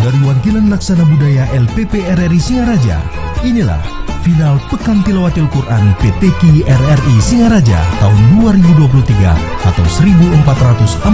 Dari Wakilan Laksana Budaya LPP RRI Singaraja, inilah final Pekan Tilawatil Quran PTQ RRI Singaraja tahun 2023 atau 1444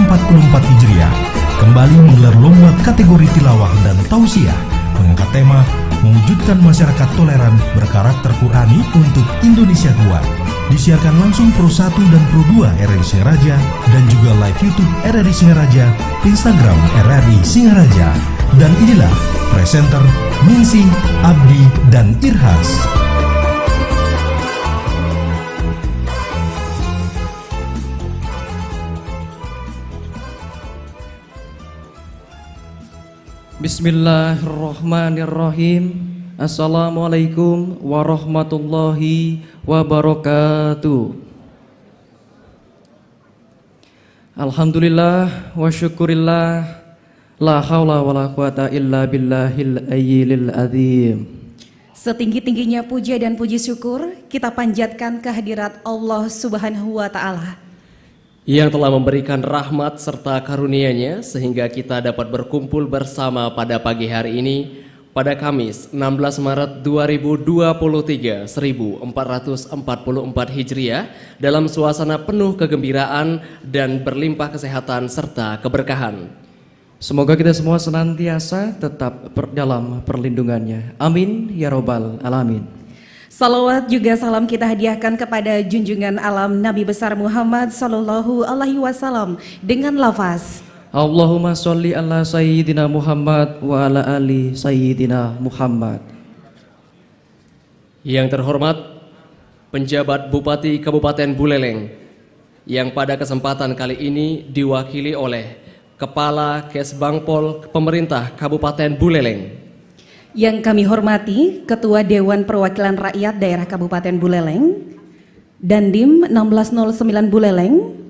Hijriah kembali menggelar lomba kategori tilawah dan tausiah mengangkat tema mewujudkan masyarakat toleran berkarakter Qurani untuk Indonesia kuat. Disiarkan langsung Pro 1 dan Pro 2 RRI Singaraja dan juga live YouTube RRI Singaraja, Instagram RRI Singaraja. Dan inilah presenter Minsi, Abdi, dan Irhas. Bismillahirrahmanirrahim. Assalamualaikum warahmatullahi wabarakatuh. Alhamdulillah wa syukurillah, la haula wa la quwata illa billahil ayyil azim. Setinggi-tingginya puja dan puji syukur kita panjatkan kehadirat Allah Subhanahu wa Ta'ala yang telah memberikan rahmat serta karunia-Nya sehingga kita dapat berkumpul bersama pada pagi hari ini pada Kamis 16 Maret 2023 1444 Hijriah dalam suasana penuh kegembiraan dan berlimpah kesehatan serta keberkahan. Semoga kita semua senantiasa tetap dalam perlindungannya. Amin ya robbal alamin. Salawat juga salam kita hadiahkan kepada junjungan alam Nabi besar Muhammad Sallallahu Alaihi Wasallam dengan lafaz Allahumma sholli ala sayyidina Muhammad wa ala ali sayyidina Muhammad. Yang terhormat penjabat Bupati Kabupaten Buleleng yang pada kesempatan kali ini diwakili oleh Kepala Kesbangpol Pemerintah Kabupaten Buleleng. Yang kami hormati Ketua Dewan Perwakilan Rakyat Daerah Kabupaten Buleleng, Dandim 1609 Buleleng,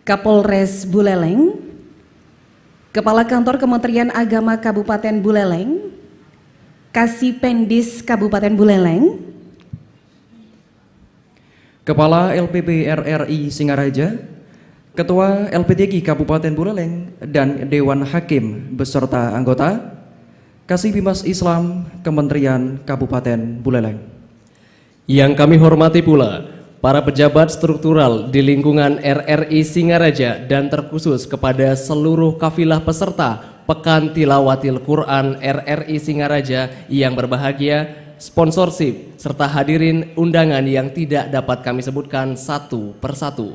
Kapolres Buleleng, Kepala Kantor Kementerian Agama Kabupaten Buleleng, Kasipendis Kabupaten Buleleng, Kepala LPP RRI Singaraja, Ketua LPTQ Kabupaten Buleleng, dan Dewan Hakim beserta anggota, Kasih Bimas Islam Kementerian Kabupaten Buleleng. Yang kami hormati pula para pejabat struktural di lingkungan RRI Singaraja dan terkhusus kepada seluruh kafilah peserta Pekan Tilawatil Quran RRI Singaraja yang berbahagia, sponsorship, serta hadirin undangan yang tidak dapat kami sebutkan satu persatu.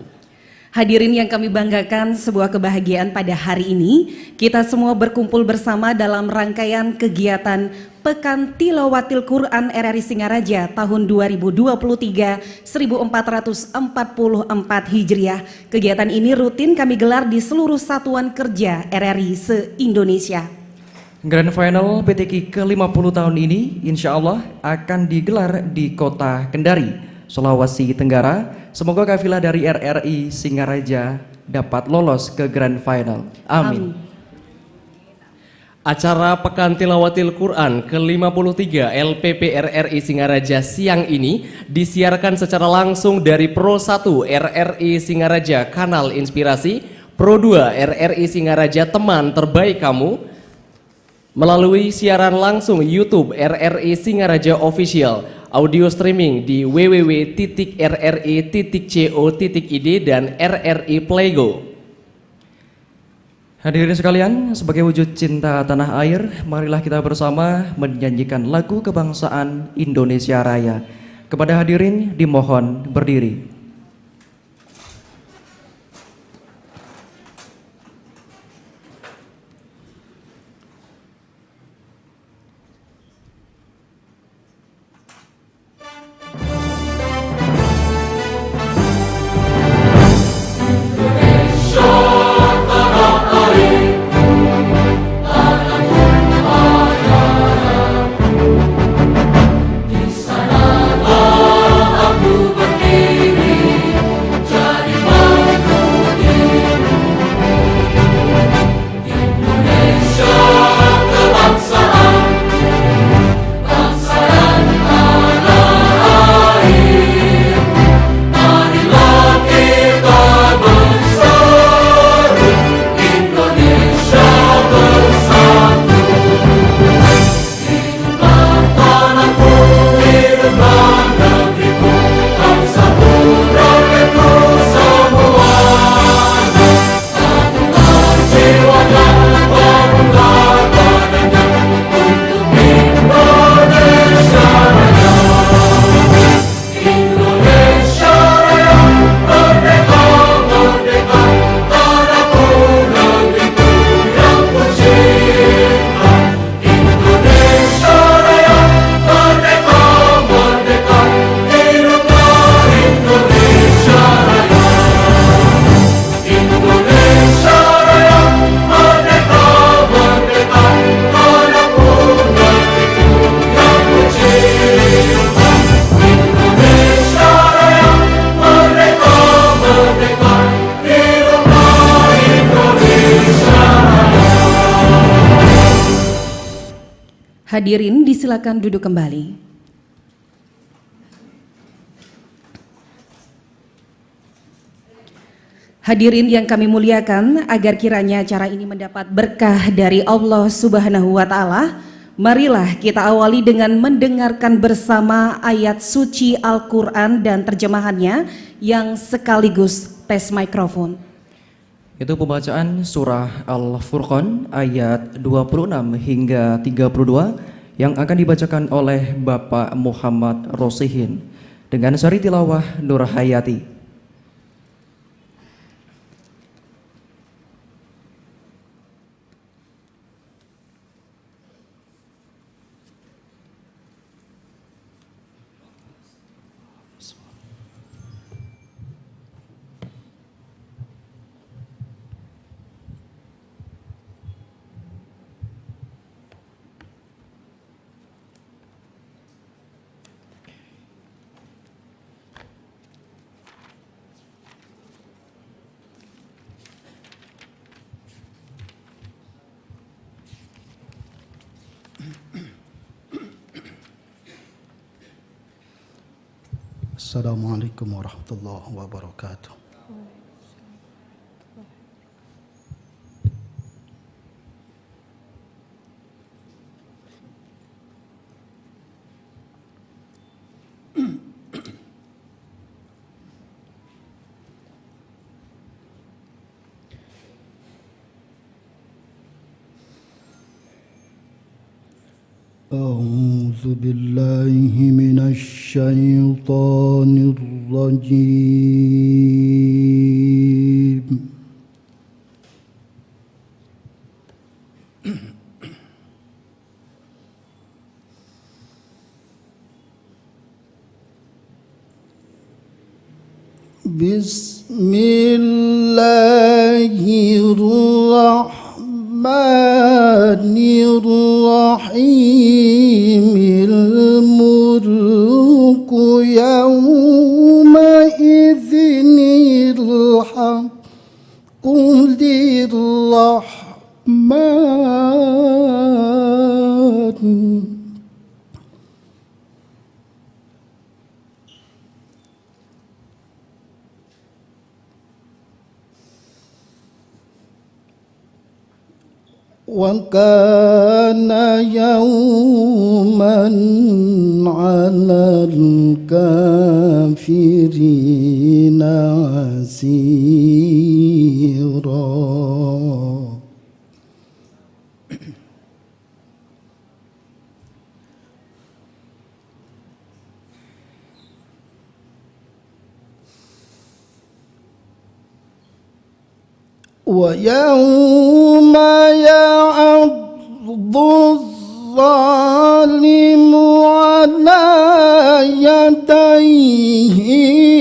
Hadirin yang kami banggakan, sebuah kebahagiaan pada hari ini kita semua berkumpul bersama dalam rangkaian kegiatan Pekan Tilawatil Quran RRI Singaraja tahun 2023 1444 Hijriah. Kegiatan ini rutin kami gelar di seluruh satuan kerja RRI se-Indonesia. Grand Final PTQ ke-50 tahun ini insya Allah akan digelar di kota Kendari, Sulawesi Tenggara. Semoga kafilah dari RRI Singaraja dapat lolos ke Grand Final. Amin. Acara Pekan Tilawatil Quran ke-53 LPP RRI Singaraja siang ini disiarkan secara langsung dari Pro 1 RRI Singaraja Kanal Inspirasi, Pro 2 RRI Singaraja Teman Terbaik Kamu, melalui siaran langsung YouTube RRI Singaraja Official, audio streaming di www.rri.co.id dan RRI Playgo. Hadirin sekalian, sebagai wujud cinta tanah air, marilah kita bersama menyanyikan lagu kebangsaan Indonesia Raya. Kepada hadirin dimohon berdiri. Di sana aku berdiri. Hadirin disilakan duduk kembali. Hadirin yang kami muliakan, agar kiranya acara ini mendapat berkah dari Allah Subhanahu wa Ta'ala, marilah kita awali dengan mendengarkan bersama ayat suci Al-Quran dan terjemahannya yang sekaligus tes mikrofon. Itu pembacaan surah Al-Furqan ayat 26 hingga 32 yang akan dibacakan oleh Bapak Muhammad Rosihin dengan sari tilawah Nur Hayati. Assalamualaikum warahmatullahi wabarakatuh. أعوذ بالله من الشيطان الرجيم. بسم الله الرحمن الرحيم. الملك يومئذ الحق للرحمن. وكان يوما على الكافرين عسيرا. ويوم يعض الظالم على يديه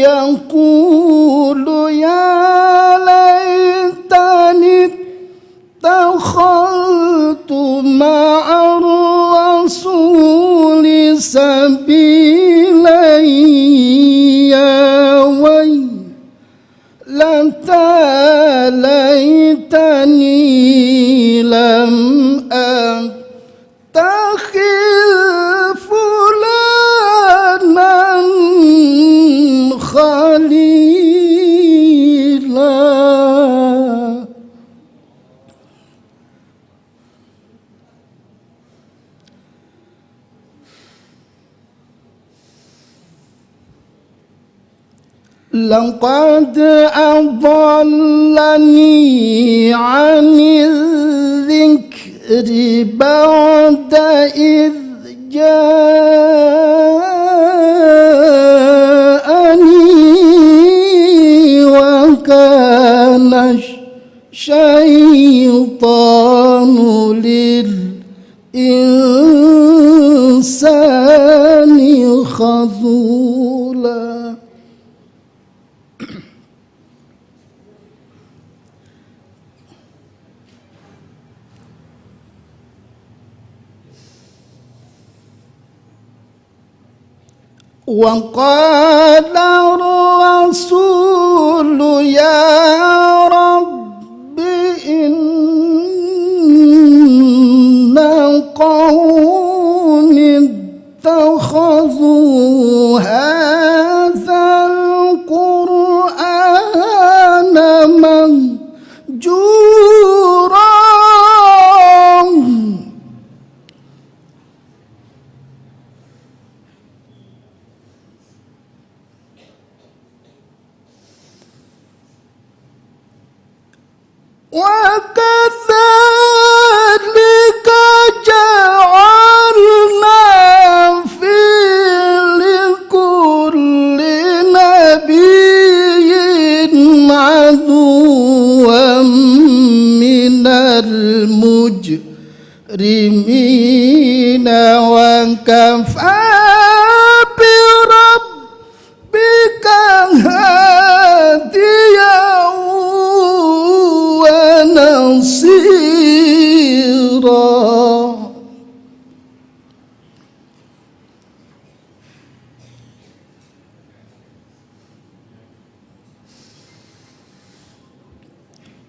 يقول يا ليتني اتخذت مع الرسول سبيلا. يا ويلتى ليتني لم أتخذ فلانا خليلا. لقد أضلني عن الذكر بعد إذ جاءني وكان الشيطان للإنسان خذولا. وقال الرسول يا رب إن قومي المجرمين وكفى بربك هاديا ونصيرا.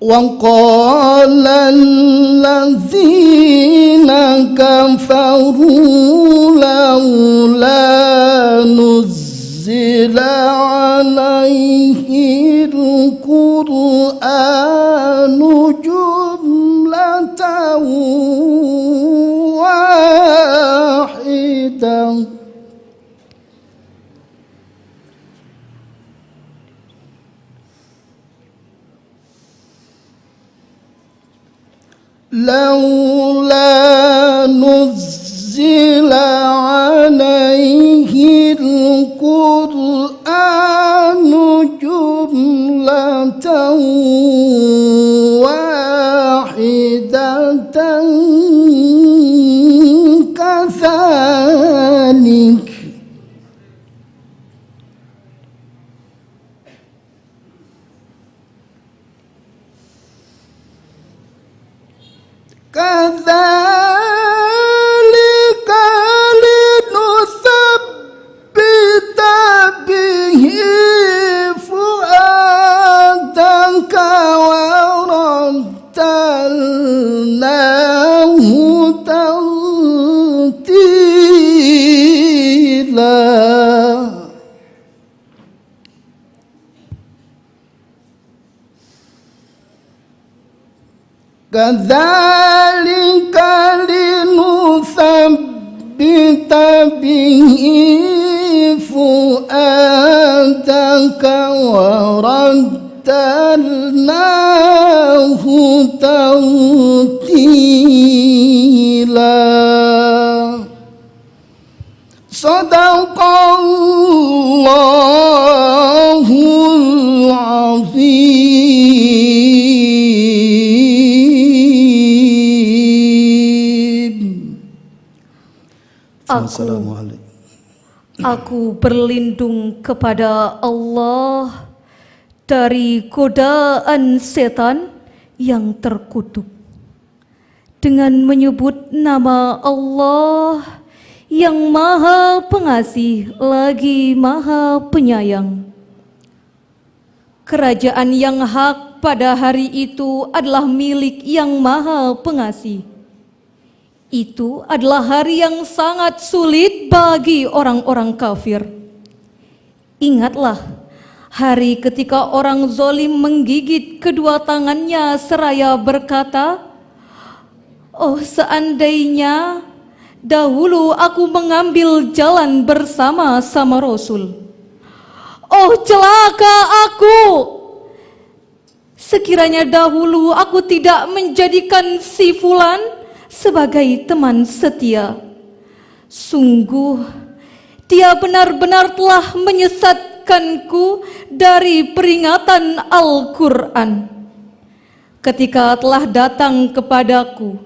وقال الذين كفروا لولا نزل عليه القرآن جملة واحدة. لولا نزل عليه القرآن جملة واحدة كذلك كذلك لنثبت به فؤادك ورتلناه ترتيلا. كذلك لنثبت به فؤادك ورتلناه ترتيلا. صدق الله العظيم. Aku berlindung kepada Allah dari godaan setan yang terkutuk dengan menyebut nama Allah yang Maha Pengasih lagi Maha Penyayang. Kerajaan yang hak pada hari itu adalah milik yang Maha Pengasih. Itu adalah hari yang sangat sulit bagi orang-orang kafir. Ingatlah hari ketika orang zalim menggigit kedua tangannya seraya berkata, "Oh, seandainya dahulu aku mengambil jalan bersama-sama Rasul. Oh, celaka aku! Sekiranya dahulu aku tidak menjadikan si fulan sebagai teman setia. Sungguh dia benar-benar telah menyesatkanku dari peringatan Al-Quran. Ketika telah datang kepadaku,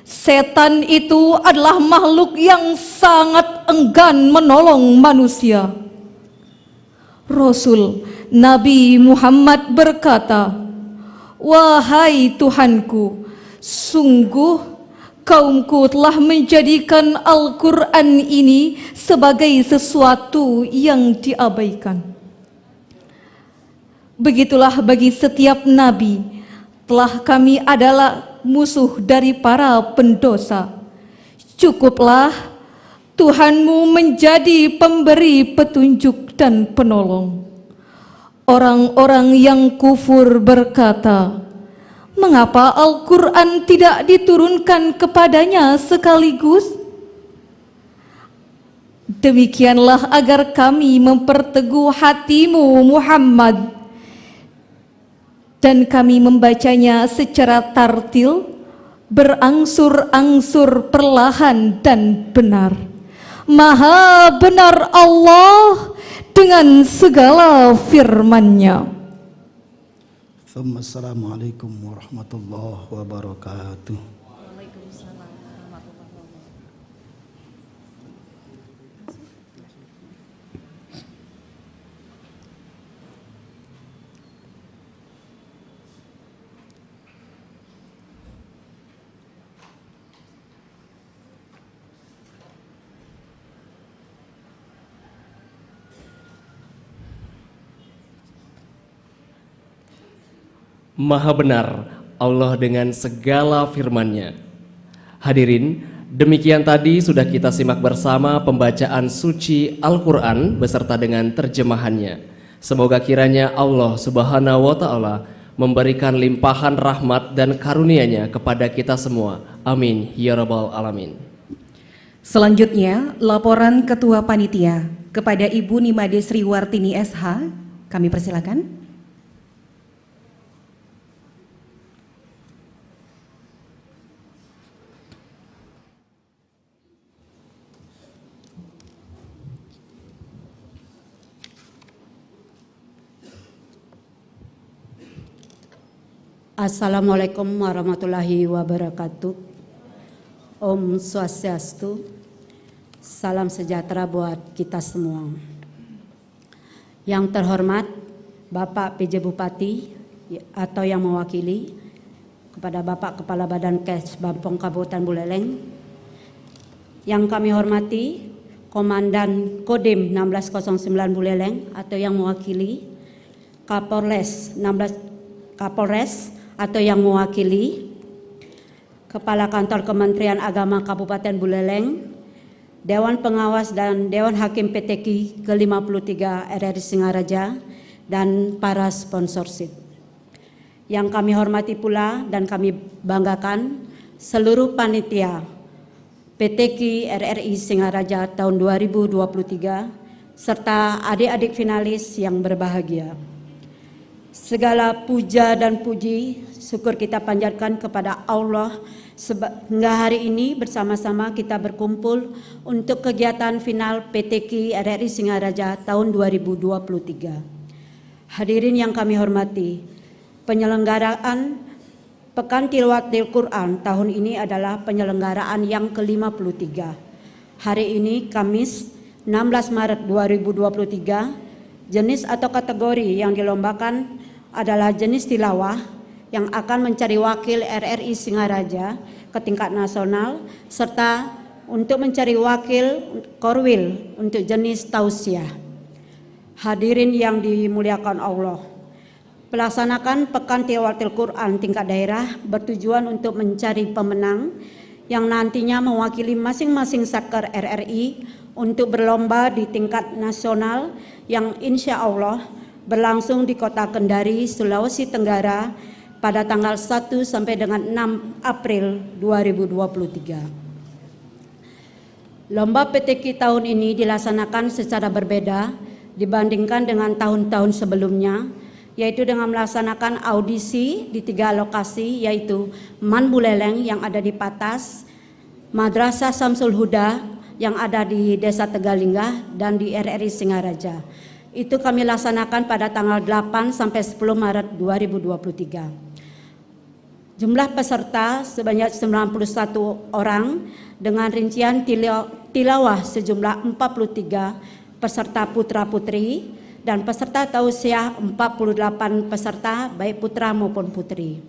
setan itu adalah makhluk yang sangat enggan menolong manusia." Rasul Nabi Muhammad berkata, "Wahai Tuhanku, sungguh kaumku telah menjadikan Al-Quran ini sebagai sesuatu yang diabaikan." Begitulah bagi setiap nabi, telah kami adalah musuh dari para pendosa. Cukuplah Tuhanmu menjadi pemberi petunjuk dan penolong. Orang-orang yang kufur berkata, "Mengapa Al-Quran tidak diturunkan kepadanya sekaligus?" Demikianlah agar kami memperteguh hatimu Muhammad, dan kami membacanya secara tartil, berangsur-angsur perlahan dan benar. Maha benar Allah dengan segala firman-Nya. Assalamualaikum warahmatullahi wabarakatuh. Maha benar Allah dengan segala firman-Nya. Hadirin, demikian tadi sudah kita simak bersama pembacaan suci Al-Quran beserta dengan terjemahannya. Semoga kiranya Allah Subhanahu wa Ta'ala memberikan limpahan rahmat dan karunia-Nya kepada kita semua. Amin ya rabbal alamin. Selanjutnya, laporan Ketua Panitia kepada Ibu Nimade Sriwartini SH, kami persilakan. Assalamualaikum warahmatullahi wabarakatuh. Om Swastiastu. Salam sejahtera buat kita semua. Yang terhormat Bapak PJ Bupati atau yang mewakili, kepada Bapak Kepala Badan Kes Bampong Kabupaten Buleleng. Yang kami hormati Komandan Kodim 1609 Buleleng atau yang mewakili, Kapolres atau yang mewakili, Kepala Kantor Kementerian Agama Kabupaten Buleleng, Dewan Pengawas dan Dewan Hakim PTKI ke-53 RRI Singaraja, dan para sponsorship. Yang kami hormati pula dan kami banggakan seluruh panitia PTKI RRI Singaraja tahun 2023 serta adik-adik finalis yang berbahagia. Segala puja dan puji syukur kita panjatkan kepada Allah sehingga hari ini bersama-sama kita berkumpul untuk kegiatan final PTKI RRI Singaraja tahun 2023. Hadirin yang kami hormati, penyelenggaraan Pekan Tilawatil Quran tahun ini adalah penyelenggaraan yang ke-53. Hari ini Kamis 16 Maret 2023, jenis atau kategori yang dilombakan adalah jenis tilawah yang akan mencari wakil RRI Singaraja ke tingkat nasional serta untuk mencari wakil korwil untuk jenis tausiah. Hadirin yang dimuliakan Allah, pelaksanakan Pekan Tilawatil Quran tingkat daerah bertujuan untuk mencari pemenang yang nantinya mewakili masing-masing satker RRI untuk berlomba di tingkat nasional yang insya Allah berlangsung di Kota Kendari, Sulawesi Tenggara pada tanggal 1 sampai dengan 6 April 2023. Lomba PTKI tahun ini dilaksanakan secara berbeda dibandingkan dengan tahun-tahun sebelumnya, yaitu dengan melaksanakan audisi di 3 lokasi, yaitu Man Buleleng yang ada di Patas, Madrasah Samsul Huda yang ada di Desa Tegalinggah, dan di RRI Singaraja. Itu kami laksanakan pada tanggal 8 sampai 10 Maret 2023. Jumlah peserta sebanyak 91 orang dengan rincian tilawah sejumlah 43 peserta putra-putri dan peserta tausiah 48 peserta baik putra maupun putri.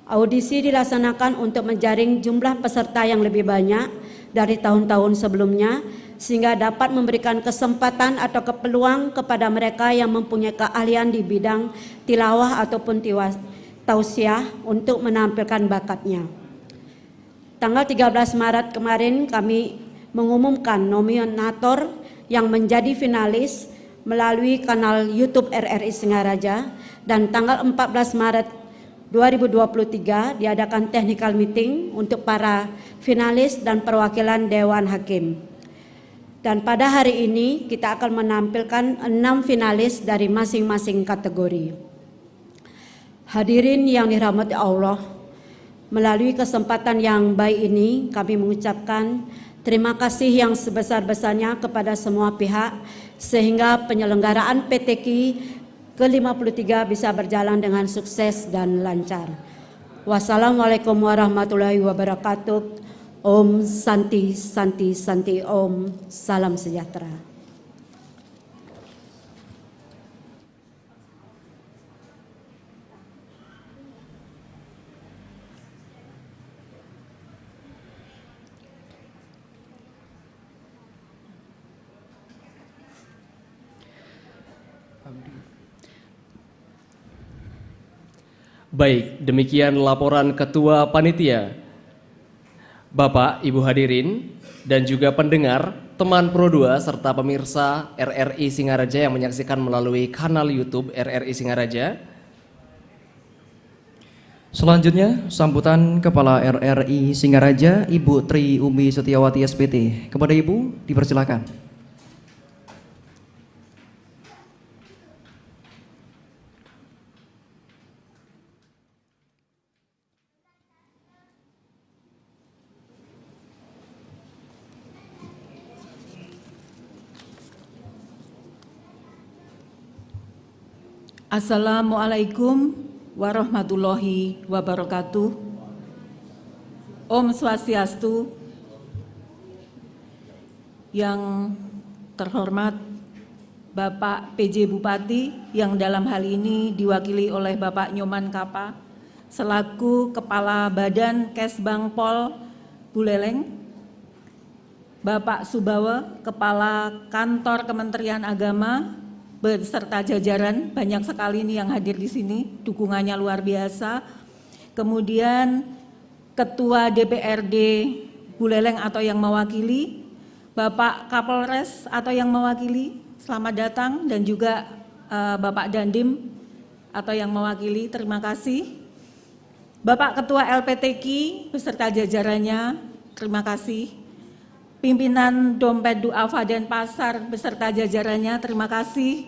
Audisi dilaksanakan untuk menjaring jumlah peserta yang lebih banyak dari tahun-tahun sebelumnya sehingga dapat memberikan kesempatan atau peluang kepada mereka yang mempunyai keahlian di bidang tilawah ataupun tausiah untuk menampilkan bakatnya. Tanggal 13 Maret kemarin kami mengumumkan nominator yang menjadi finalis melalui kanal YouTube RRI Singaraja, dan tanggal 14 Maret 2023 diadakan technical meeting untuk para finalis dan perwakilan Dewan Hakim. Dan pada hari ini kita akan menampilkan 6 finalis dari masing-masing kategori. Hadirin yang dirahmati Allah, melalui kesempatan yang baik ini kami mengucapkan terima kasih yang sebesar-besarnya kepada semua pihak sehingga penyelenggaraan PTKI ke-53 bisa berjalan dengan sukses dan lancar. Wassalamualaikum warahmatullahi wabarakatuh. Om Santi Santi Santi Om. Salam sejahtera. Baik, demikian laporan Ketua Panitia. Bapak, Ibu hadirin, dan juga pendengar, teman Pro 2, serta pemirsa RRI Singaraja yang menyaksikan melalui kanal YouTube RRI Singaraja. Selanjutnya, sambutan Kepala RRI Singaraja, Ibu Tri Umi Setiawati SPT. Kepada Ibu, dipersilakan. Assalamualaikum warahmatullahi wabarakatuh. Om Swastiastu. Yang terhormat Bapak PJ Bupati yang dalam hal ini diwakili oleh Bapak Nyoman Kapa selaku Kepala Badan Kesbang Pol Buleleng, Bapak Subawa Kepala Kantor Kementerian Agama beserta jajaran, banyak sekali ini yang hadir di sini, dukungannya luar biasa. Kemudian Ketua DPRD Buleleng atau yang mewakili, Bapak Kapolres atau yang mewakili, selamat datang, dan juga Bapak Dandim atau yang mewakili, terima kasih. Bapak Ketua LPTK beserta jajarannya, terima kasih. Pimpinan Dompet Duafa dan Pasar beserta jajarannya, terima kasih.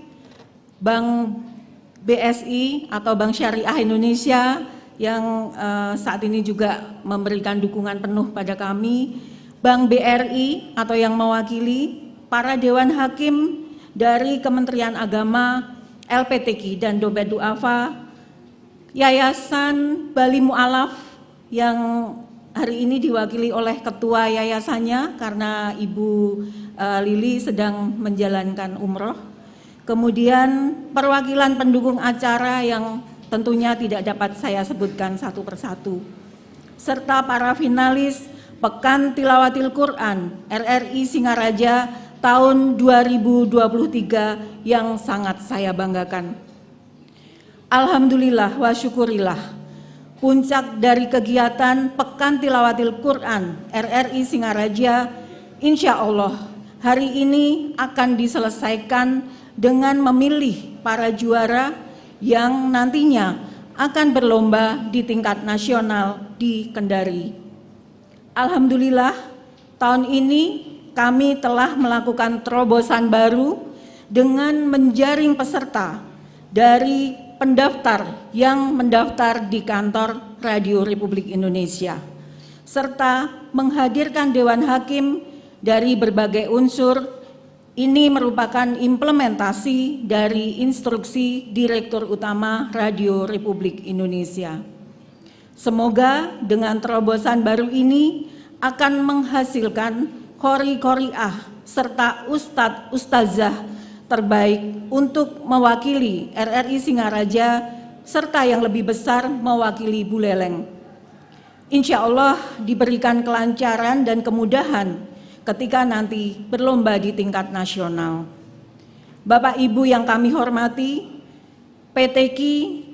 Bank BSI atau Bank Syariah Indonesia yang saat ini juga memberikan dukungan penuh pada kami. Bank BRI atau yang mewakili, para Dewan Hakim dari Kementerian Agama, LPTK dan Dompet Duafa, Yayasan Bali Mu'alaf yang hari ini diwakili oleh ketua yayasannya karena Ibu Lili sedang menjalankan umroh. Kemudian perwakilan pendukung acara yang tentunya tidak dapat saya sebutkan satu persatu. Serta para finalis Pekan Tilawatil Quran RRI Singaraja tahun 2023 yang sangat saya banggakan. Alhamdulillah wa syukurillah. Puncak dari kegiatan Pekan Tilawatil Quran RRI Singaraja insya Allah hari ini akan diselesaikan dengan memilih para juara yang nantinya akan berlomba di tingkat nasional di Kendari. Alhamdulillah tahun ini kami telah melakukan terobosan baru dengan menjaring peserta dari pendaftar yang mendaftar di kantor Radio Republik Indonesia, serta menghadirkan Dewan Hakim dari berbagai unsur. Ini merupakan implementasi dari instruksi Direktur Utama Radio Republik Indonesia. Semoga dengan terobosan baru ini akan menghasilkan qori-qoriah serta ustadz-ustazah terbaik untuk mewakili RRI Singaraja serta yang lebih besar mewakili Buleleng. Insya Allah diberikan kelancaran dan kemudahan ketika nanti berlomba di tingkat nasional. Bapak Ibu yang kami hormati, PTQ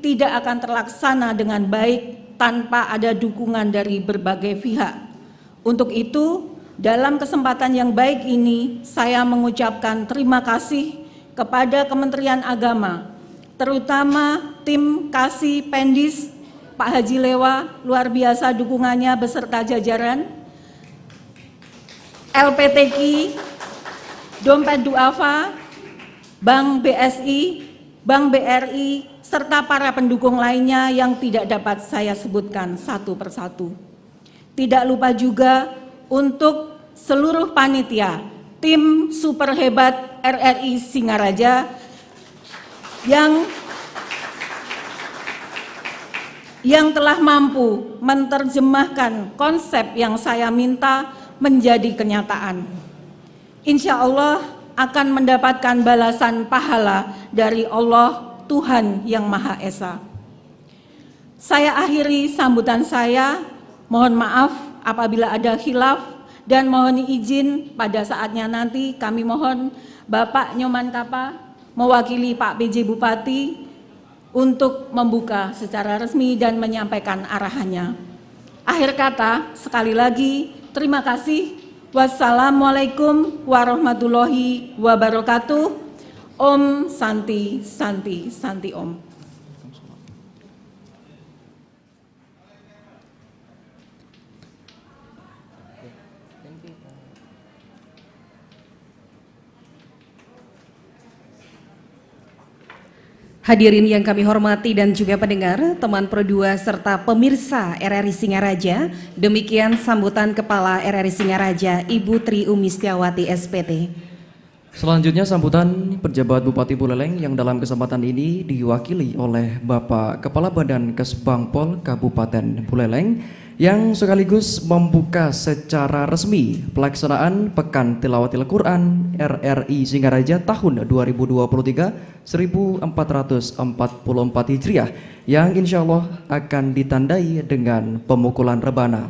tidak akan terlaksana dengan baik tanpa ada dukungan dari berbagai pihak. Untuk itu, dalam kesempatan yang baik ini, saya mengucapkan terima kasih kepada Kementerian Agama, terutama tim Kasih Pendis, Pak Haji Lewa, luar biasa dukungannya beserta jajaran, LPTK, Dompet Duafa, Bank BSI, Bank BRI, serta para pendukung lainnya yang tidak dapat saya sebutkan satu persatu. Tidak lupa juga untuk seluruh panitia, tim super hebat RRI Singaraja yang telah mampu menerjemahkan konsep yang saya minta menjadi kenyataan. Insya Allah akan mendapatkan balasan pahala dari Allah Tuhan yang Maha Esa. Saya akhiri sambutan saya, mohon maaf apabila ada khilaf dan mohon izin pada saatnya nanti kami mohon Bapak Nyoman Kapa mewakili Pak PJ Bupati untuk membuka secara resmi dan menyampaikan arahannya. Akhir kata, sekali lagi terima kasih. Wassalamualaikum warahmatullahi wabarakatuh. Om Santi Santi Santi Om. Hadirin yang kami hormati dan juga pendengar, teman Pro 2 serta pemirsa RRI Singaraja, demikian sambutan Kepala RRI Singaraja Ibu Tri Umistiawati SPT. Selanjutnya sambutan pejabat Bupati Buleleng yang dalam kesempatan ini diwakili oleh Bapak Kepala Badan Kesbangpol Kabupaten Buleleng yang sekaligus membuka secara resmi pelaksanaan Pekan Tilawatil Quran RRI Singaraja tahun 2023 1444 Hijriah yang insya Allah akan ditandai dengan pemukulan rebana.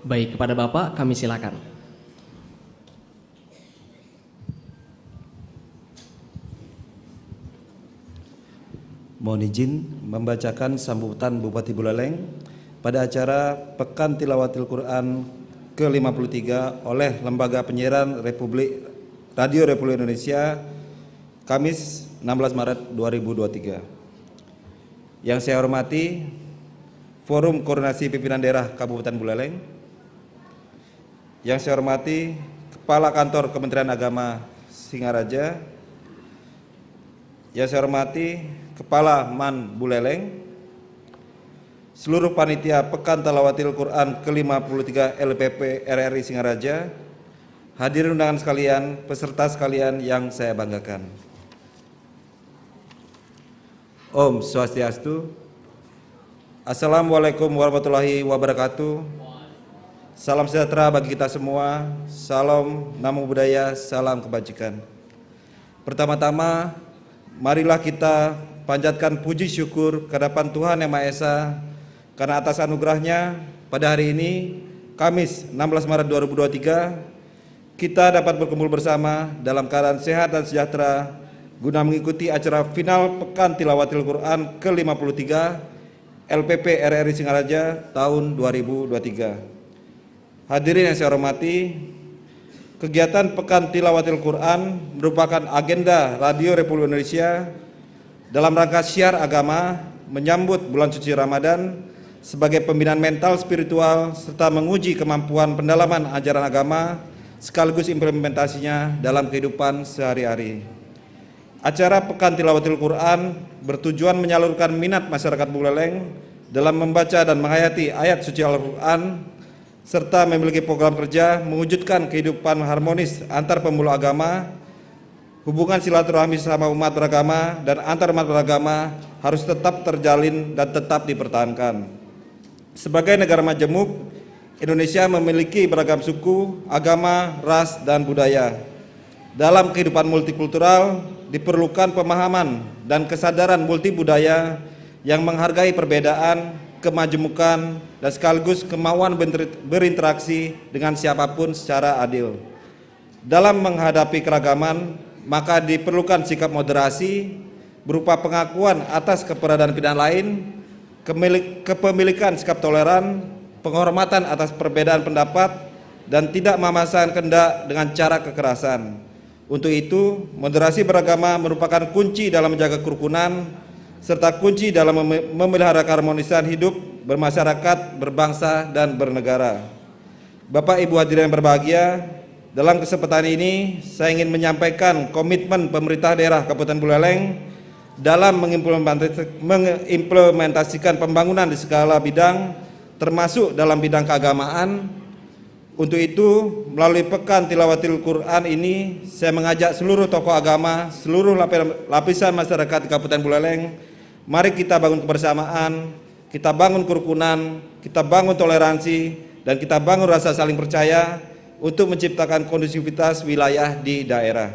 Baik, kepada Bapak kami silakan. Mohon izin membacakan sambutan Bupati Buleleng pada acara Pekan Tilawatil Quran ke-53 oleh Lembaga Penyiaran Radio Republik Indonesia Kamis 16 Maret 2023. Yang saya hormati Forum Koordinasi Pimpinan Daerah Kabupaten Buleleng, yang saya hormati Kepala Kantor Kementerian Agama Singaraja, yang saya hormati Kepala MAN Buleleng, seluruh panitia Pekan Tilawatil Quran ke-53 LPP RRI Singaraja, hadirin undangan sekalian, peserta sekalian yang saya banggakan. Om Swastiastu. Assalamualaikum warahmatullahi wabarakatuh. Salam sejahtera bagi kita semua. Salam namo buddhaya, salam kebajikan. Pertama-tama, marilah kita panjatkan puji syukur kehadapan Tuhan Yang Maha Esa karena atas anugerahnya pada hari ini Kamis 16 Maret 2023 kita dapat berkumpul bersama dalam keadaan sehat dan sejahtera guna mengikuti acara final Pekan Tilawatil Quran ke-53 LPP RRI Singaraja tahun 2023. Hadirin yang saya hormati, kegiatan Pekan Tilawatil Quran merupakan agenda Radio Republik Indonesia dalam rangka syiar agama menyambut bulan suci Ramadan sebagai pembinaan mental spiritual serta menguji kemampuan pendalaman ajaran agama sekaligus implementasinya dalam kehidupan sehari-hari. Acara Pekan Tilawatil Quran bertujuan menyalurkan minat masyarakat Buleleng dalam membaca dan menghayati ayat suci Al-Quran serta memiliki program kerja mewujudkan kehidupan harmonis antar pemeluk agama. Hubungan silaturahmi sama umat beragama dan antar umat beragama harus tetap terjalin dan tetap dipertahankan. Sebagai negara majemuk, Indonesia memiliki beragam suku, agama, ras, dan budaya. Dalam kehidupan multikultural diperlukan pemahaman dan kesadaran multibudaya yang menghargai perbedaan, kemajemukan, dan sekaligus kemauan berinteraksi dengan siapapun secara adil. Dalam menghadapi keragaman, maka diperlukan sikap moderasi berupa pengakuan atas keberadaan pilihan lain, kepemilikan sikap toleran, penghormatan atas perbedaan pendapat, dan tidak memaksakan kehendak dengan cara kekerasan. Untuk itu, moderasi beragama merupakan kunci dalam menjaga kerukunan, serta kunci dalam memelihara keharmonisan hidup bermasyarakat, berbangsa, dan bernegara. Bapak Ibu hadirin yang berbahagia, dalam kesempatan ini saya ingin menyampaikan komitmen pemerintah daerah Kabupaten Buleleng dalam mengimplementasikan pembangunan di segala bidang termasuk dalam bidang keagamaan. Untuk itu, melalui Pekan Tilawatil Quran ini saya mengajak seluruh tokoh agama, seluruh lapisan masyarakat di Kabupaten Buleleng, mari kita bangun kebersamaan, kita bangun kerukunan, kita bangun toleransi, dan kita bangun rasa saling percaya untuk menciptakan kondusivitas wilayah di daerah.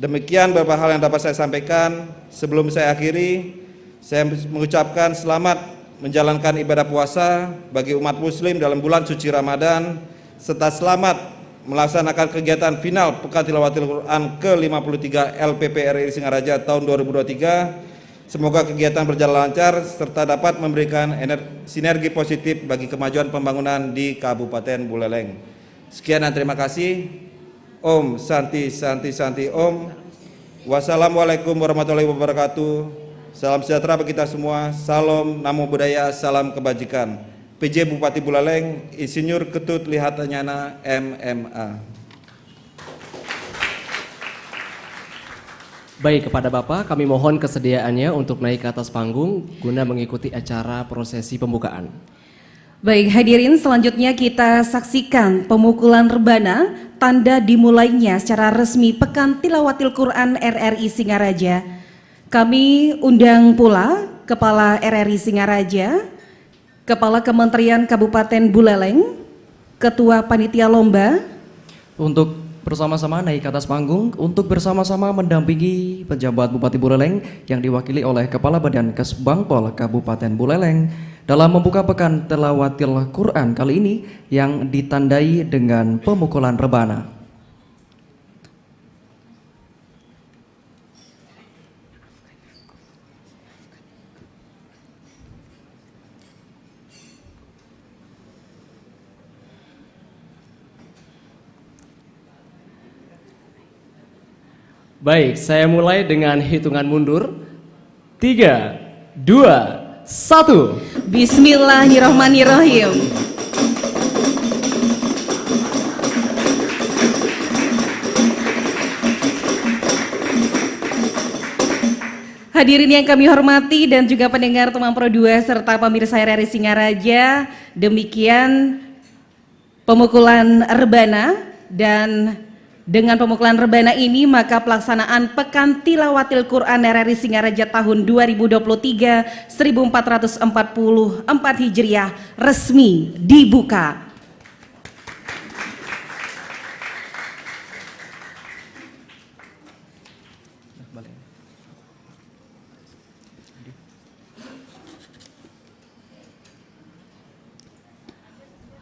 Demikian beberapa hal yang dapat saya sampaikan. Sebelum saya akhiri, saya mengucapkan selamat menjalankan ibadah puasa bagi umat muslim dalam bulan suci Ramadan, serta selamat melaksanakan kegiatan final Pekan Tilawatil Quran ke-53 LPP RRI Singaraja tahun 2023. Semoga kegiatan berjalan lancar serta dapat memberikan sinergi positif bagi kemajuan pembangunan di Kabupaten Buleleng. Sekian dan terima kasih. Om Santi Santi Santi Om. Wassalamualaikum warahmatullahi wabarakatuh. Salam sejahtera bagi kita semua. Salam namo buddhaya, salam kebajikan. PJ Bupati Buleleng, Insinyur Ketut Lihatanyana, MMA. Baik, kepada Bapak kami mohon kesediaannya untuk naik ke atas panggung guna mengikuti acara prosesi pembukaan. Baik, hadirin, selanjutnya kita saksikan pemukulan rebana tanda dimulainya secara resmi Pekan Tilawatil Quran RRI Singaraja. Kami undang pula Kepala RRI Singaraja, Kepala Kementerian Kabupaten Buleleng, Ketua Panitia Lomba, untuk bersama-sama naik ke atas panggung untuk bersama-sama mendampingi penjabat Bupati Buleleng yang diwakili oleh Kepala Badan Kesbangpol Kabupaten Buleleng dalam membuka Pekan Tilawatil Quran kali ini yang ditandai dengan pemukulan rebana. Baik, saya mulai dengan hitungan mundur. 3, 2, 1. Bismillahirrahmanirrahim. Hadirin yang kami hormati dan juga pendengar Teman Pro 2 serta pemirsa RRI Singaraja, demikian pemukulan rebana, dan dengan pemukulan rebana ini maka pelaksanaan Pekan Tilawatil Quran RRI Singaraja tahun 2023 1444 Hijriah resmi dibuka.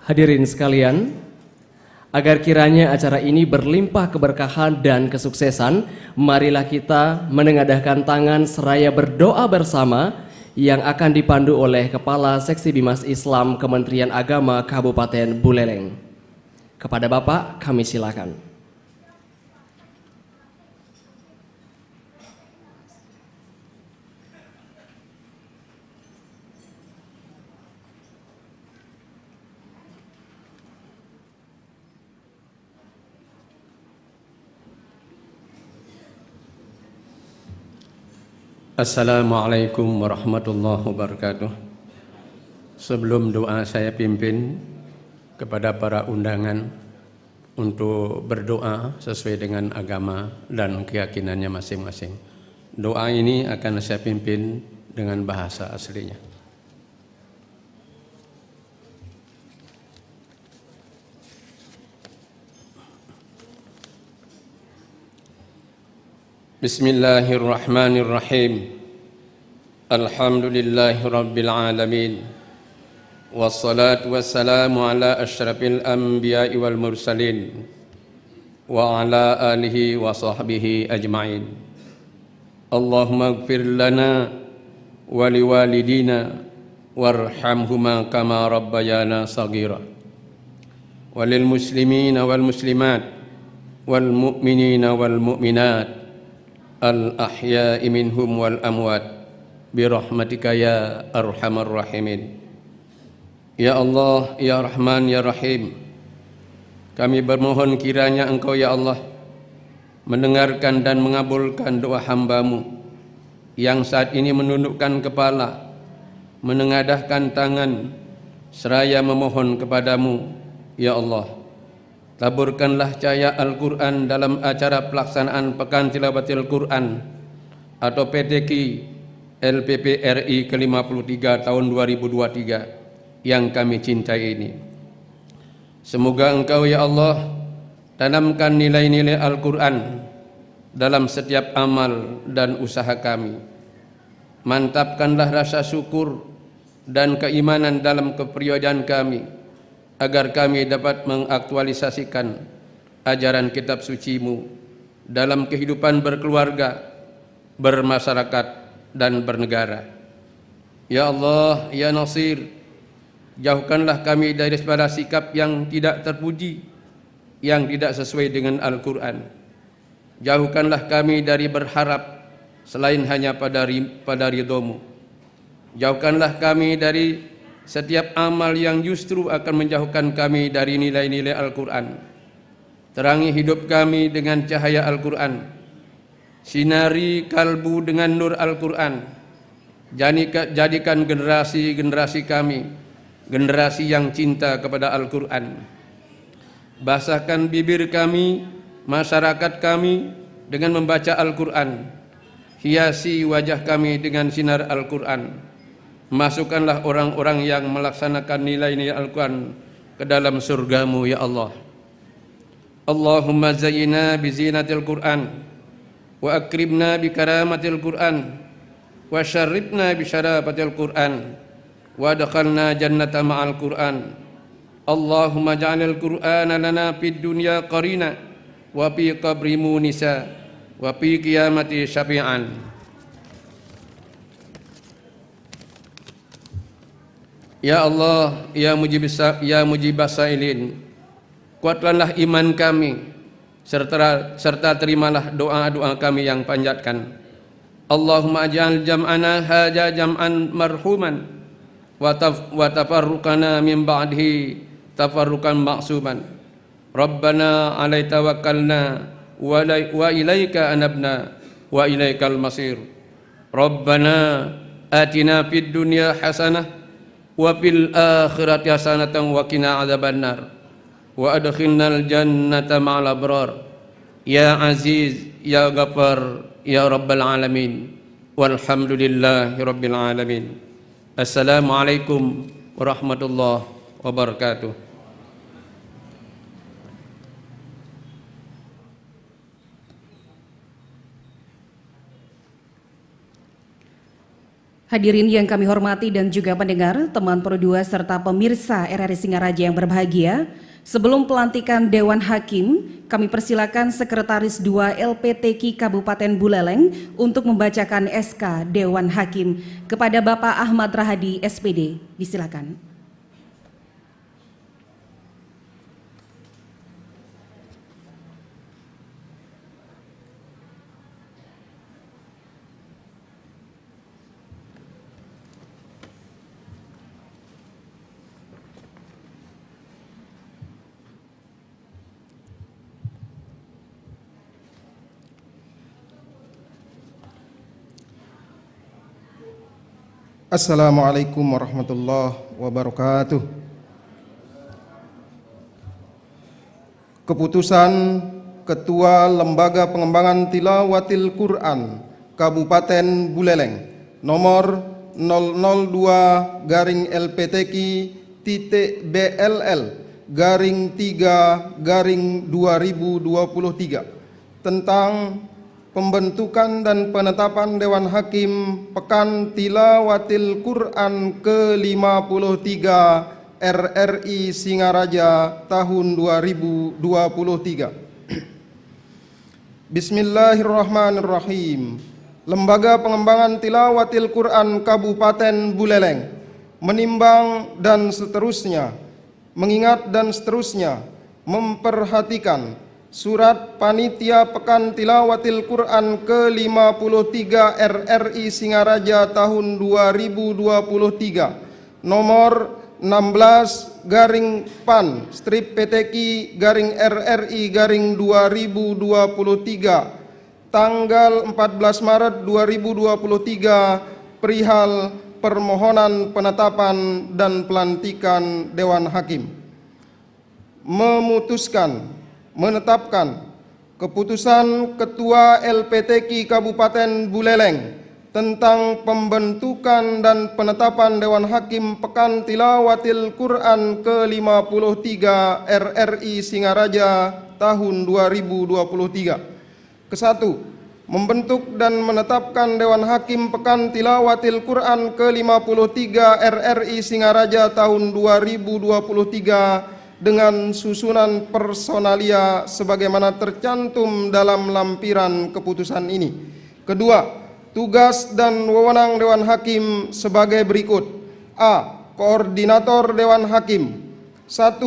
Hadirin sekalian, agar kiranya acara ini berlimpah keberkahan dan kesuksesan, marilah kita menengadahkan tangan seraya berdoa bersama yang akan dipandu oleh Kepala Seksi Bimas Islam Kementerian Agama Kabupaten Buleleng. Kepada Bapak kami silakan. Assalamualaikum warahmatullahi wabarakatuh. Sebelum doa saya pimpin kepada para undangan untuk berdoa sesuai dengan agama dan keyakinannya masing-masing. Doa ini akan saya pimpin dengan bahasa aslinya. Bismillahirrahmanirrahim. Alhamdulillahi rabbil alamin. Wassalatu wassalamu ala asyrafil anbiya'i wal mursalin wa ala alihi wa sahbihi ajma'in. Allahumma ighfir lana wa liwalidina warhamhuma kama rabbayana saghira. Walil muslimina wal muslimat wal mu'minina wal mu'minat al-ahya'i minhum wal amwat birahmatika ya arhamar rahimin. Ya Allah, ya Rahman, ya Rahim, kami bermohon kiranya Engkau ya Allah mendengarkan dan mengabulkan doa hamba-Mu yang saat ini menundukkan kepala, menengadahkan tangan seraya memohon kepadamu. Ya Allah, taburkanlah cahaya Al-Quran dalam acara pelaksanaan Pekan Tilawatil Quran atau PTQ LPP RI ke-53 tahun 2023 yang kami cintai ini. Semoga Engkau ya Allah tanamkan nilai-nilai Al-Quran dalam setiap amal dan usaha kami. Mantapkanlah rasa syukur dan keimanan dalam kepribadian kami, agar kami dapat mengaktualisasikan ajaran kitab suci-Mu dalam kehidupan berkeluarga, bermasyarakat, dan bernegara. Ya Allah, Ya Nasir, jauhkanlah kami dari segala sikap yang tidak terpuji, yang tidak sesuai dengan Al-Quran. Jauhkanlah kami dari berharap selain hanya pada ridho-Mu. Jauhkanlah kami dari setiap amal yang justru akan menjauhkan kami dari nilai-nilai Al-Quran. Terangi hidup kami dengan cahaya Al-Quran. Sinari kalbu dengan nur Al-Quran. Jadikan generasi-generasi kami generasi yang cinta kepada Al-Quran. Basahkan bibir kami, masyarakat kami dengan membaca Al-Quran. Hiasi wajah kami dengan sinar Al-Quran. Masukkanlah orang-orang yang melaksanakan nilai-nilai Al-Quran ke dalam surga-Mu, Ya Allah. Allahumma zayyina bizinatil Qur'an wa akribna bi karamatil Qur'an wa syarribna bi syarafatil Qur'an wa adkhalna jannata ma'al Qur'an. Allahumma ja'alil Qur'ana lana fid dunya qarina wa fi qabri munisa wa fi qiyamati syafi'an. Ya Allah, Ya mujibas sa'ilin, kuatkanlah iman kami serta terimalah doa-doa kami yang panjatkan. Allahumma aj'al jam'ana hadza jam'an marhuman wa tafarruqana min ba'dihi tafarruqan ma'suban. Rabbana 'alaika tawakkalna wa ilaika anabna wa ilaikal masir. Rabbana atina fid dunya hasanah wa fil akhirati hasanatan wa qina adzabannar wa adkhilnal jannata ma'al abrar. Ya Aziz, Ya Ghaffar, Ya Rabbal Alamin. Walhamdulillahi Rabbil Alamin. Assalamualaikum warahmatullahi wabarakatuh. Hadirin yang kami hormati dan juga pendengar, teman Pro 2 serta pemirsa RRI Singaraja yang berbahagia, sebelum pelantikan Dewan Hakim, kami persilakan Sekretaris 2 LPTQ Kabupaten Buleleng untuk membacakan SK Dewan Hakim kepada Bapak Ahmad Rahadi SPD. Disilakan. Assalamualaikum warahmatullahi wabarakatuh. Keputusan Ketua Lembaga Pengembangan Tilawatil Quran Kabupaten Buleleng nomor 002-BLL-3-2023 tentang pembentukan dan penetapan Dewan Hakim Pekan Tilawatil Quran ke-53 RRI Singaraja tahun 2023. Bismillahirrahmanirrahim. Lembaga Pengembangan Tilawatil Quran Kabupaten Buleleng menimbang dan seterusnya, mengingat dan seterusnya, memperhatikan Surat Panitia Pekan Tilawatil Quran ke-53 RRI Singaraja tahun 2023 nomor 16-PTQ-RRI-2023 tanggal 14 Maret 2023 perihal permohonan penetapan dan pelantikan Dewan Hakim. Memutuskan menetapkan keputusan Ketua LPTQ Kabupaten Buleleng tentang pembentukan dan penetapan Dewan Hakim Pekan Tilawatil Quran ke-53 RRI Singaraja tahun 2023. Kesatu, membentuk dan menetapkan Dewan Hakim Pekan Tilawatil Quran ke-53 RRI Singaraja tahun 2023 dengan susunan personalia sebagaimana tercantum dalam lampiran keputusan ini. Kedua, tugas dan wewenang Dewan Hakim sebagai berikut. A. Koordinator Dewan Hakim. 1.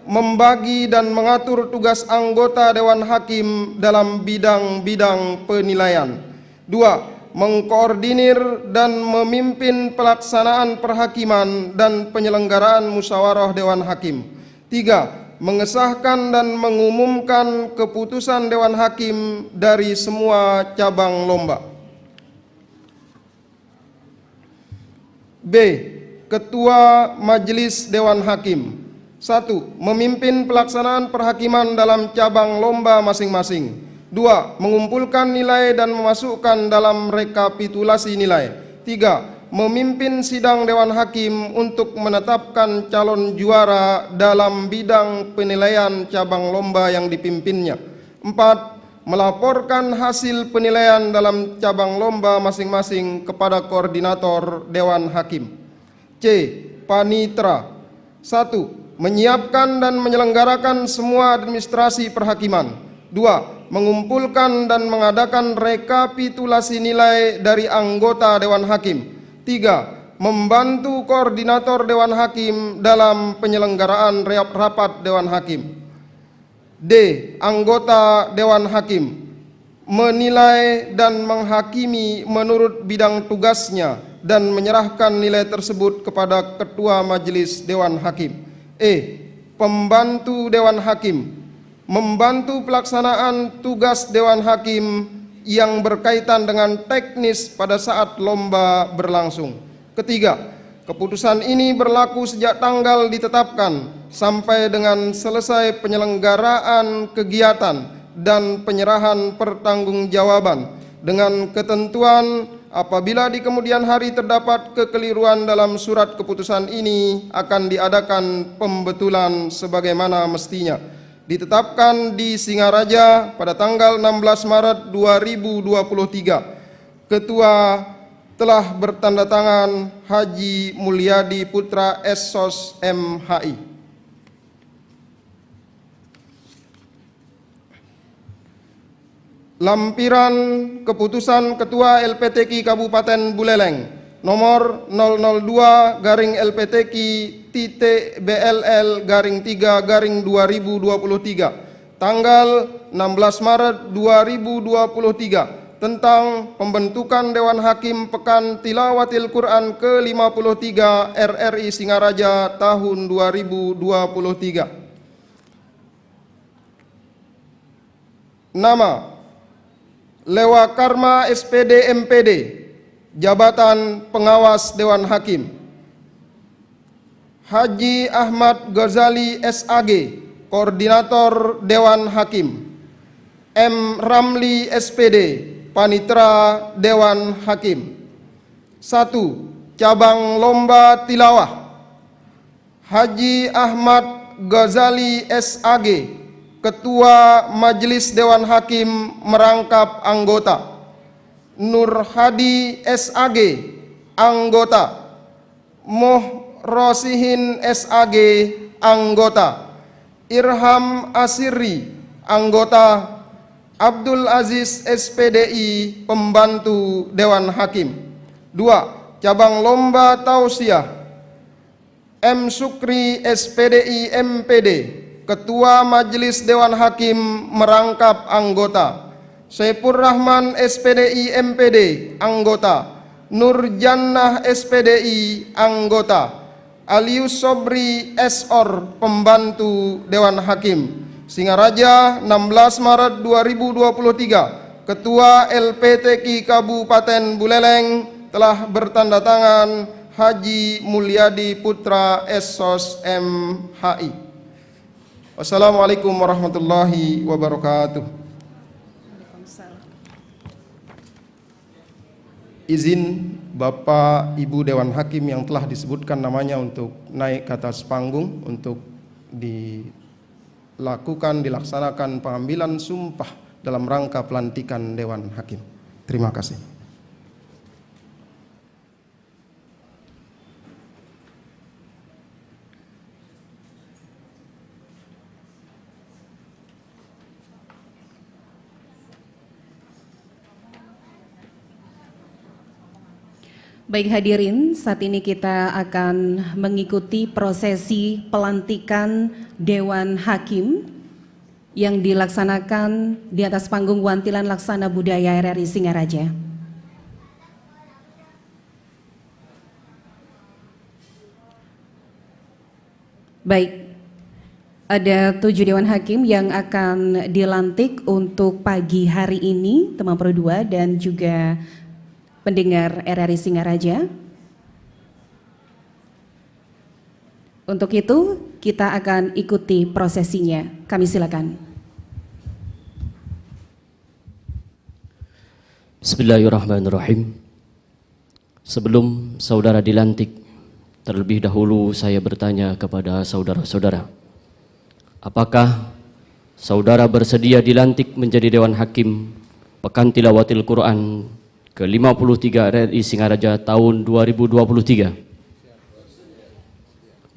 Membagi dan mengatur tugas anggota Dewan Hakim dalam bidang-bidang penilaian. 2. Mengkoordinir dan memimpin pelaksanaan perhakiman dan penyelenggaraan musyawarah Dewan Hakim. 3. Mengesahkan dan mengumumkan keputusan Dewan Hakim dari semua cabang lomba. B. Ketua Majelis Dewan Hakim. 1. Memimpin pelaksanaan perhakiman dalam cabang lomba masing-masing. 2. Mengumpulkan nilai dan memasukkan dalam rekapitulasi nilai. 3. Memimpin sidang Dewan Hakim untuk menetapkan calon juara dalam bidang penilaian cabang lomba yang dipimpinnya. 4. Melaporkan hasil penilaian dalam cabang lomba masing-masing kepada koordinator Dewan Hakim. C. Panitra. 1. Menyiapkan dan menyelenggarakan semua administrasi perhakiman. 2. Mengumpulkan dan mengadakan rekapitulasi nilai dari anggota Dewan Hakim. 3. Membantu koordinator Dewan Hakim dalam penyelenggaraan rapat Dewan Hakim. D. Anggota Dewan Hakim menilai dan menghakimi menurut bidang tugasnya dan menyerahkan nilai tersebut kepada Ketua Majelis Dewan Hakim. E. Pembantu Dewan Hakim membantu pelaksanaan tugas Dewan Hakim yang berkaitan dengan teknis pada saat lomba berlangsung. Ketiga, keputusan ini berlaku sejak tanggal ditetapkan sampai dengan selesai penyelenggaraan kegiatan dan penyerahan pertanggungjawaban dengan ketentuan apabila di kemudian hari terdapat kekeliruan dalam surat keputusan ini akan diadakan pembetulan sebagaimana mestinya. Ditetapkan di Singaraja pada tanggal 16 Maret 2023. Ketua telah bertanda tangan Haji Mulyadi Putra SSOS MHI. Lampiran keputusan Ketua LPTQ Kabupaten Buleleng nomor 002-LPTQ-BLL-3-2023 tanggal 16 Maret 2023 tentang pembentukan Dewan Hakim Pekan Tilawatil Quran ke-53 RRI Singaraja tahun 2023. Nama: Lewa Karma SPD MPD, Jabatan Pengawas Dewan Hakim. Haji Ahmad Ghazali SAG, Koordinator Dewan Hakim. M. Ramli SPD, Panitra Dewan Hakim. 1. Cabang Lomba Tilawah. Haji Ahmad Ghazali SAG, Ketua Majelis Dewan Hakim merangkap anggota. Nur Hadi SAG, anggota. Moh Rosihin SAG, anggota. Irham Asiri, anggota. Abdul Aziz SPDI, pembantu Dewan Hakim. 2. Cabang Lomba Tausiah. M. Sukri SPDI MPD, Ketua Majelis Dewan Hakim merangkap anggota. Saifur Rahman SPDI MPD, anggota. Nur Jannah SPDI, anggota. Alius Sobri SOR, pembantu Dewan Hakim. Singaraja 16 Maret 2023. Ketua LPTQ Kabupaten Buleleng telah bertanda tangan Haji Mulyadi Putra SSOS MHI. Wassalamualaikum warahmatullahi wabarakatuh. Izin Bapak Ibu Dewan Hakim yang telah disebutkan namanya untuk naik ke atas panggung untuk dilaksanakan pengambilan sumpah dalam rangka pelantikan Dewan Hakim. Terima kasih. Baik hadirin, saat ini kita akan mengikuti prosesi pelantikan Dewan Hakim yang dilaksanakan di atas panggung Wantilan Laksana Budaya RRI Singaraja. Baik, ada 7 Dewan Hakim yang akan dilantik untuk pagi hari ini, teman Pro 2 dan juga pendengar RRI Singaraja. Untuk itu kita akan ikuti prosesinya. Kami silakan. Bismillahirrahmanirrahim. Sebelum saudara dilantik, terlebih dahulu saya bertanya kepada saudara-saudara, apakah saudara bersedia dilantik menjadi Dewan Hakim Pekan Tilawatil Quran ke-53 RRI Singaraja tahun 2023?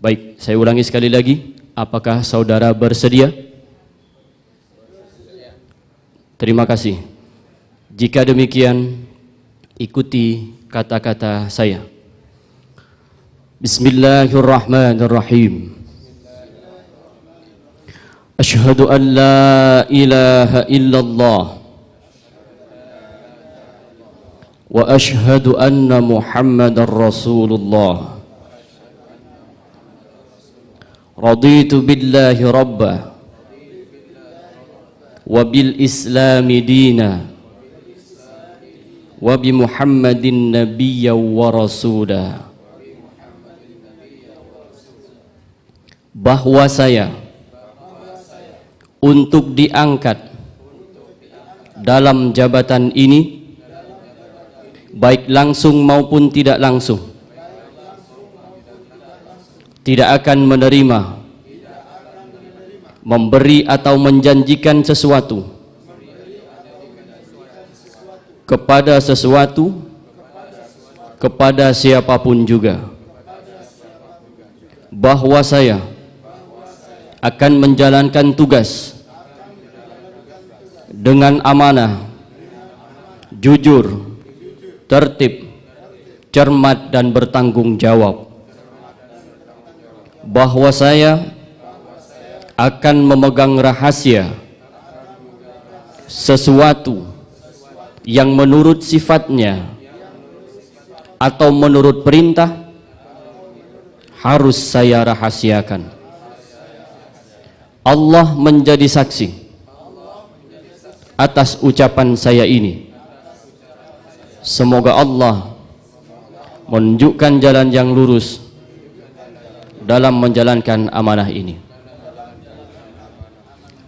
Baik, saya ulangi sekali lagi. Apakah saudara bersedia? Terima kasih. Jika demikian, ikuti kata-kata saya. Bismillahirrahmanirrahim. Asyhadu an la ilaha illallah wa asyhadu anna Muhammadar Rasulullah. Raditu billahi rabba wa bil islami dina wa bi Muhammadin nabiyya wa rasula. Bahwa saya untuk diangkat dalam jabatan ini, baik langsung maupun tidak langsung, tidak akan menerima, memberi atau menjanjikan sesuatu kepada kepada siapapun juga. Bahwa saya akan menjalankan tugas dengan amanah, jujur, tertib, cermat dan bertanggung jawab. Bahwa saya akan memegang rahasia sesuatu yang menurut sifatnya atau menurut perintah harus saya rahasiakan. Allah menjadi saksi atas ucapan saya ini. Semoga Allah menunjukkan jalan yang lurus dalam menjalankan amanah ini.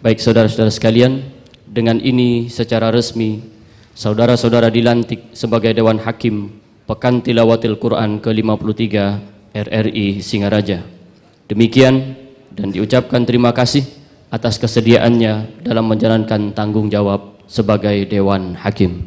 Baik saudara-saudara sekalian, dengan ini secara resmi saudara-saudara dilantik sebagai Dewan Hakim Pekan Tilawatil Quran ke-53 RRI Singaraja. Demikian, dan diucapkan terima kasih atas kesediaannya dalam menjalankan tanggung jawab sebagai Dewan Hakim.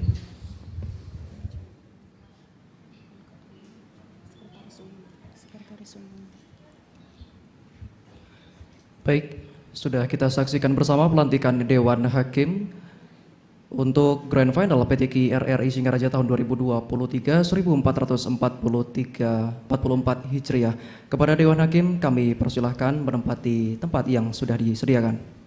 Baik, sudah kita saksikan bersama pelantikan Dewan Hakim untuk Grand Final PTQ RRI Singaraja tahun 2023 1444 Hijriah. Kepada Dewan Hakim kami persilahkan menempati tempat yang sudah disediakan.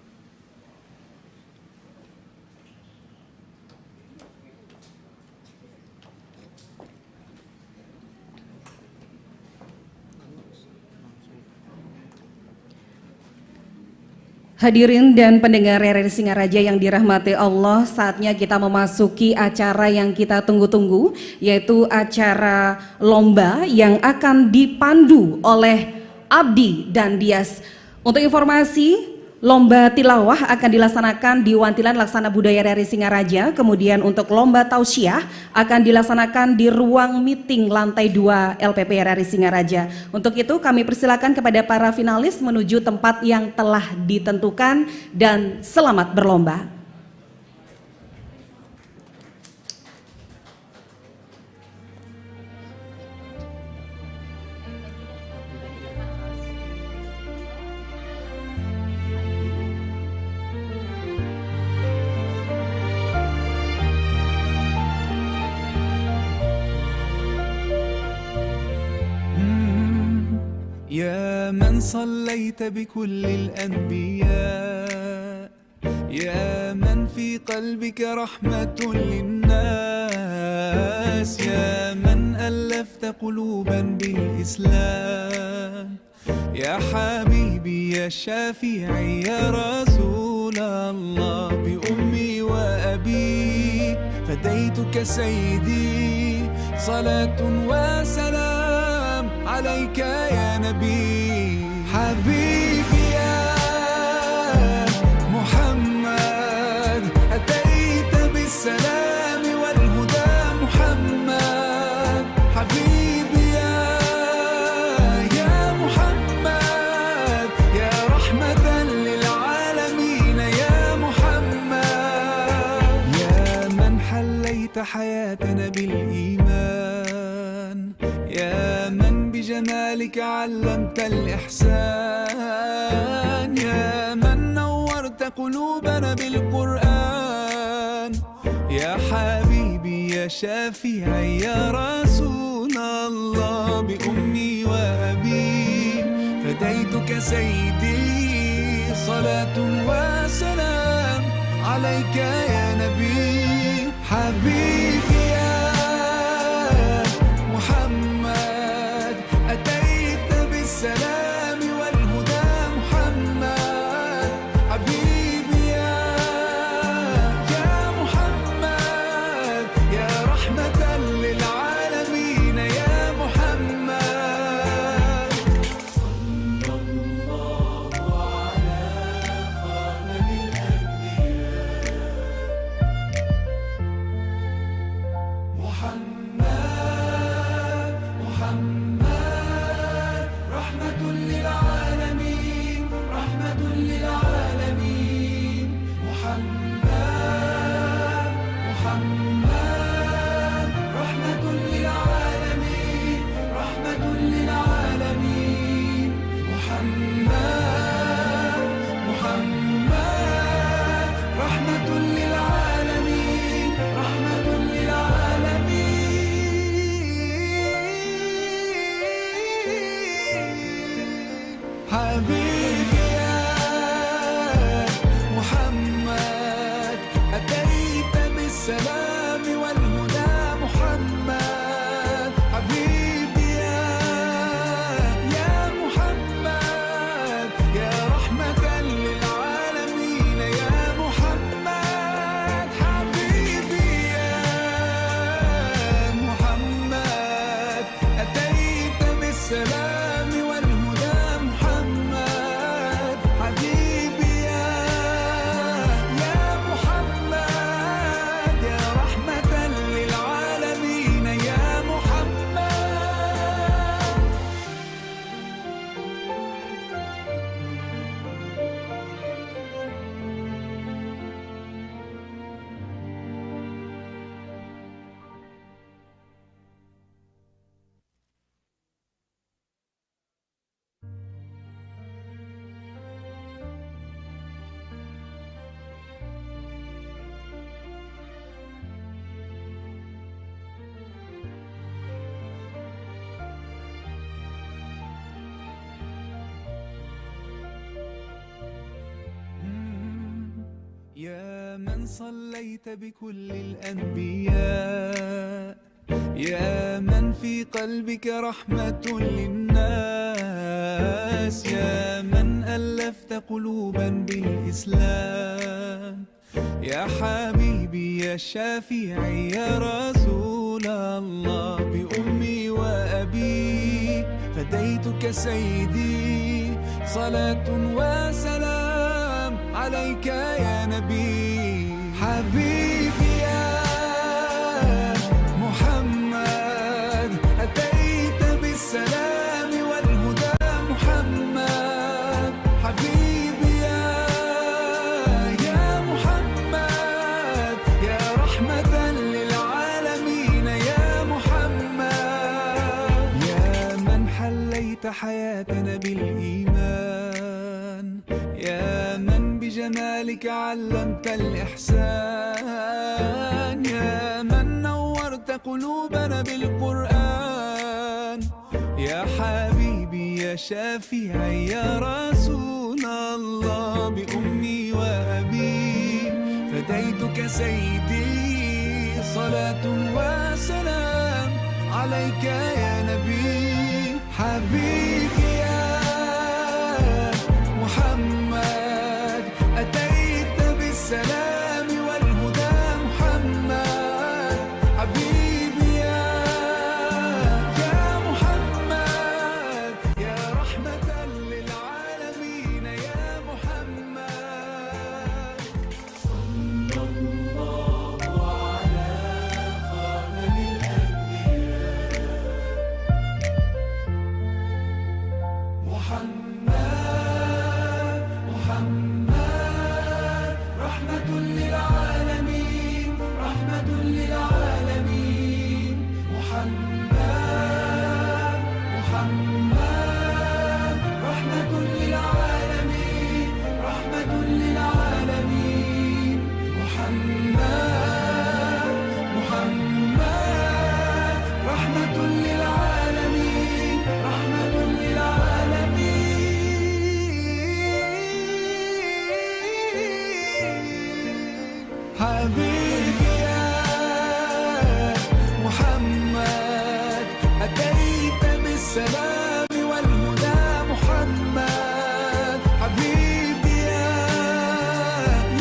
Hadirin dan pendengar RRI Singaraja yang dirahmati Allah, saatnya kita memasuki acara yang kita tunggu-tunggu, yaitu acara lomba yang akan dipandu oleh Abdi dan Dias. Untuk informasi, lomba tilawah akan dilaksanakan di Wantilan Laksana Budaya RRI Singaraja. Kemudian untuk lomba tausiah akan dilaksanakan di ruang meeting lantai 2 LPP RRI Singaraja. Untuk itu kami persilakan kepada para finalis menuju tempat yang telah ditentukan dan selamat berlomba. من صليت بكل الأنبياء يا من في قلبك رحمة للناس يا من ألفت قلوبا بالإسلام يا حبيبي يا شافعي يا رسول الله بأمي وأبي فديتك سيدي صلاة وسلام عليك يا نبي حبيبي يا محمد أتيت بالسلام والهدى محمد حبيبي يا محمد يا رحمة للعالمين يا محمد يا من حليت حياتنا بالإيمان يا من بجمالك علمت الإحسان يا من نورت قلوبنا بالقرآن يا حبيبي يا شافعي يا رسول الله بأمي وأبي فديتك سيدي صلاة وسلام عليك يا نبي حبيبي يا محمد أتيت بالسلام والهدى محمد حبيبي يا محمد يا رحمة للعالمين يا محمد صلى الله على خاتم الأنبياء محمد رحمة للعالمين رحمة للعالمين محمد رحمة للعالمين رحمة للعالمين محمد رحمة للعالمين رحمة للعالمين حبيبي يا محمد أتيت بالسلام والهدى محمد حبيبي يا محمد يا رحمة للعالمين يا محمد حبيبي يا محمد أتيت بالسلام والهدى محمد حبيبي يا محمد يا رحمة للعالمين يا محمد يا من صليت بكل الأنبياء يا من في قلبك رحمة للناس يا من ألفت قلوبا بالإسلام يا حبيبي يا شافعي يا رسول الله بأمي وأبي فديتك سيدي صلاة وسلام عليك يا نبي حبيبي يا محمد أتيت بالسلام والهدى محمد حبيبي يا محمد يا رحمة للعالمين يا محمد يا من حليت حياتنا بالإيمان يا من بجمالك علمت الإحسان يا من نورت قلوبنا بالقرآن يا حبيبي يا شافعي يا رسول الله بأمي وأبي فديتك سيدي صلاة وسلام عليك يا نبي حبيبي يا محمد أتيت بالسلام والهدى محمد حبيبي يا محمد يا رحمة للعالمين يا محمد صلى الله على خاتم الأنبياء محمد محمد رحمة للعالمين رحمة للعالمين محمد محمد رحمة للعالمين رحمة للعالمين محمد محمد رحمة للعالمين رحمة للعالمين حبيبي يا محمد أتيت بالسلام والهدى محمد حبيبي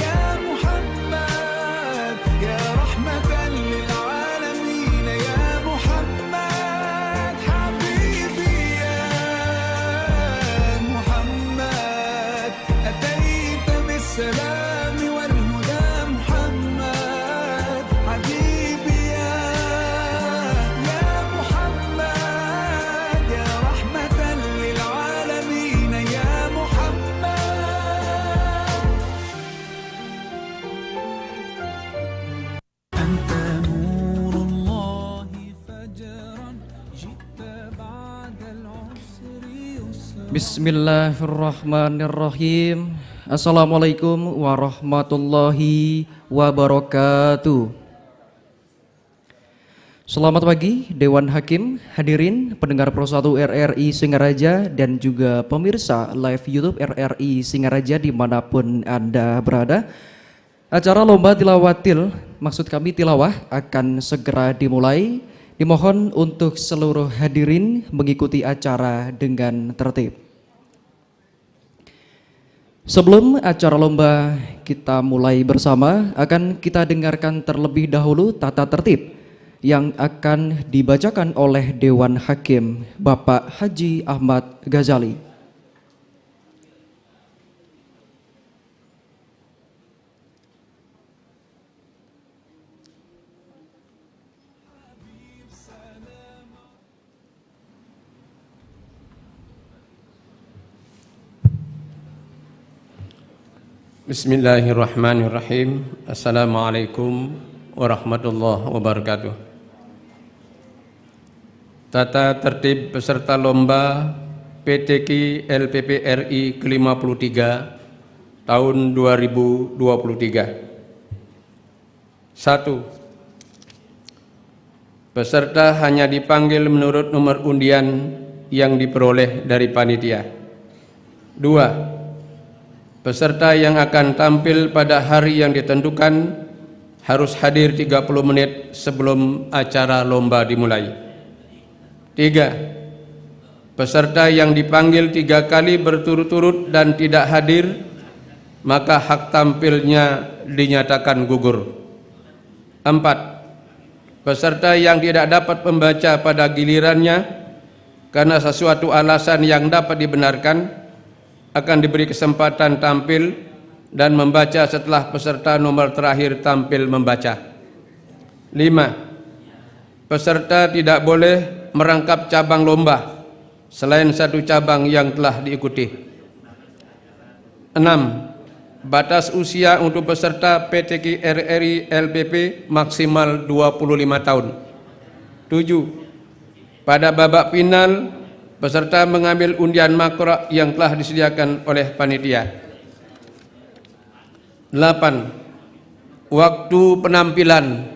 يا محمد يا رحمة للعالمين يا محمد حبيبي يا محمد أتيت بالسلام والهدى محمد حبيبي يا محمد يا رحمة للعالمين يا محمد أنت نور الله فجرا جئت بعد العسر يسرا Bismillahirrahmanirrahim. Assalamualaikum warahmatullahi wabarakatuh. Selamat pagi Dewan Hakim, hadirin pendengar Pro 1 RRI Singaraja dan juga pemirsa live YouTube RRI Singaraja dimanapun Anda berada. Acara Lomba Tilawatil, maksud kami tilawah, akan segera dimulai. Dimohon untuk seluruh hadirin mengikuti acara dengan tertib. Sebelum acara lomba kita mulai bersama, akan kita dengarkan terlebih dahulu tata tertib yang akan dibacakan oleh Dewan Hakim Bapak Haji Ahmad Ghazali. Bismillahirrahmanirrahim. Assalamualaikum warahmatullahi wabarakatuh. Tata tertib peserta lomba PTQ LPP RI ke-53 tahun 2023. 1. Peserta hanya dipanggil menurut nomor undian yang diperoleh dari panitia. 2. Peserta yang akan tampil pada hari yang ditentukan harus hadir 30 menit sebelum acara lomba dimulai. 3. Peserta yang dipanggil 3 kali berturut-turut dan tidak hadir, maka hak tampilnya dinyatakan gugur. 4. Peserta yang tidak dapat membaca pada gilirannya karena sesuatu alasan yang dapat dibenarkan akan diberi kesempatan tampil dan membaca setelah peserta nomor terakhir tampil membaca. 5. Peserta tidak boleh merangkap cabang lomba selain satu cabang yang telah diikuti. 6. Batas usia untuk peserta PTQ RRI LPP maksimal 25 tahun. 7. Pada babak final, peserta mengambil undian makro yang telah disediakan oleh panitia. 8. Waktu penampilan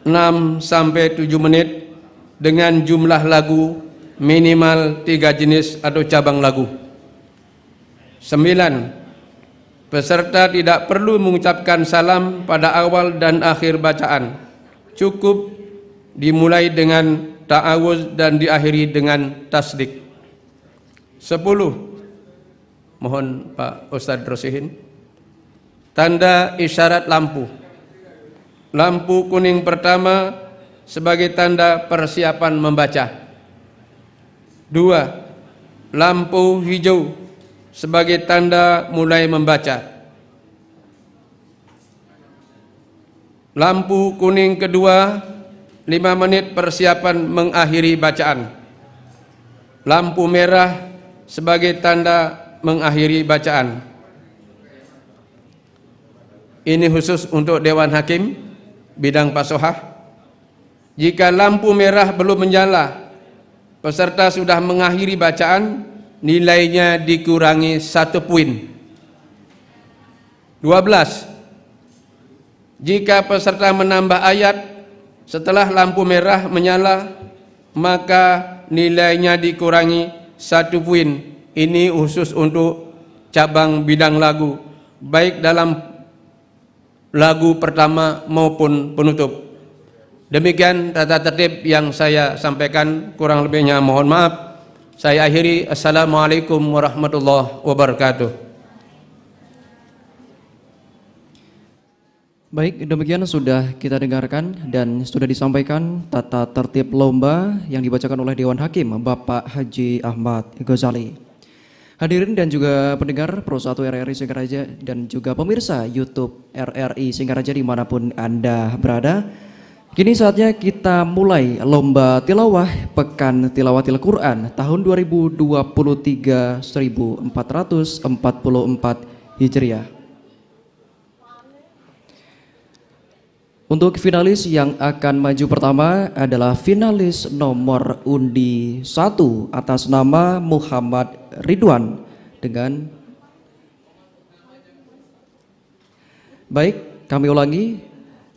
6 sampai 7 menit dengan jumlah lagu minimal 3 jenis atau cabang lagu. 9. Peserta tidak perlu mengucapkan salam pada awal dan akhir bacaan. Cukup dimulai dengan ta'awuz dan diakhiri dengan tasdik. 10. Mohon Pak Ustadz Rosihin. Tanda isyarat lampu. Lampu kuning pertama sebagai tanda persiapan membaca. 2. Lampu hijau sebagai tanda mulai membaca. Lampu kuning kedua 5 menit persiapan mengakhiri bacaan. Lampu merah sebagai tanda mengakhiri bacaan. Ini khusus untuk Dewan Hakim bidang pasohah. Jika lampu merah belum menyala, peserta sudah mengakhiri bacaan, nilainya dikurangi 1 poin. 12. Jika peserta menambah ayat setelah lampu merah menyala, maka nilainya dikurangi 1 poin. Ini khusus untuk cabang bidang lagu, baik dalam lagu pertama maupun penutup. Demikian tata tertib yang saya sampaikan, kurang lebihnya mohon maaf. Saya akhiri. Assalamualaikum warahmatullahi wabarakatuh. Baik, demikian sudah kita dengarkan dan sudah disampaikan tata tertib lomba yang dibacakan oleh Dewan Hakim Bapak Haji Ahmad Ghazali. Hadirin dan juga pendengar Pro 1 RRI Singaraja dan juga pemirsa YouTube RRI Singaraja dimanapun Anda berada. Kini saatnya kita mulai lomba tilawah Pekan Tilawatil Quran tahun 2023 1444 Hijriah. Untuk finalis yang akan maju pertama adalah finalis nomor undi 1 atas nama Muhammad Ridwan dengan baik, kami ulangi.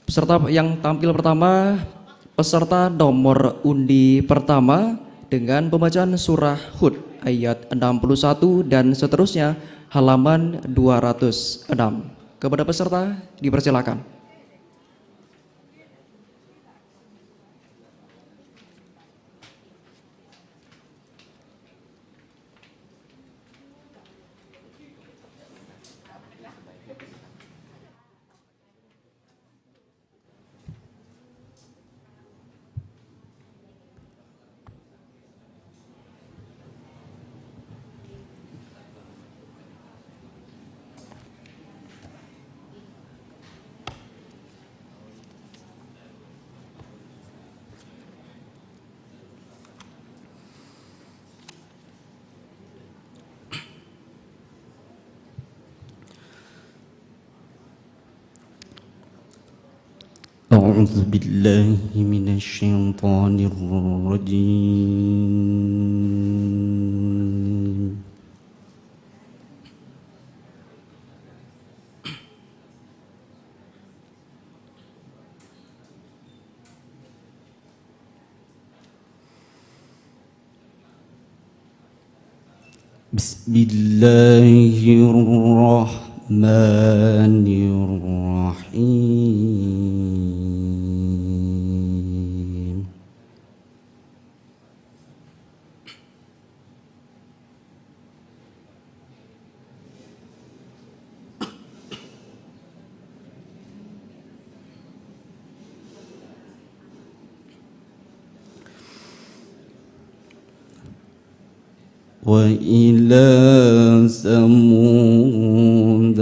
Peserta yang tampil pertama, peserta nomor undi pertama dengan pembacaan surah Hud ayat 61 dan seterusnya halaman 206. Kepada peserta dipersilakan. أعوذ بالله من الشيطان الرجيم بسم الله الرحمن الرحيم وإلى ثمود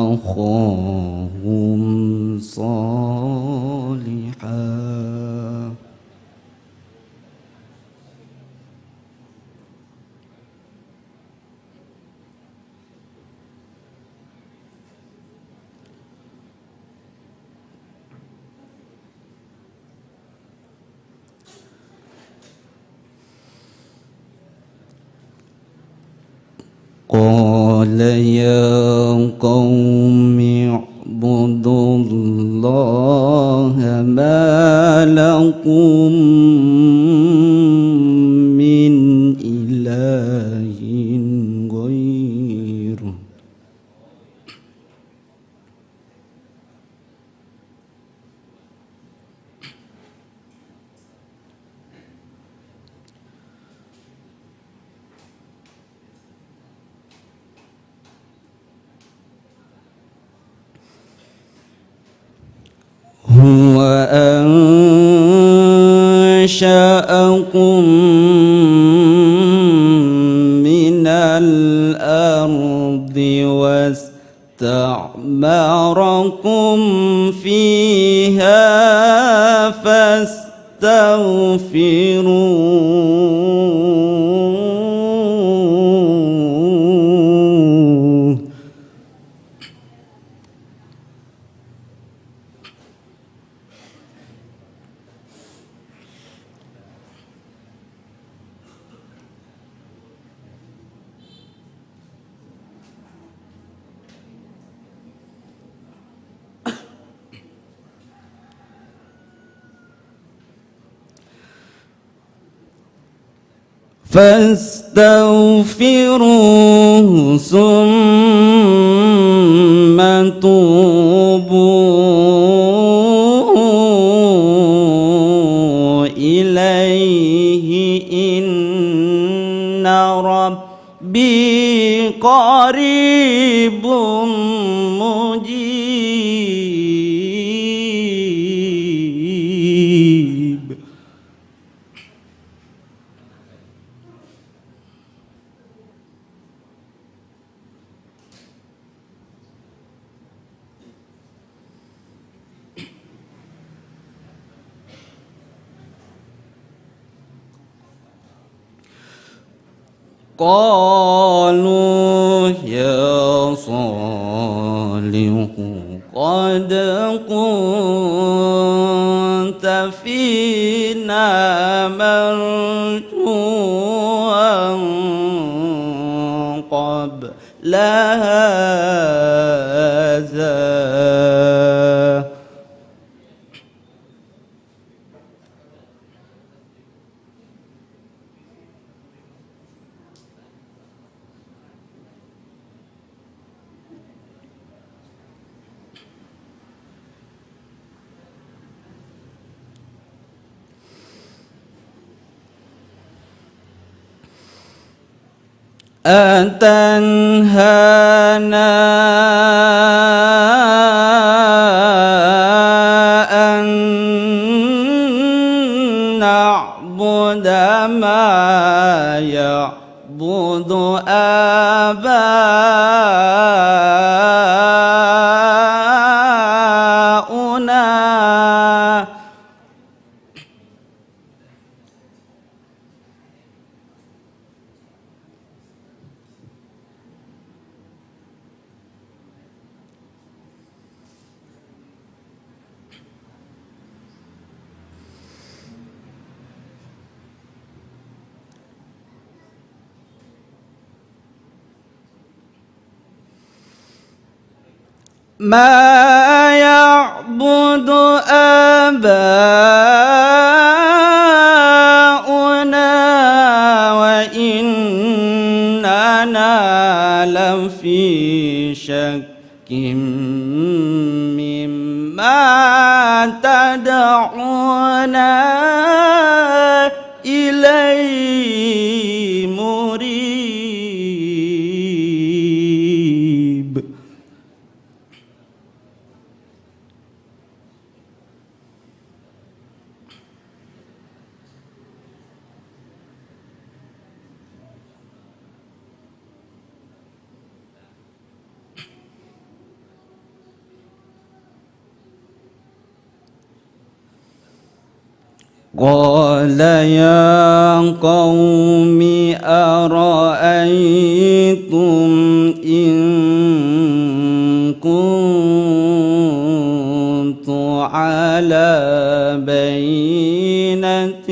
أخاهم صالحا قال يا قوم اعبدوا الله ما لكم من أنشأكم من الأرض واستعمركم فيها فاستغفروه فاستغفروه ثم توبوا إليه إن ربي قريب مجيب. قالوا يا صالح قد كنت فينا مرجوا قبل هذا أتنهانا أن نعبد ما يعبد آباؤنا ما يعبد آباؤنا وإننا لفي شك مما تدعونا إليه مريب. قال يا قوم أرأيتم إن كنت على بينة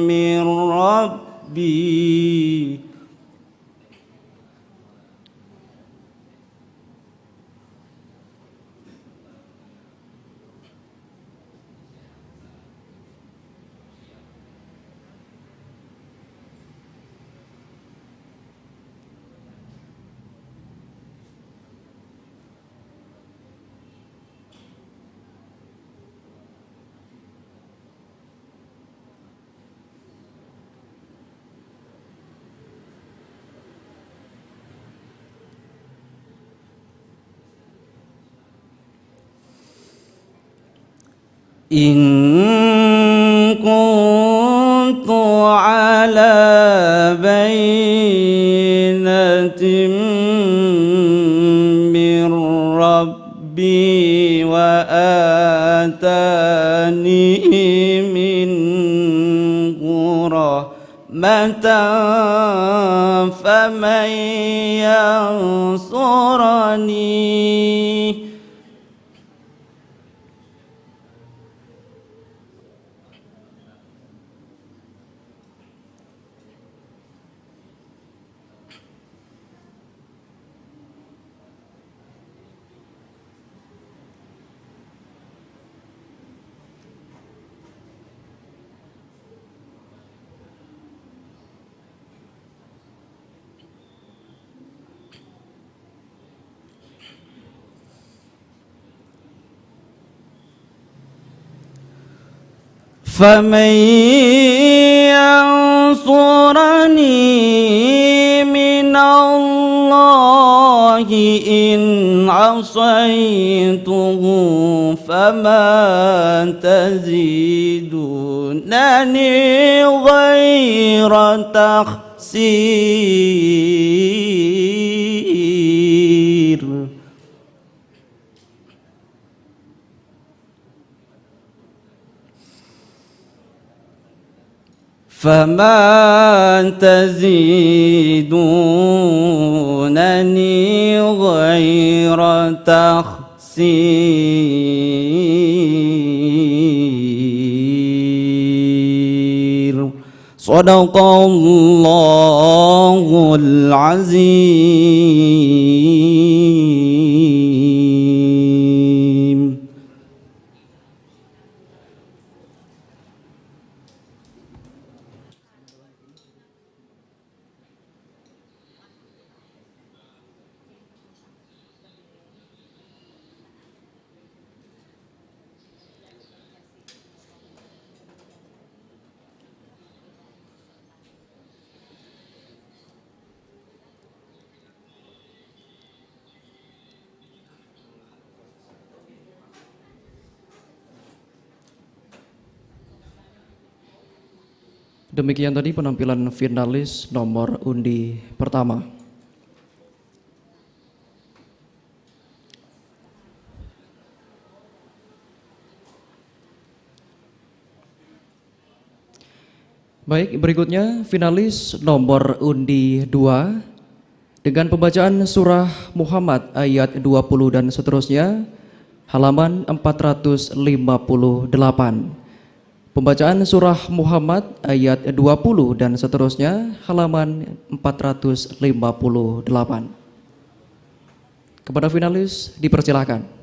من ربي إن كنت على بينة من ربي وآتاني منه رحمة فمن ينصرني فمن ينصرني من الله إن عصيته فما تزيدونني غير تخسير فما تزيدونني غير تخسير صدق الله العظيم. Demikian tadi penampilan finalis nomor undi pertama. Baik, berikutnya finalis nomor undi 2 dengan pembacaan surah Muhammad ayat 20 dan seterusnya, halaman 458. Pembacaan surah Muhammad ayat 20 dan seterusnya, halaman 458. Kepada finalis dipersilakan.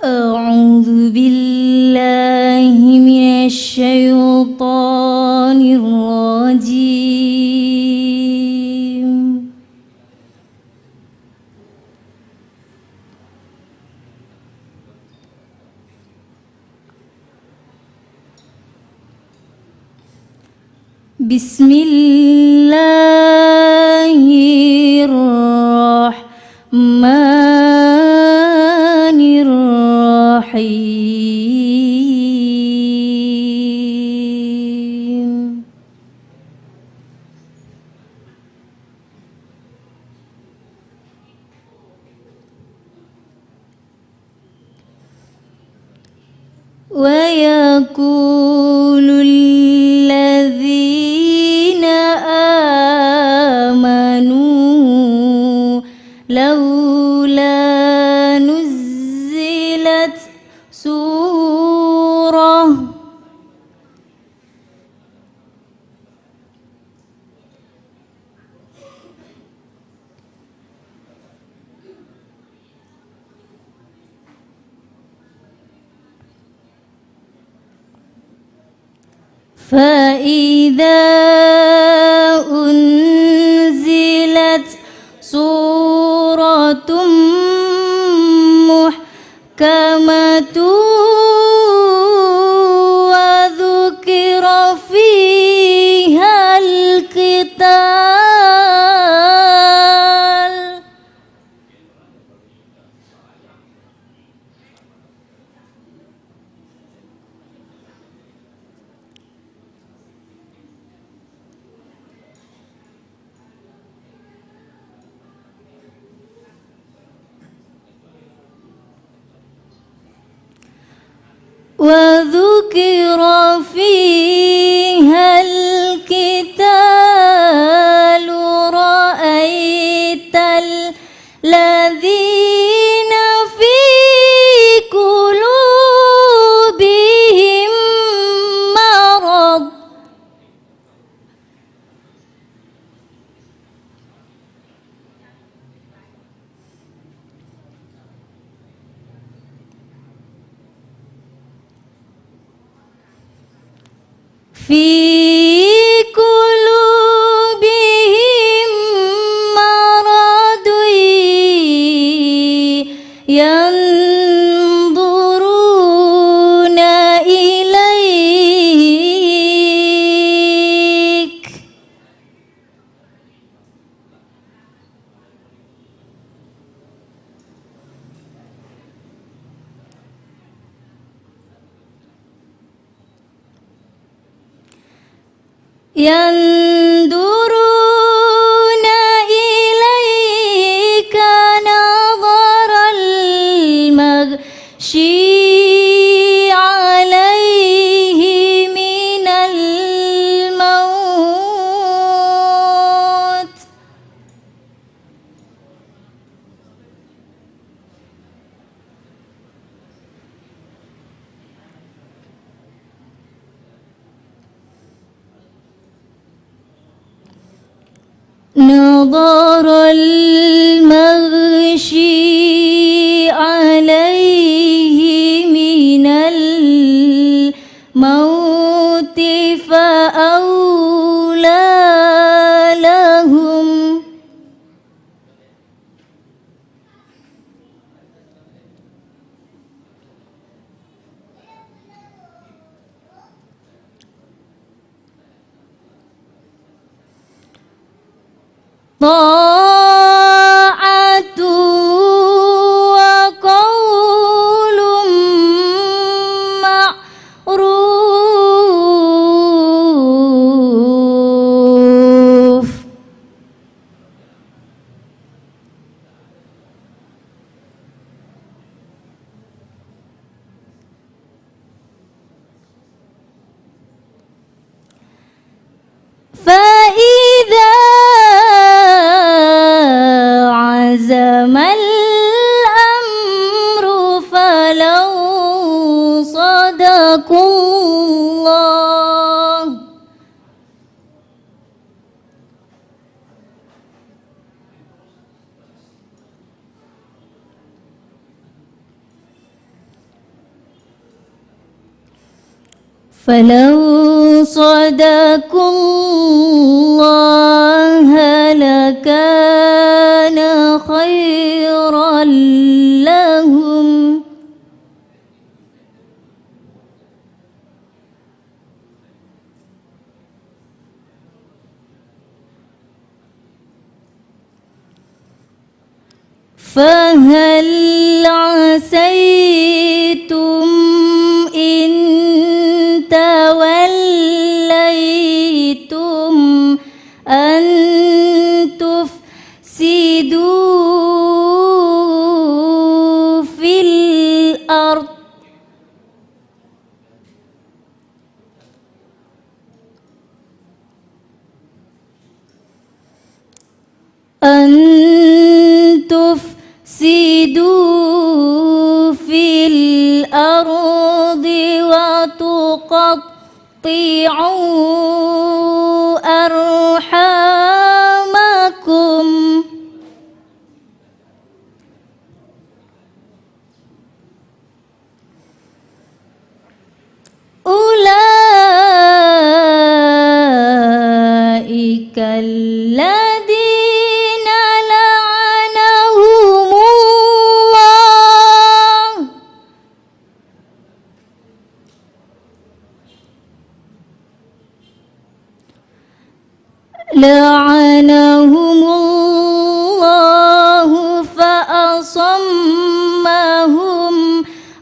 أعوذ بالله من الشيطان الرجيم. بسم الله الرحمن الرحيم. ويقول الذين آمنوا لولا نزلت سورة فإذا أنزلت سورة محكمة وذكر فيها القتال وذكر فيها القتال رأيت الذين في قلوبهم مرض في قلوبهم مرض ينظرون إليك ينظرون إليك نظر المغشي عليه من الموت نظر المغشي عليه من الموت فأولى لهم طاعة وقول معروف فإذا عزم الأمر فلو صدقوا الله فلو صدقوا الله لكان خيرا لهم فهل عسيتم إن توليتم أن تفسدوا في الأرض أن تفسدوا في الأرض وتقطعوا أرحامكم أولئك الذين لعنهم الله فأصمهم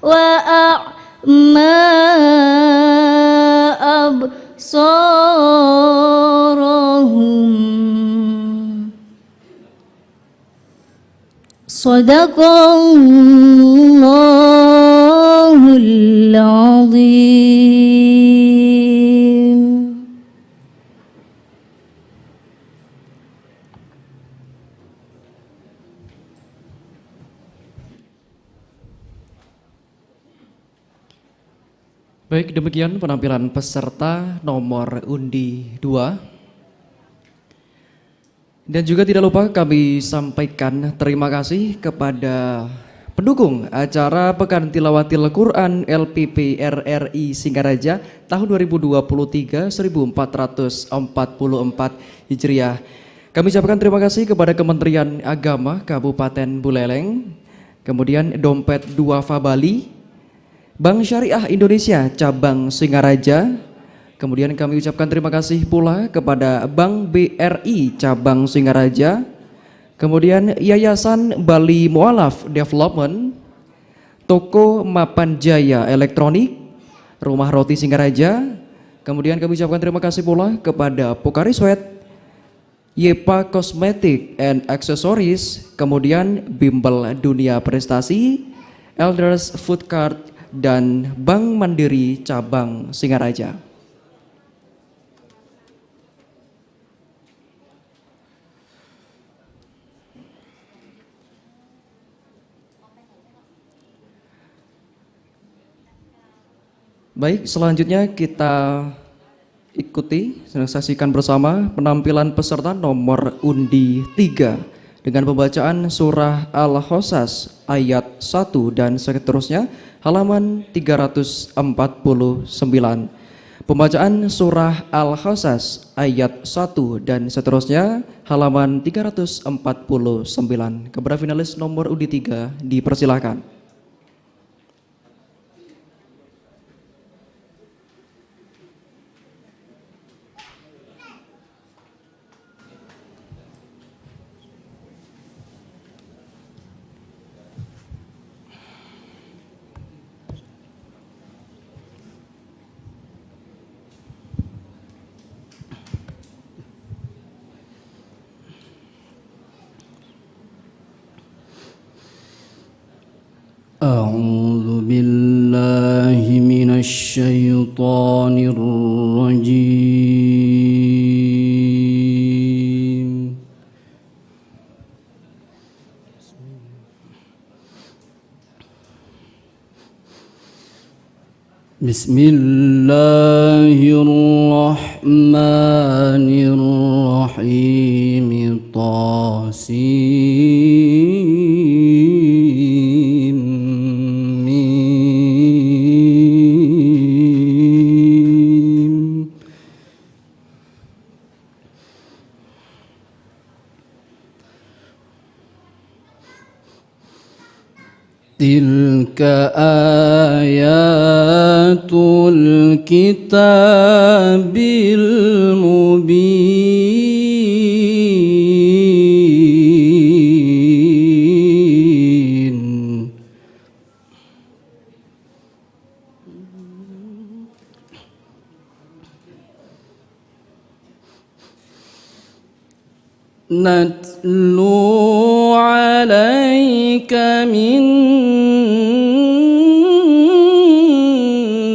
وأعمى أبصارهم. صدق الله العظيم. Baik, demikian penampilan peserta nomor undi 2. Dan juga tidak lupa kami sampaikan terima kasih kepada pendukung acara Pekan Tilawatil Quran LPP RRI Singaraja tahun 2023 1444 Hijriah. Kami ucapkan terima kasih kepada Kementerian Agama Kabupaten Buleleng, kemudian Dompet Duafa Bali, Bank Syariah Indonesia Cabang Singaraja. Kemudian kami ucapkan terima kasih pula kepada Bank BRI Cabang Singaraja. Kemudian Yayasan Bali Mualaf Development, Toko Mapan Jaya Elektronik, Rumah Roti Singaraja. Kemudian kami ucapkan terima kasih pula kepada Pokari Sweat, Yepa Cosmetic and Accessories, kemudian Bimbel Dunia Prestasi, Elders Food Cart, dan Bank Mandiri Cabang Singaraja. Baik, selanjutnya kita ikuti, saksikan bersama penampilan peserta nomor undi 3 dengan pembacaan surah Al-Qasas ayat 1 dan seterusnya, halaman 349. Pembacaan surah Al-Qasas ayat 1 dan seterusnya, halaman 349. Kepada finalis nomor undi 3 dipersilakan. أعوذ بالله من الشيطان الرجيم. بسم الله الرحمن الرحيم. تلك آيات الكتاب المبين. نتلو عليك من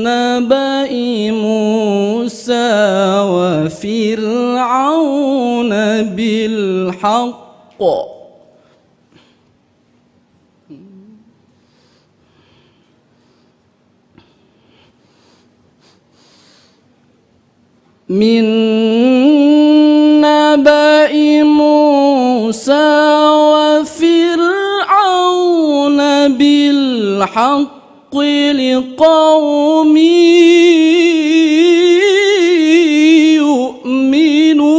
نبأ موسى وفرعون بالحق من نبأ موسى وفرعون بالحق لقوم يؤمنون.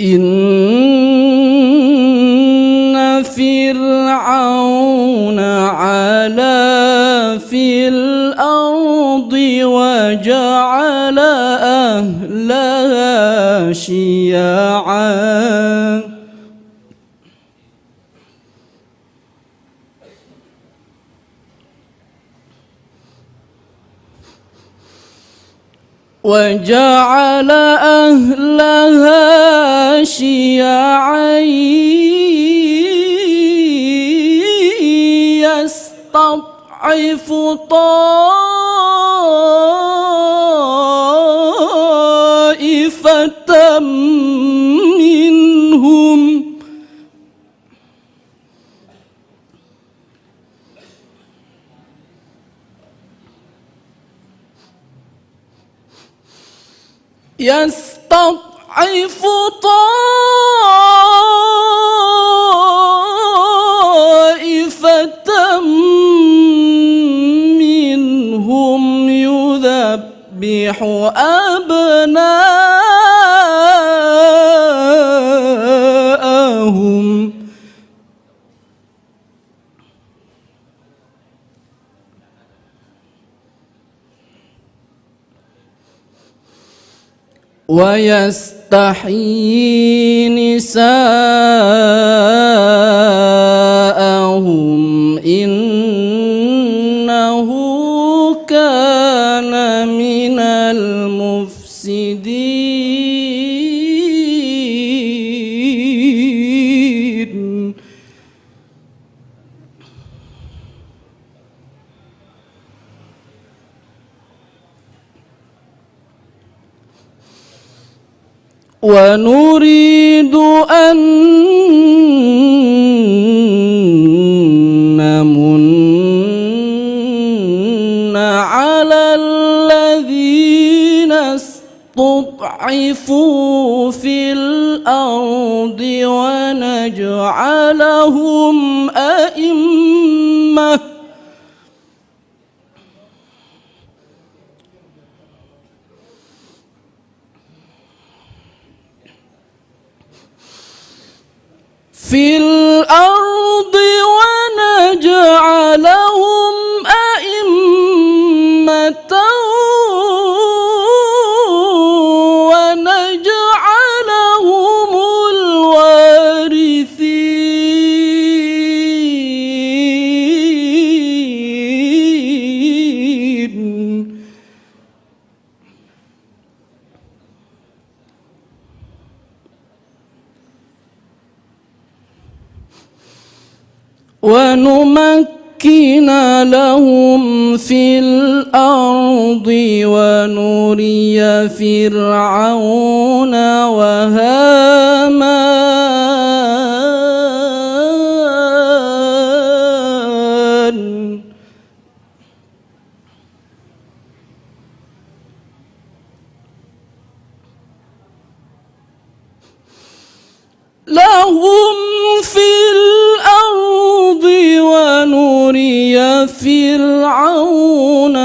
إن فرعون علا في الأرض وجعل أهلها شيعا وجعل أهلها شيعا يستضعف طائفة منهم يذبح أبناءهم ويستحيي نساءهم إنه كان من المفسدين ونريد أن نمن على الذين استضعفوا في الأرض ونجعلهم أئمة في الأرض ونجعلهم أئمة ونجعلهم الوارثين ونمكن لهم في الأرض ونري فرعون وهامان لهم في الأرض ونري فرعون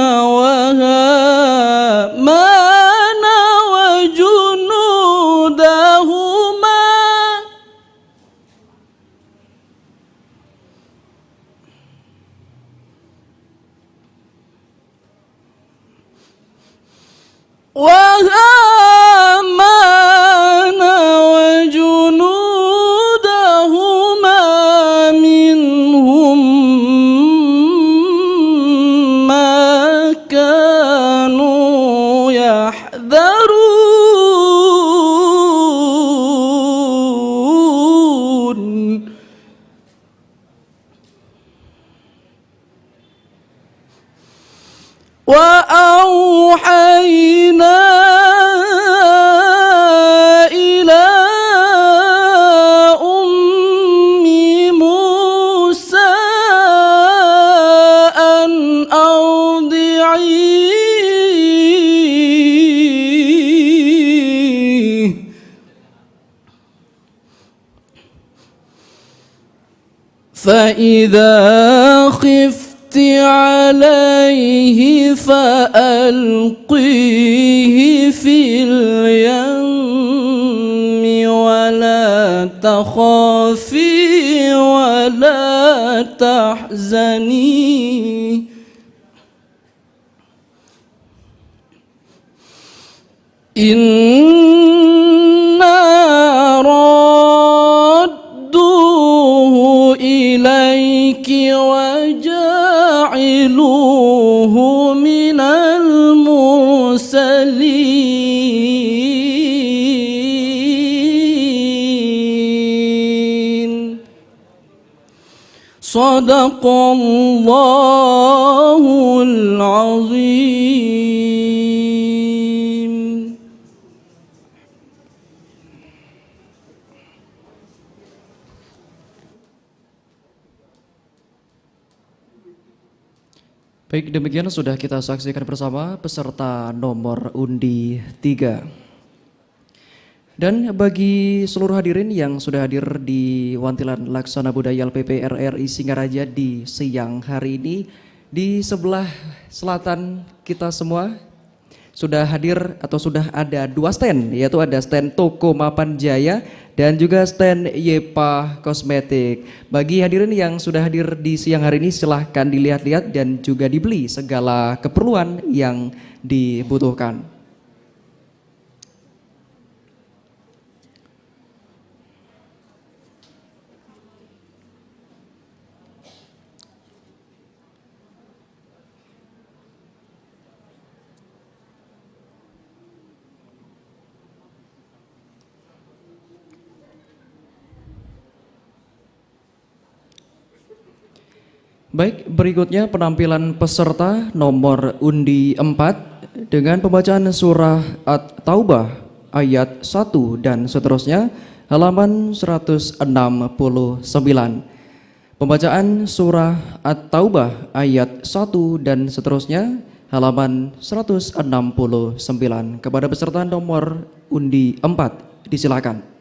وهامان وجنودهما منهم ما كانوا يحذرون وأوحينا إلى أم موسى أن أرضعيه فإذا خفت عليه فألقيه في اليم ولا تخافي ولا تحزني إنا ردوه إليك وجاعلوه من المرسلين صدق الله العظيم. Baik, demikian sudah kita saksikan bersama peserta nomor undi 3. Dan bagi seluruh hadirin yang sudah hadir di Wantilan Laksana Budaya LPP RRI Singaraja di siang hari ini, di sebelah selatan kita semua sudah hadir atau sudah ada 2 stand, yaitu ada stand Toko Mapan Jaya dan juga stand Yepa Kosmetik. Bagi hadirin yang sudah hadir di siang hari ini, silahkan dilihat-lihat dan juga dibeli segala keperluan yang dibutuhkan. Baik, berikutnya penampilan peserta nomor undi 4 dengan pembacaan surah At-Taubah ayat 1 dan seterusnya halaman 169. Pembacaan surah At-Taubah ayat 1 dan seterusnya halaman 169. Kepada peserta nomor undi 4 disilakan.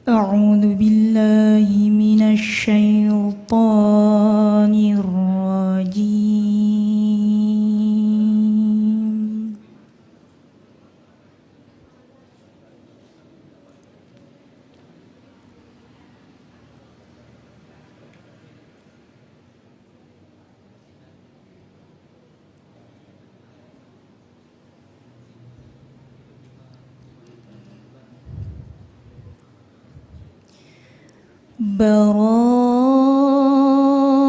أعوذ بالله من الشيطان الرجيم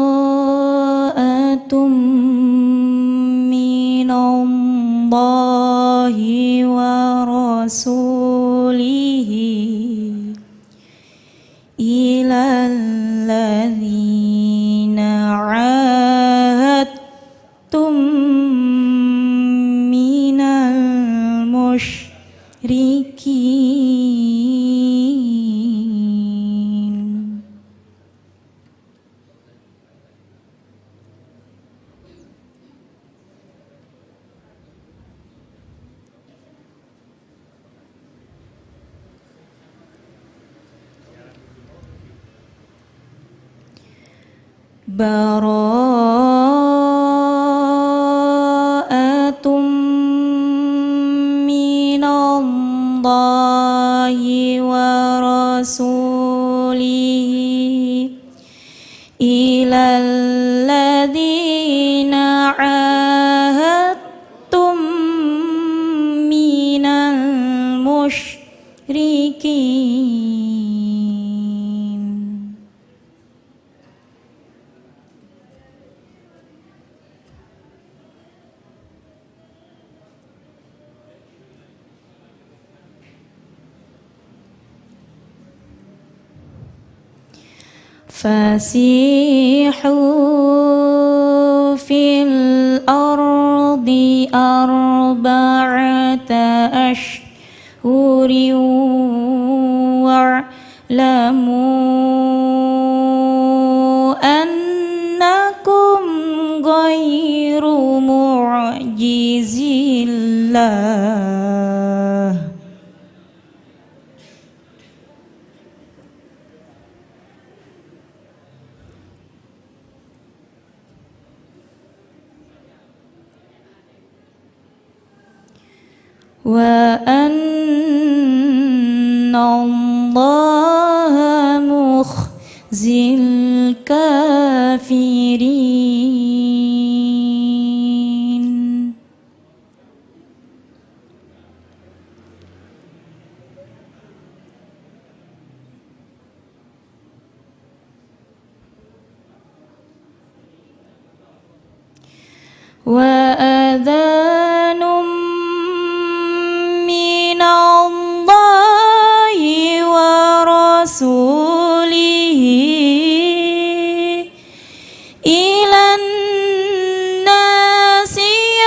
براءة من الله ورسوله إلى الذين عاهدتم من المشركين براءة من الله ورسوله إلى الذين عاهدتم من المشركين فسيحوا في الأرض أربعة أشهر واعلموا أنكم غير معجزي الله وأن الله مخزي الكافرين وأذان من الله ورسوله إلى الناس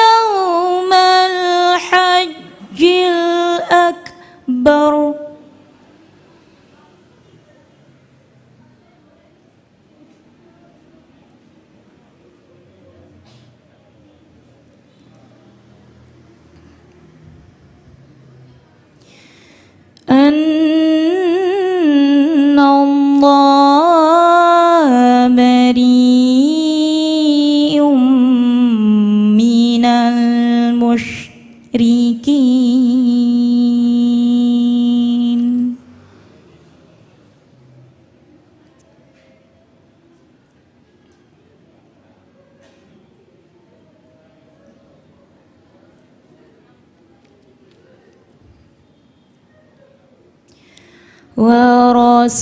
يوم الحج الأكبر أن الله بريء من المشركين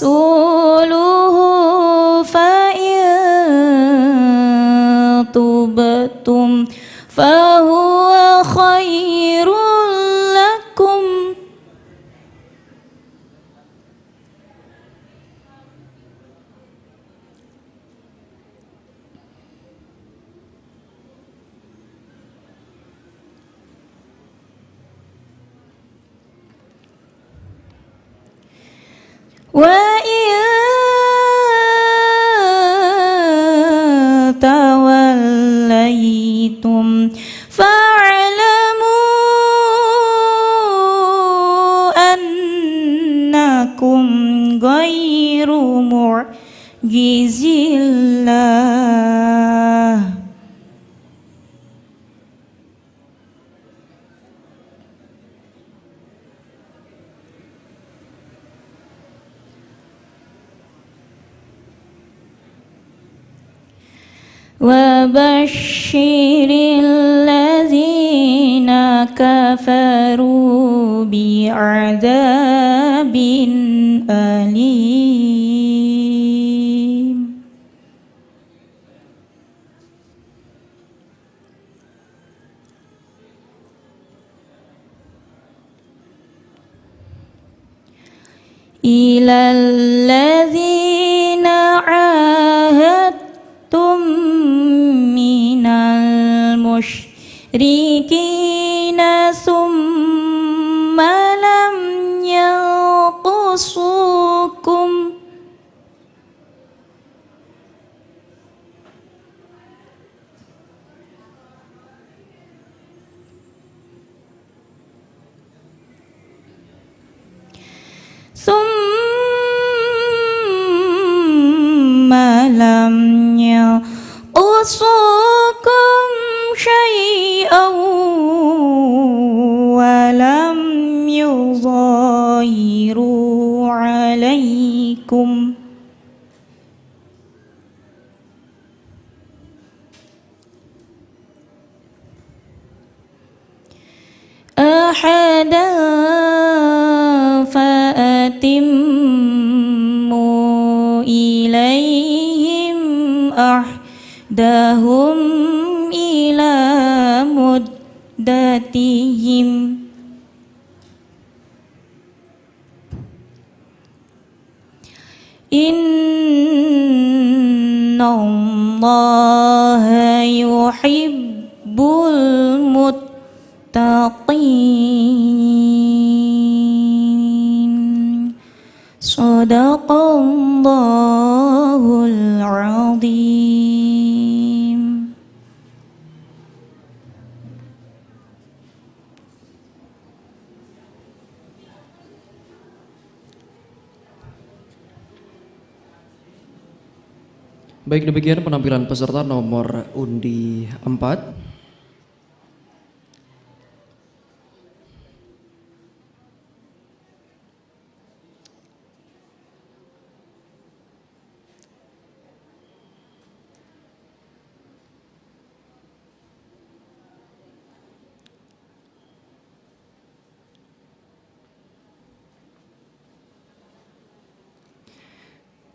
ورسوله فإن تبتم فهو خير لكم وإن توليتم فاعلموا أنكم غير معجزي الله وبشر الذين كفروا بعذاب أليم إلى الذين عاهدتم من المشركين ثم لم ينقصوكم ثم لم ينقصوكم شيئا ولم يظاهروا عليكم أحدا فأتموا إليهم أحدهم إلى مدتهم إن innallaha yuhibbul muttaqin. Shadaqallahul azim. Baik, demikian penampilan peserta nomor undi 4.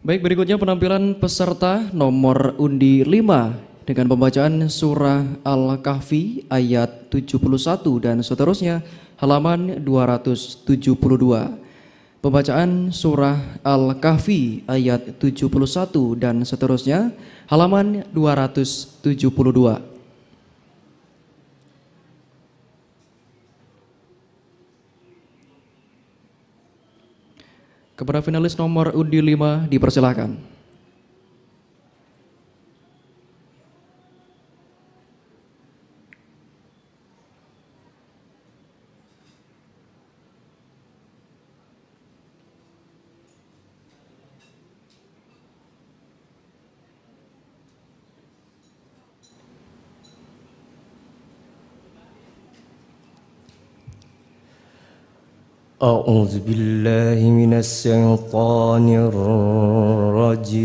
Baik, berikutnya penampilan peserta nomor undi 5 dengan pembacaan surah Al-Kahfi ayat 71 dan seterusnya halaman 272. Pembacaan surah Al-Kahfi ayat 71 dan seterusnya halaman 272. Kepada finalis nomor undi 5 dipersilakan. أعوذ بالله من الشيطان الرجيم.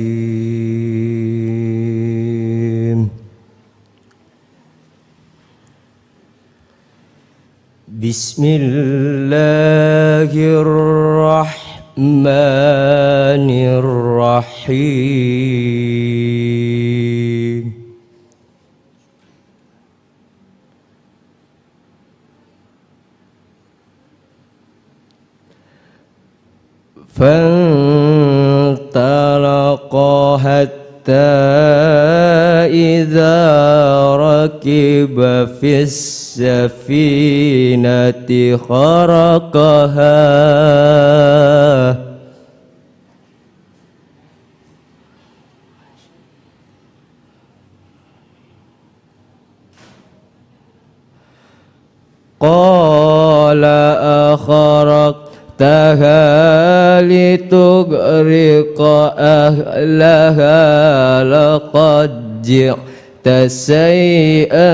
بسم الله الرحمن الرحيم. فانطلقا حتى إذا ركب في السفينة خرقها قال أخرقتها لتغرق أهلها لقد جئت شيئا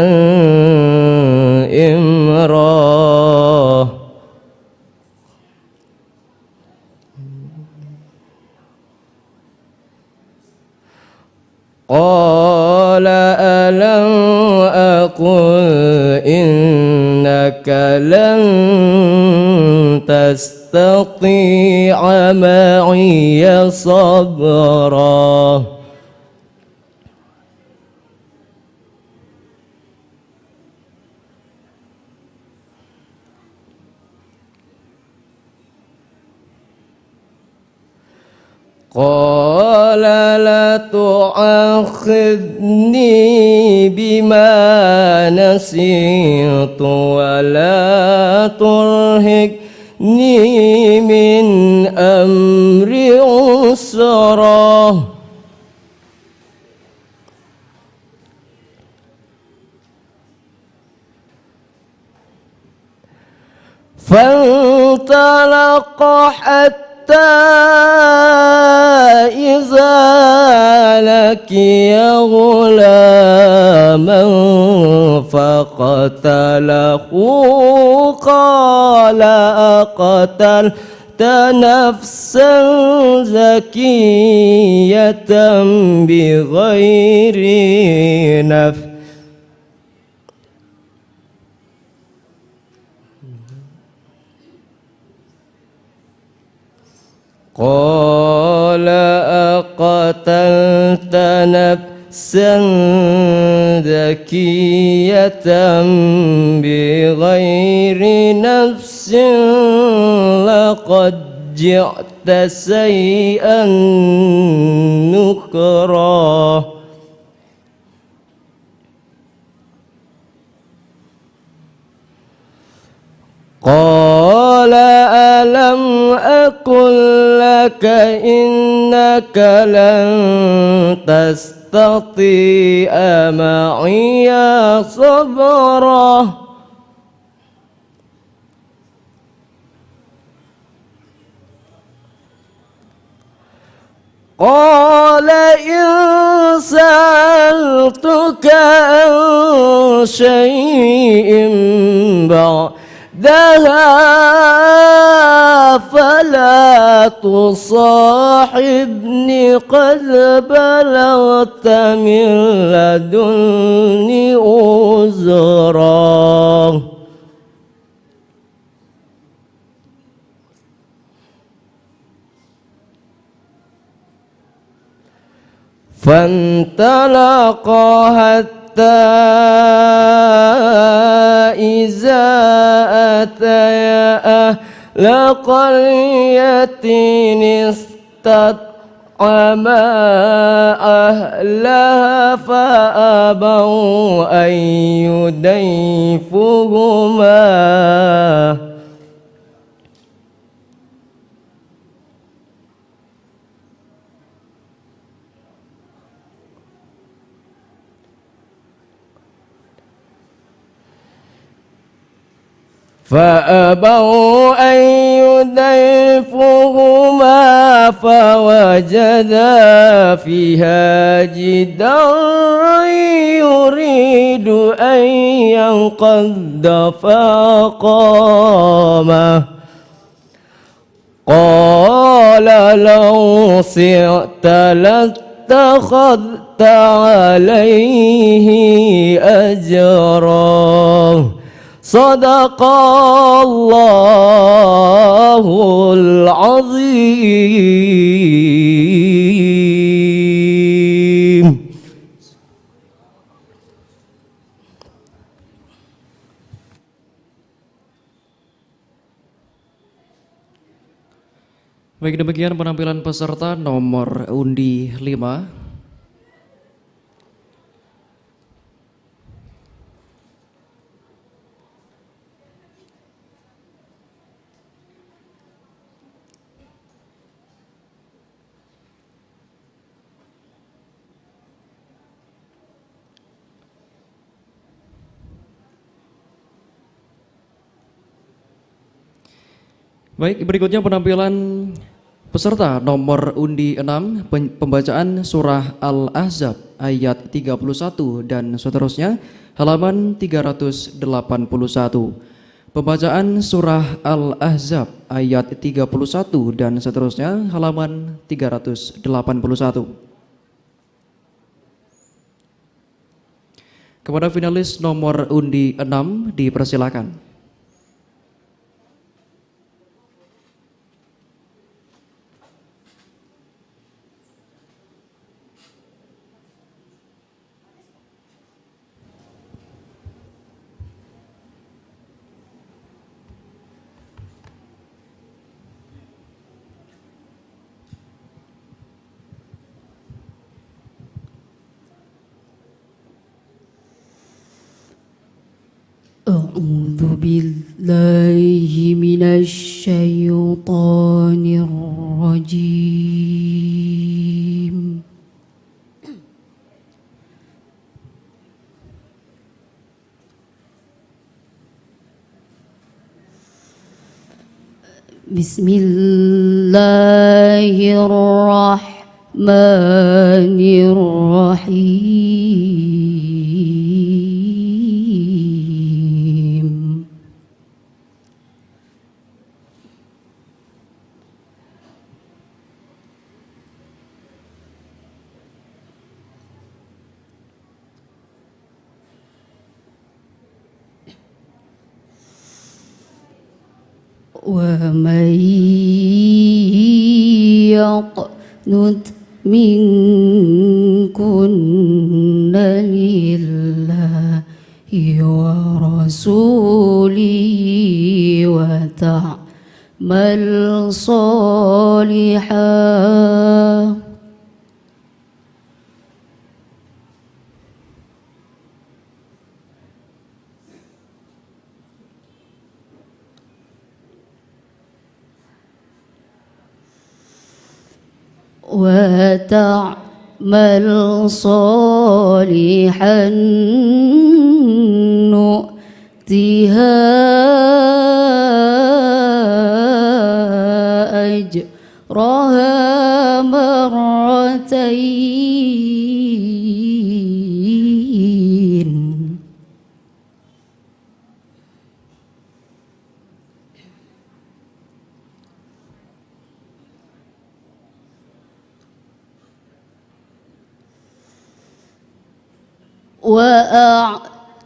إمرا. قال ألم أقل إنك لن تستطيع معي صبرا. قال لا تؤاخذني بما نسيت ولا ترهقني من أمري عسرا. فانطلق حتى إذا لقي غلاما فقتله قال أقتلت نفسا زكية بغير نفس قال أقتلت نفسا زكية بغير نفس لقد جئت شيئا نكرا قال ألم أقل لك إنك لن تستطيع معي صبرا قال إن سألتك عن شيء بعدها فلا تصاحبني قد بلغت من لدني عذرا فانطلقا حتى إذا أتيا أهل قرية استطعما أهلها فأبوا أن يضيفوهما أن يضيفوهما فوجدا فيها جدارا يريد أن ينقض فقامه قال لو شئت لاتخذت عليه أجرا صدق الله العظيم. Baik, demikian penampilan peserta nomor undi 5. Baik, berikutnya penampilan peserta nomor undi 6, pembacaan surah Al-Ahzab ayat 31 dan seterusnya, halaman 381. Pembacaan surah Al-Ahzab ayat 31 dan seterusnya, halaman 381. Kepada finalis nomor undi 6 dipersilakan. أعوذ بالله من الشيطان الرجيم بسم الله الرحمن الرحيم ومن يقنت منكن لله ورسوله وتعمل صالحا وتعمل صالحا نؤتها أجرها مرتين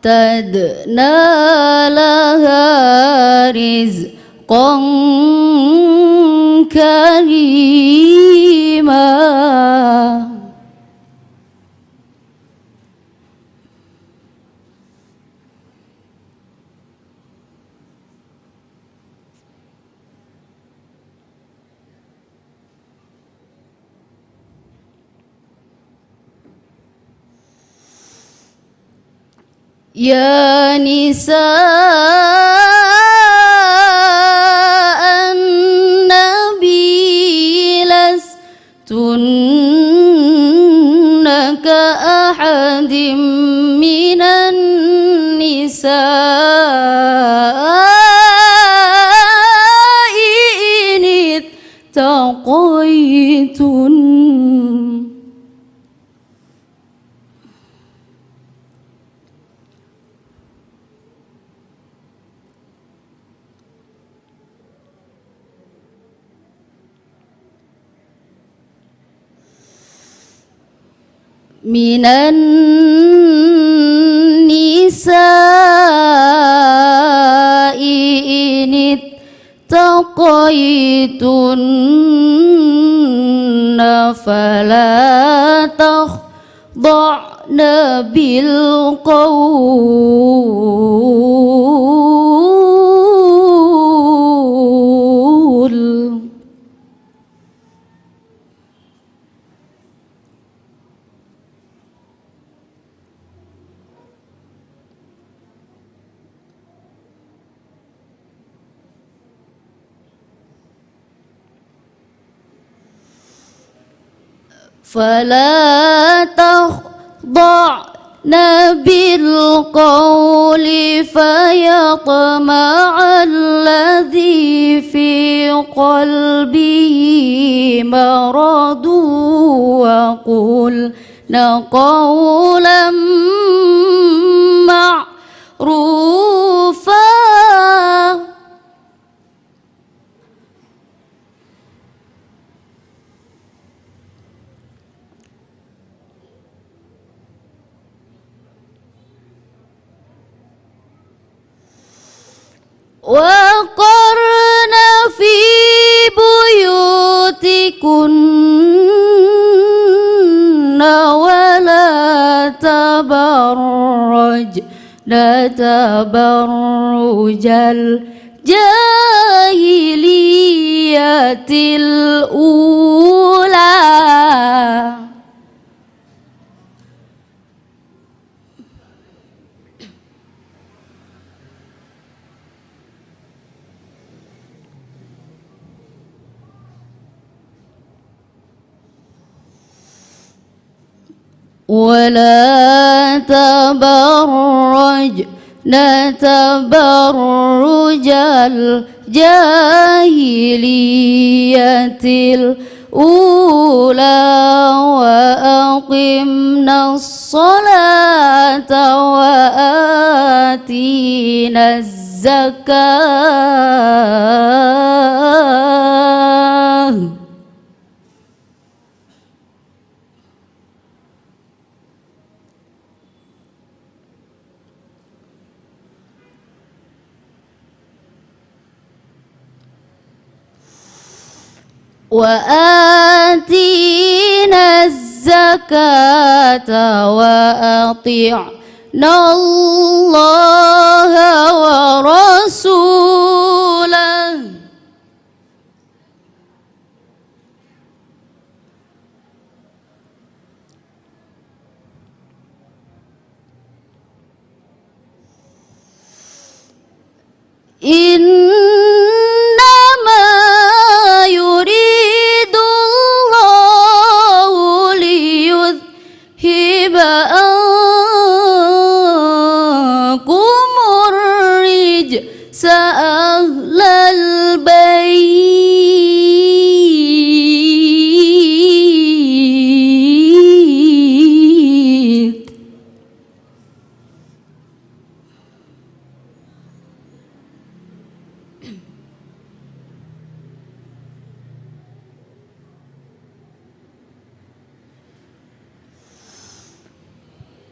وأعتدنا لها رزقا كريما يا نساء النبي لستن كأحد من النساء إن اتقيتن من النساء إن اتقيتن فلا تخضعن بالقول فلا تخضعن بالقول فيطمع الذي في قلبه مرض وقلن قولا معروفا وقرن في بيوتكن ولا تبرجن تبرج الجاهلية الأولى ولا تبرجن تبرج الجاهلية الأولى وأقمنا الصلاة وآتينا الزكاة وآتينا الزكاة وأطعنا الله ورسوله innama yuridullahu liyudhiba ankumur rijsa ahlal bait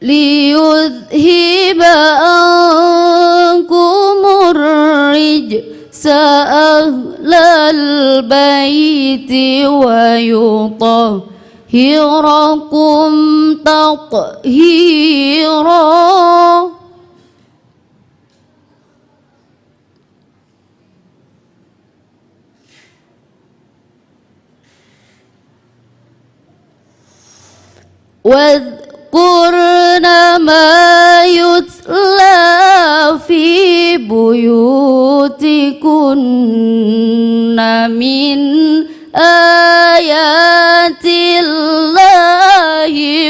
liyudhiba ankumur rijsa ahlal baiti wa yutahhirakum tathira. Wadhkurna ma yutla fi buyutikunna min ayatillahi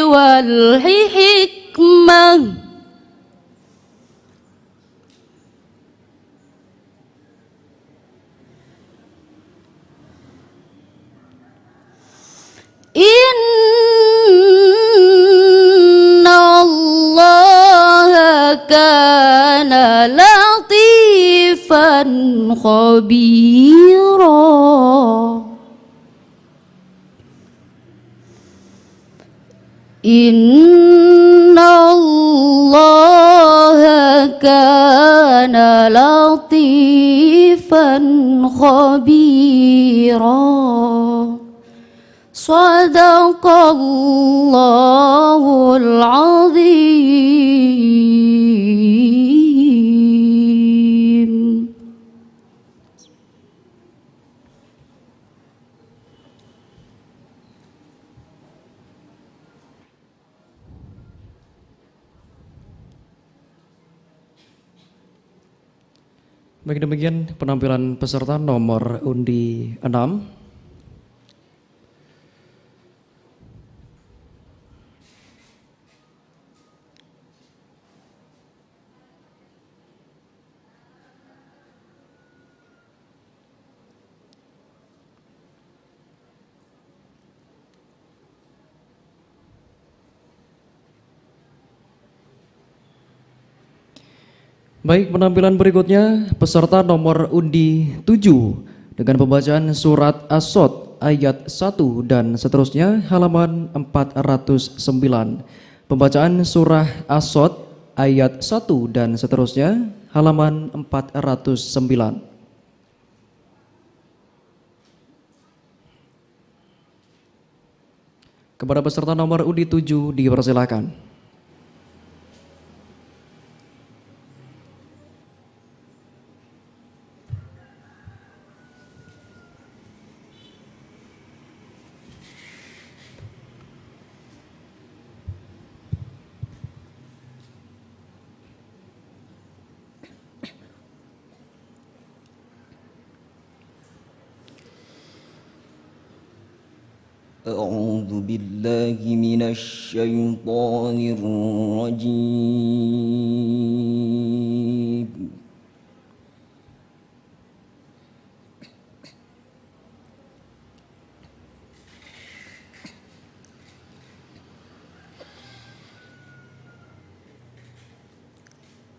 wal hikmah. Innallaha kana latifan khabira. Innallaha kana latifan khabira. Sadaqallahul azim. Baik, demikian penampilan peserta nomor undi 6. Baik, penampilan berikutnya peserta nomor undi 7 dengan pembacaan surat As-Sod ayat 1 dan seterusnya halaman 409. Pembacaan surah As-Sod ayat 1 dan seterusnya halaman 409. Kepada peserta nomor undi 7 dipersilakan. أعوذ بالله من الشيطان الرجيم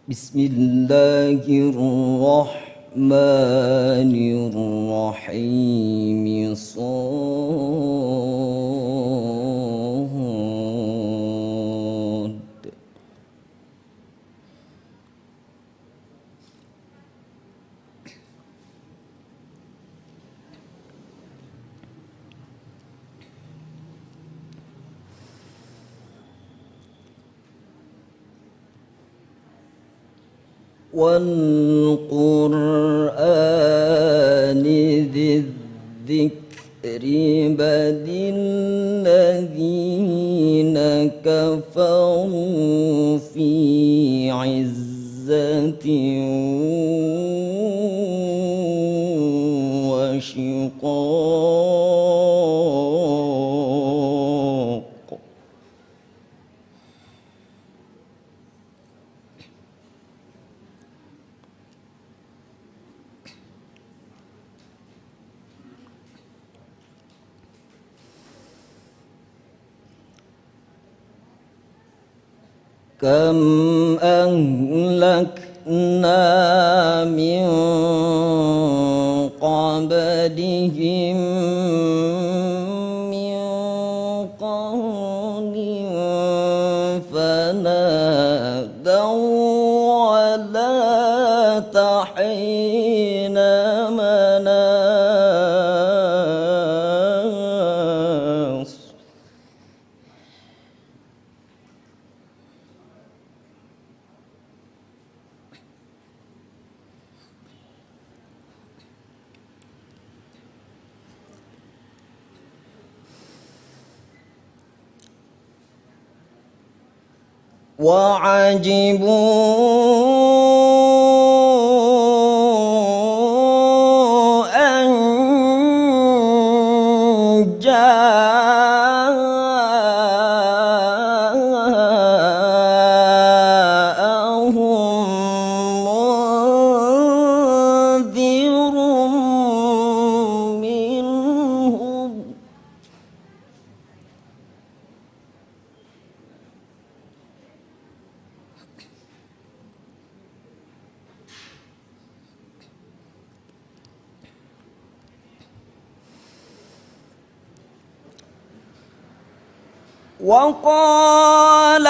بسم الله الرحمن الرحيم صاد والقرآن ذي الذكر بل الذين كفروا في عزة كم أهلكنا من قبلهم من قرن فنادوا ولا تحين مناص وعجبوا أن جاءهم منذر منهم وقال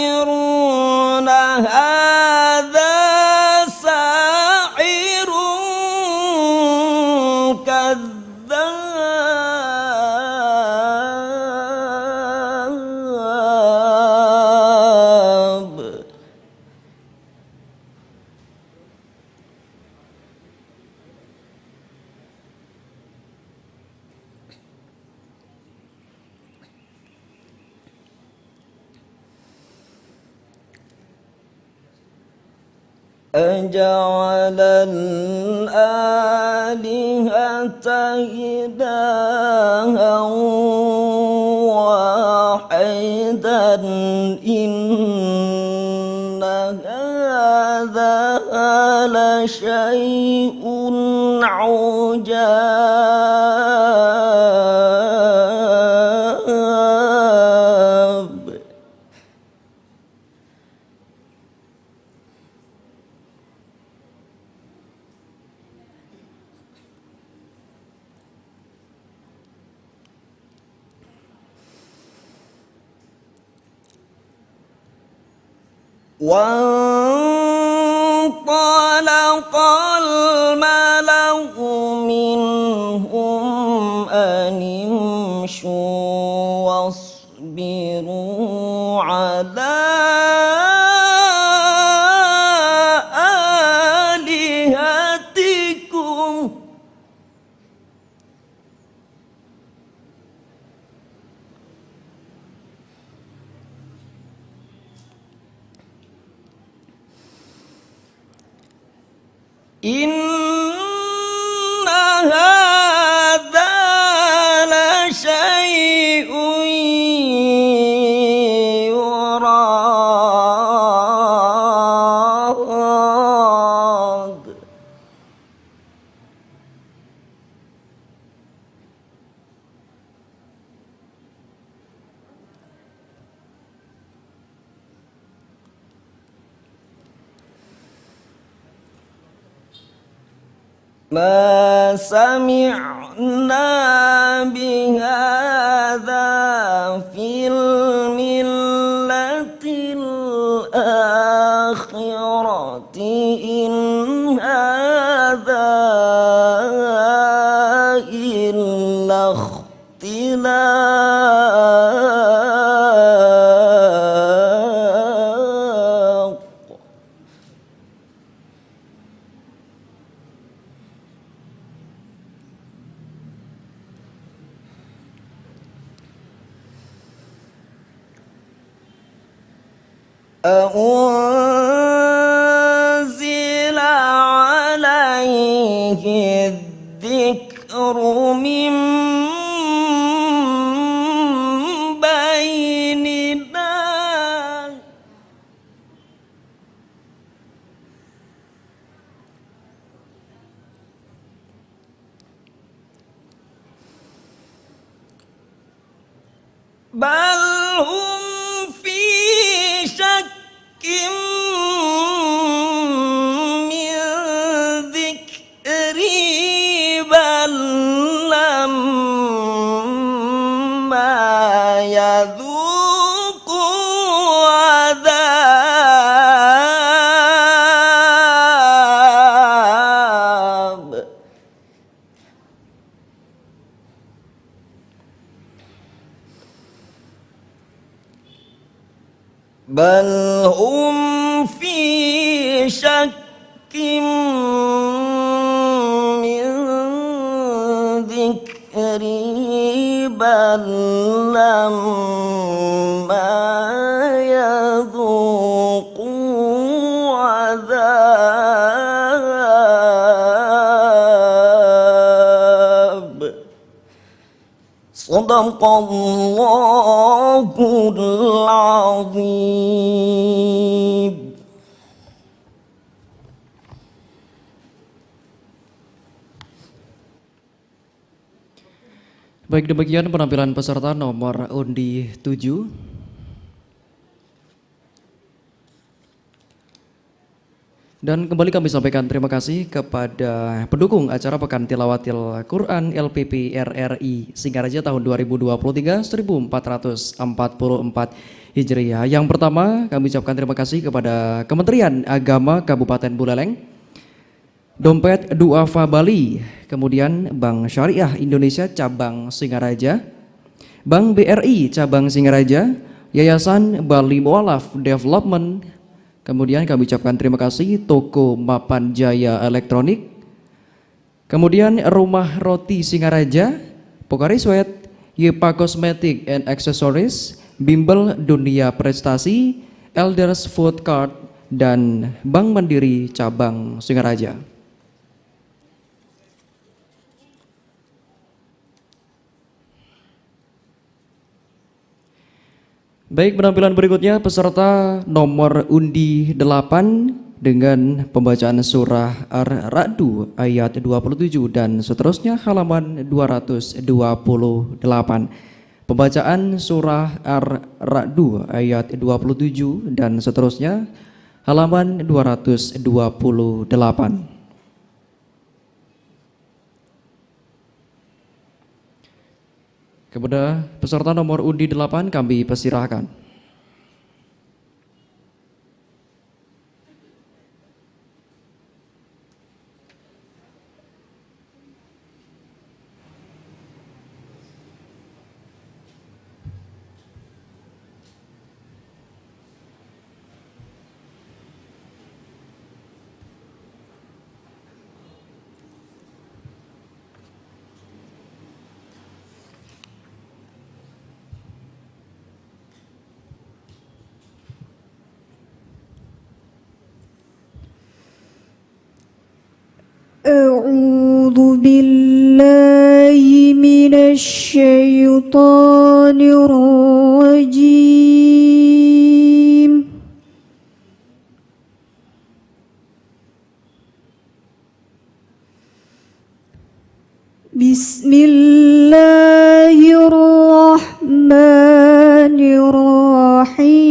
الكافرون هذا ساحر كذاب أجعل الآلهة إلها واحدا إن هذا لشيء عجاب وانطلق الملأ منهم أن امشوا واصبروا على آلهتكم إن هذا لشيء يراد ما سمعنا بهذا في الملة الآخرة إن هذا إلا اختلاق أأنزل عليه الذكر من بيننا بل hum fi syakkim min dzikri bal lamma yadhuqu adzab. Bal hum fi syakkim min dzikri bal lamma yadhuqu adzab. Sadaqallahul azim. Baik, demikian penampilan peserta nomor undi 7. Dan kembali kami sampaikan terima kasih kepada pendukung acara Pekan Tilawatil Quran LPP RRI Singaraja tahun 2023 1444 Hijriah. Yang pertama kami ucapkan terima kasih kepada Kementerian Agama Kabupaten Buleleng, Dompet Duafa Bali, kemudian Bank Syariah Indonesia Cabang Singaraja, Bank BRI Cabang Singaraja, Yayasan Bali Mualaf Development, kemudian kami ucapkan terima kasih Toko Mapan Jaya Elektronik, kemudian Rumah Roti Singaraja, Pokari Sweat, Yepa Cosmetic and Accessories, Bimbel Dunia Prestasi, Elders Food Cart, dan Bank Mandiri Cabang Singaraja. Baik, penampilan berikutnya peserta nomor undi 8 dengan pembacaan surah Ar-Ra'du ayat 27 dan seterusnya halaman 228. Pembacaan surah Ar-Ra'du ayat 27 dan seterusnya halaman 228. Kepada peserta nomor undi 8 kami persilahkan. أعوذ بالله من الشيطان الرجيم بسم الله الرحمن الرحيم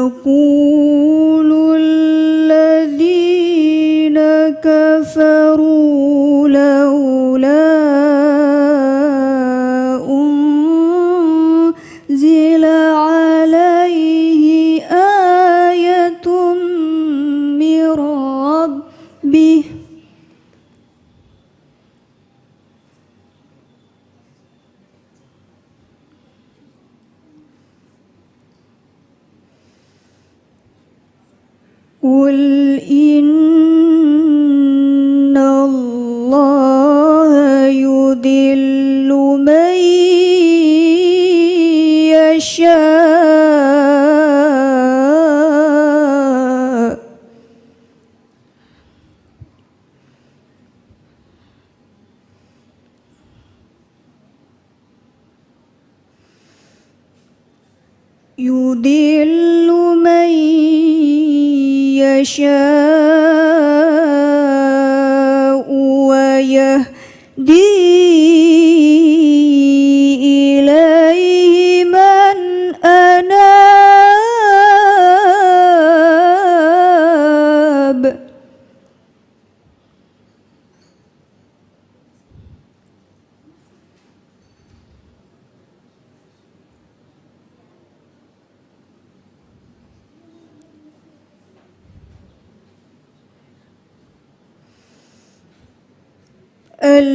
ويقول الذين كفروا لولا أنزل عليه آية من ربه قل إن الله يضل من يشاء يضل من يشاء ويهدي إليه من أناب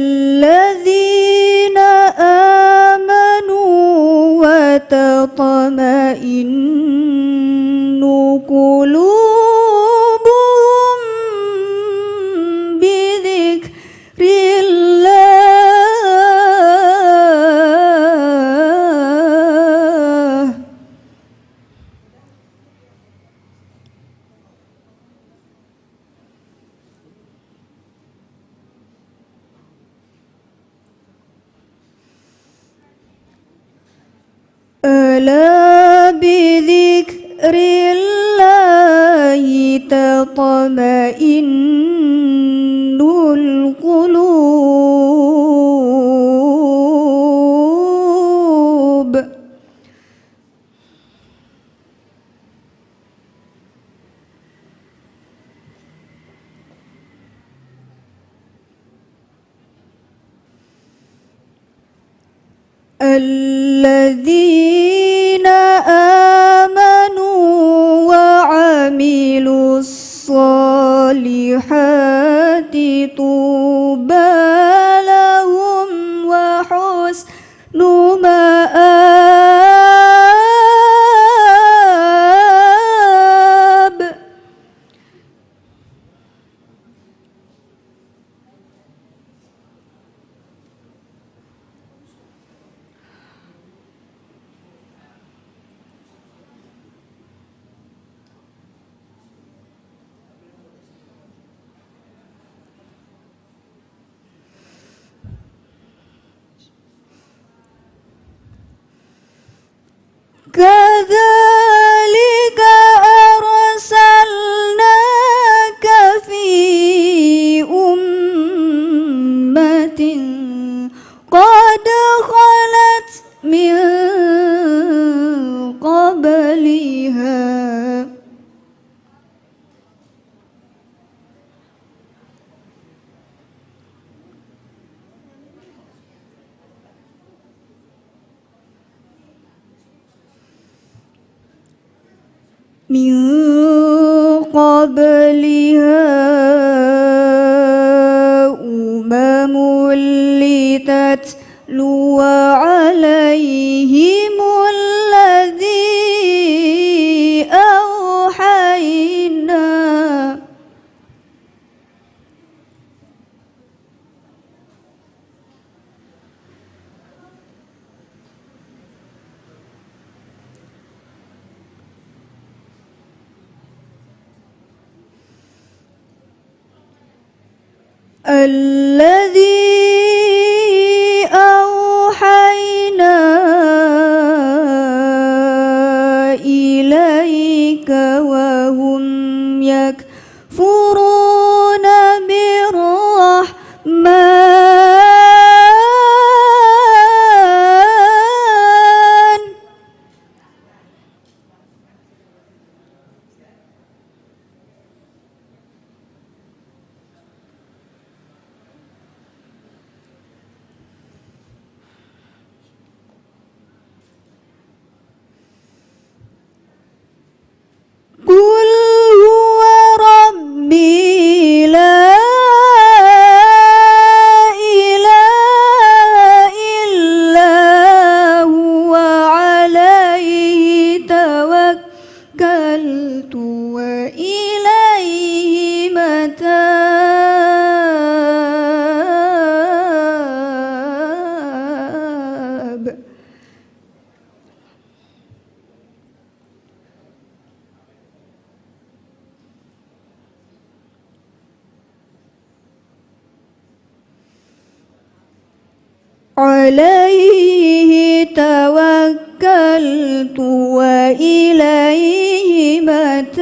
الذين آمنوا وتطمئن قلوبهم بذكر الله ألا بذكر الله تطمئن القلوب الذين آمنوا وعملوا الصالحات طوبى لهم وحسن مآب كذلك أرسلناك في أمة قد خلت من قبلها أمم لتتلو عليهم الذي أوحينا الذي أوحينا إليك وهم يكفرون بالرحمن قل هو ربي لا إله إلا هو عليه توكلت وإليه متاب عليه توكلت توكلت وإليه متاب.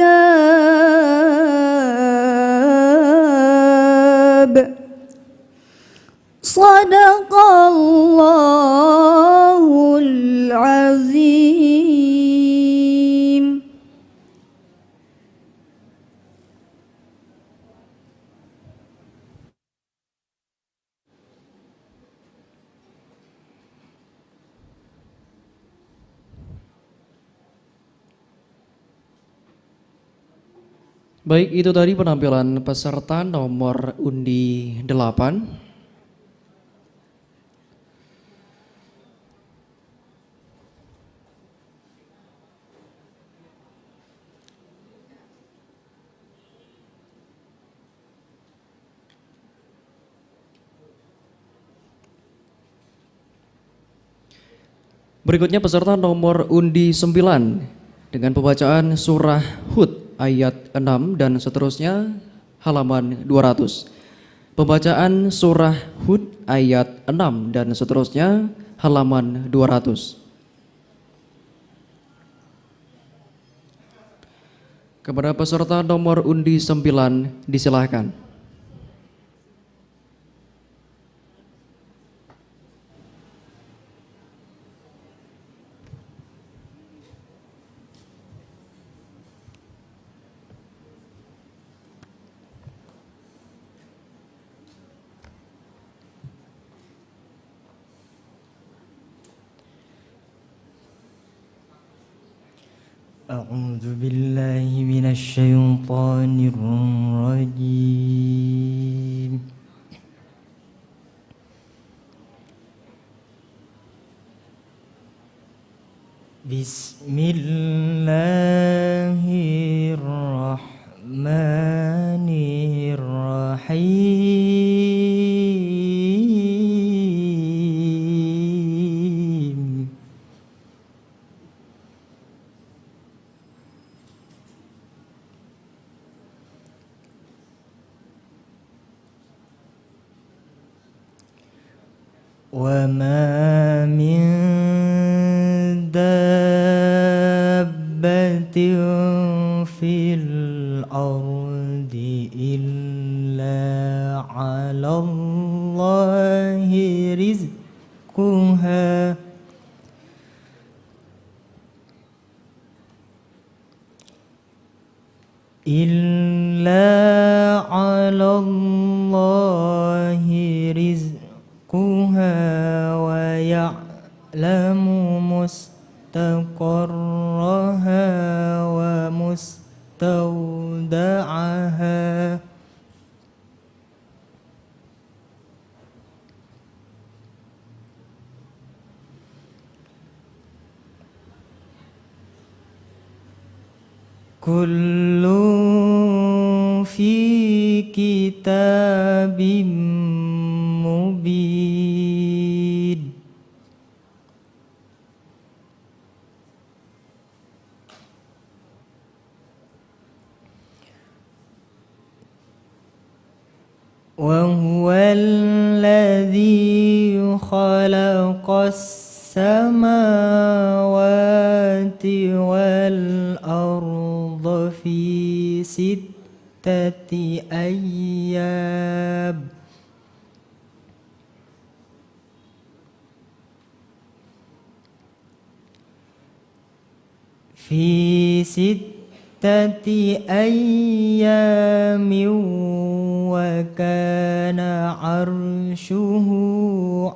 صدق الله العظيم. Baik, itu tadi penampilan peserta nomor undi 8. Berikutnya peserta nomor undi 9 dengan pembacaan surah Hud ayat 6 dan seterusnya halaman 200. Pembacaan surah Hud ayat 6 dan seterusnya halaman 200. Kepada peserta nomor undi 9 disilahkan. أعوذ بالله من الشيطان الرجيم. بسم الله الرحمن الرحيم. وما من دابة في الأرض إلا على الله رزقها ويعلم مستقرها ومستودعها. كل في كتاب مبين. وهو الذي خلق السماوات والأرض في 6 أيام وكان عرشه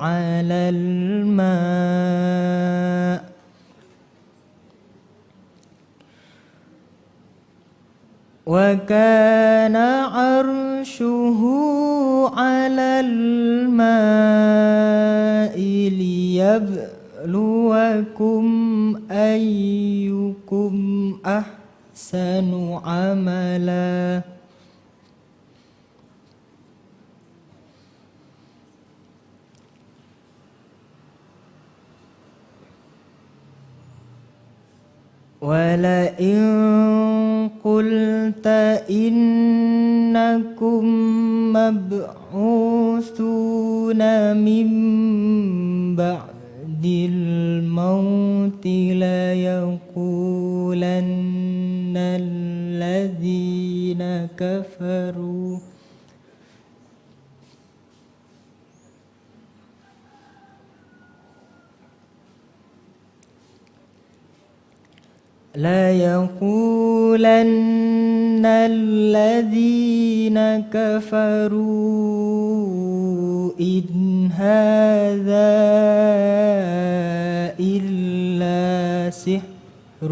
على الماء. وكان عرشه على الماء ليبلوكم أيكم أحسن عملا. ولئن قلت إنكم مبعوثون من بعد الموت الموت ليقولن الذين كفروا ليقولن الذين كفروا إن هذا إلا سحر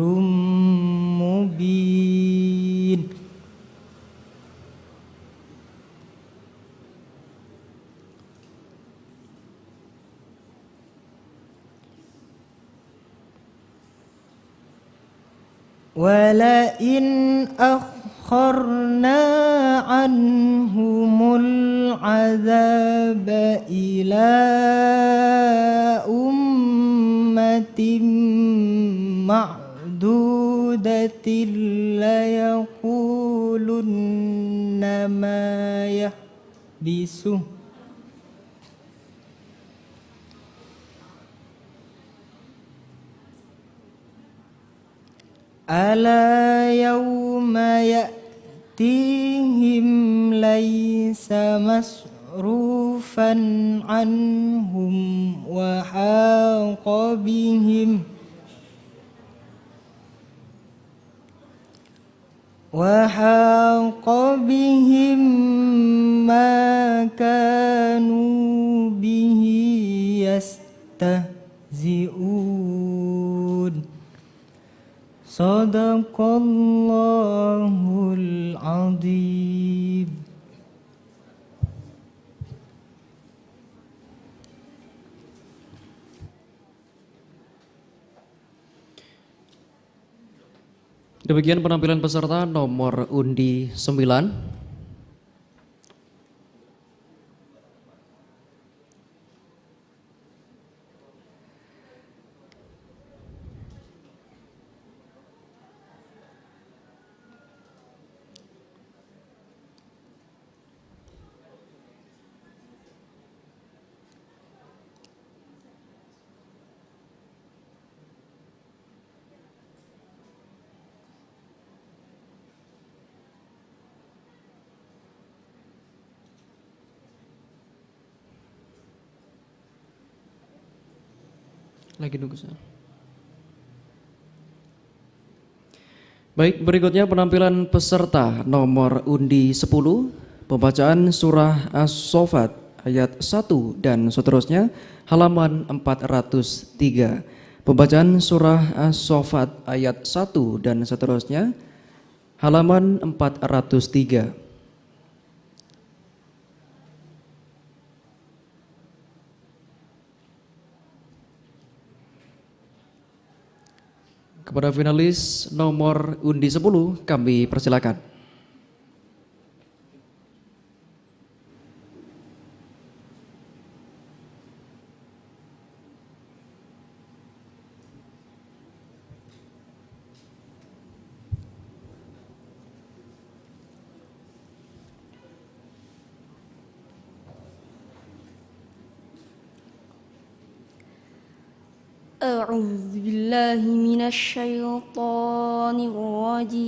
مبين ولئن أخرنا عنهم العذاب إلى أمة معدودة ليقولن ما يحبسه ألا يوم يأتيهم ليس مصروفا عنهم وحاق بهم ما كانوا به يستهزئون Sadaqallahul Azim. Demikian penampilan peserta nomor undi 9. Lagi nunggu saya. Baik, berikutnya penampilan peserta nomor undi 10, pembacaan surah As-Saffat ayat 1 dan seterusnya, halaman 403. Pembacaan surah As-Saffat ayat 1 dan seterusnya, halaman 403. Kepada finalis nomor undi 10 kami persilakan. أعوذ بالله من الشيطان الرجيم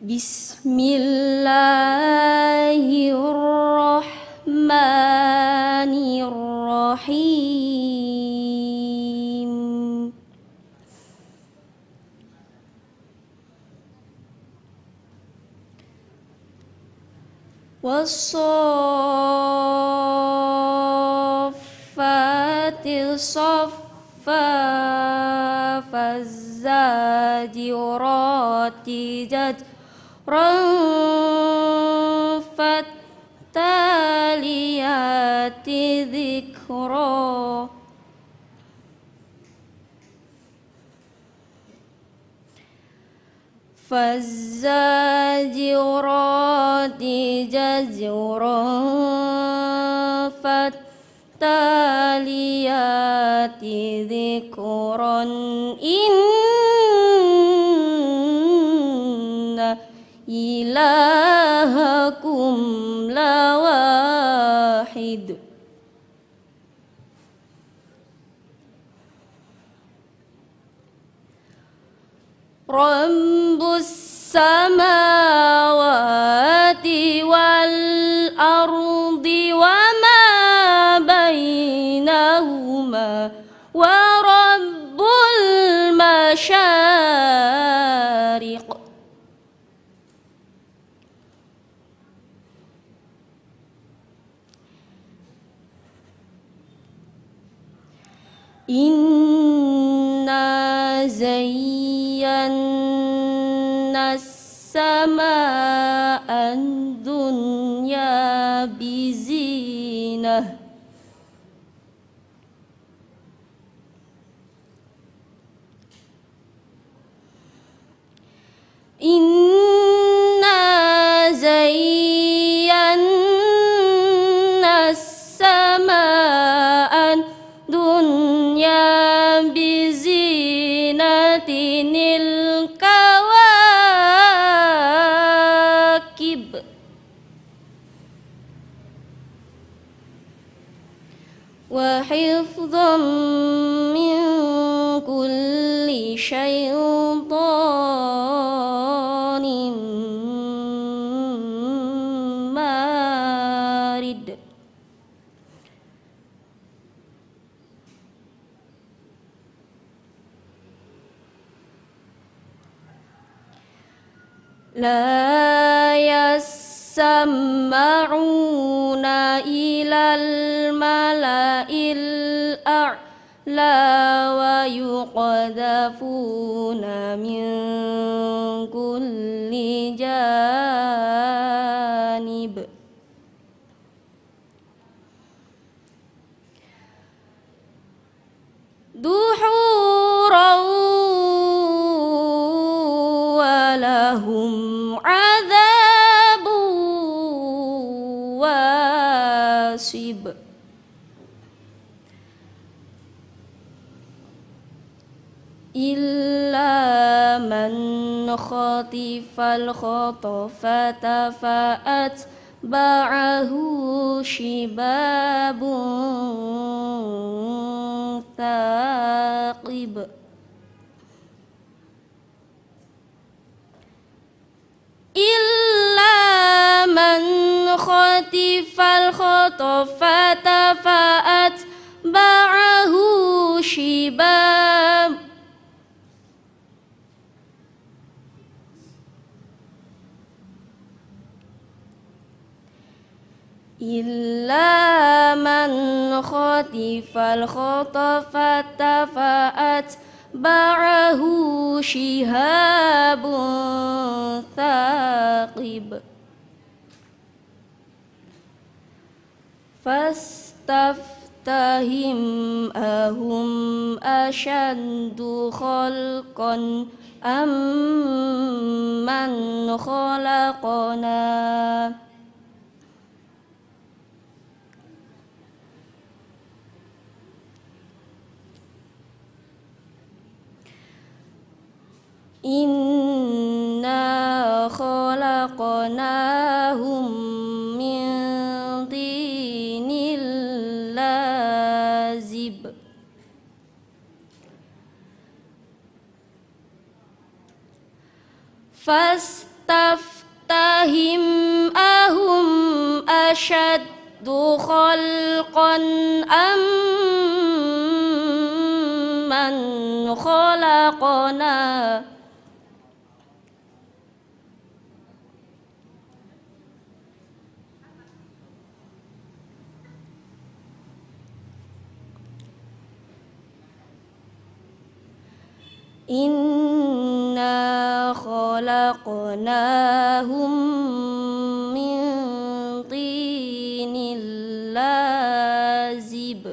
بسم الله الرحمن الرحيم والصافات صفا فالزاجرات زجرا فالتاليات ذكرا فالزاجرات زجرا فالتاليات ذكرا ilahakum lawahid. Rabbus samawati wal ardi wa ma bainahuma wa rabbul masyariq. Inna zayyana sama'an dunya bizinah. Inna zayyana sama'an dunya bizinatinil kawakib. Wa hifdhan min kulli syaittanin marid. La yasma'una ilal mala'il a'la wa yuqadhafuna min kulli janib. Duhuran wa lahum adzabu wasib. Illa man khatifal khatafata fa'at ba'ahu shibabun thaqib. Illa man khatifal khatafata fa'at ba'ahu shibab. Illa man khatifal khatafata fa'at ba'ahu shihabun thaqib. Fastaftahim ahum ashaddu khalqan amman khalaqna. Inna khalaqnahum min tinil lazib. Fastaftahim ahum ashaddu khalqan amman khalaqna. Inna khalaqnahum min tinil lazib.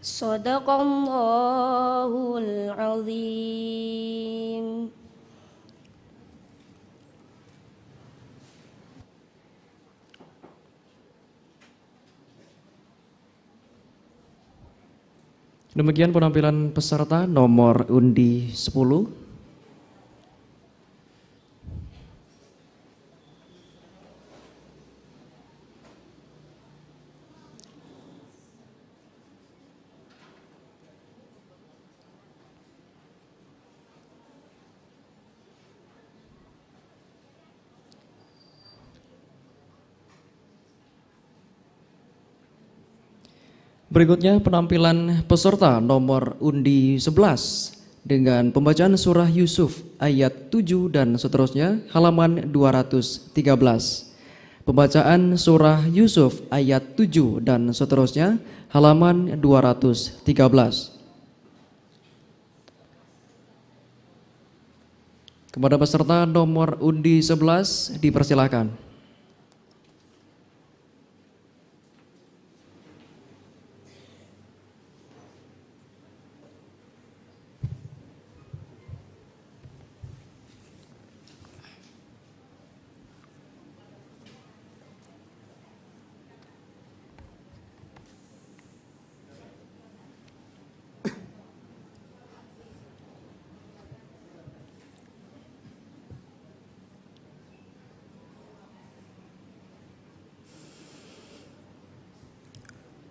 Sadaqallahul azim. Demikian penampilan peserta nomor undi 10. Berikutnya penampilan peserta nomor undi 11 dengan pembacaan surah Yusuf ayat 7 dan seterusnya halaman 213. Pembacaan surah Yusuf ayat 7 dan seterusnya halaman 213. Kepada peserta nomor undi 11 dipersilakan.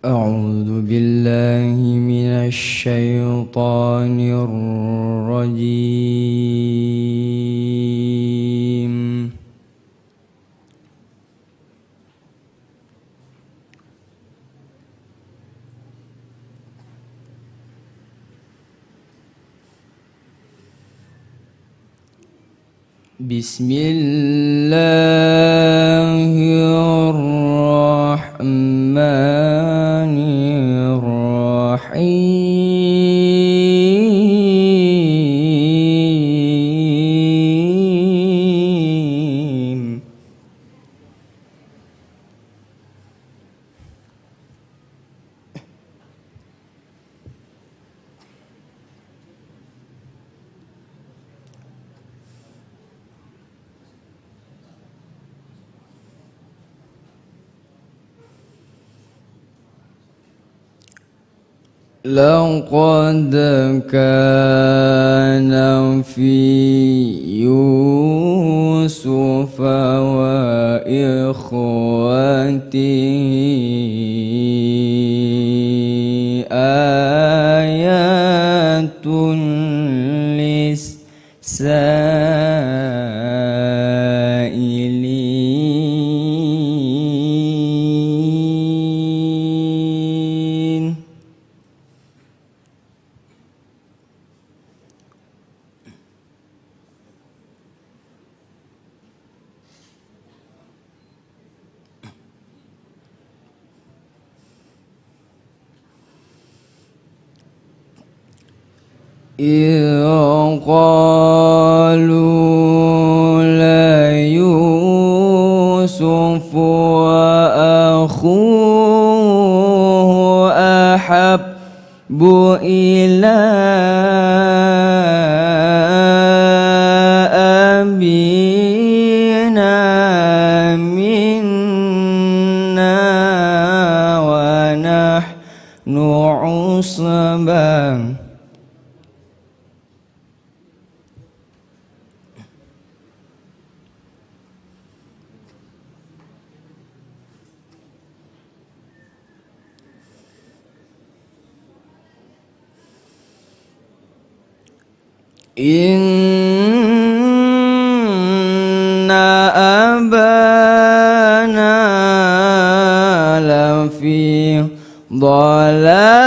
أعوذ بالله من الشيطان الرجيم بسم الله الرحمن الرحيم لقد كان في يوسف وإخوته آيات للسائلين إذ قالوا ليوسف وأخوه أحب إلى أبينا منا ونحن عصبة إن أبانا لفي ضلال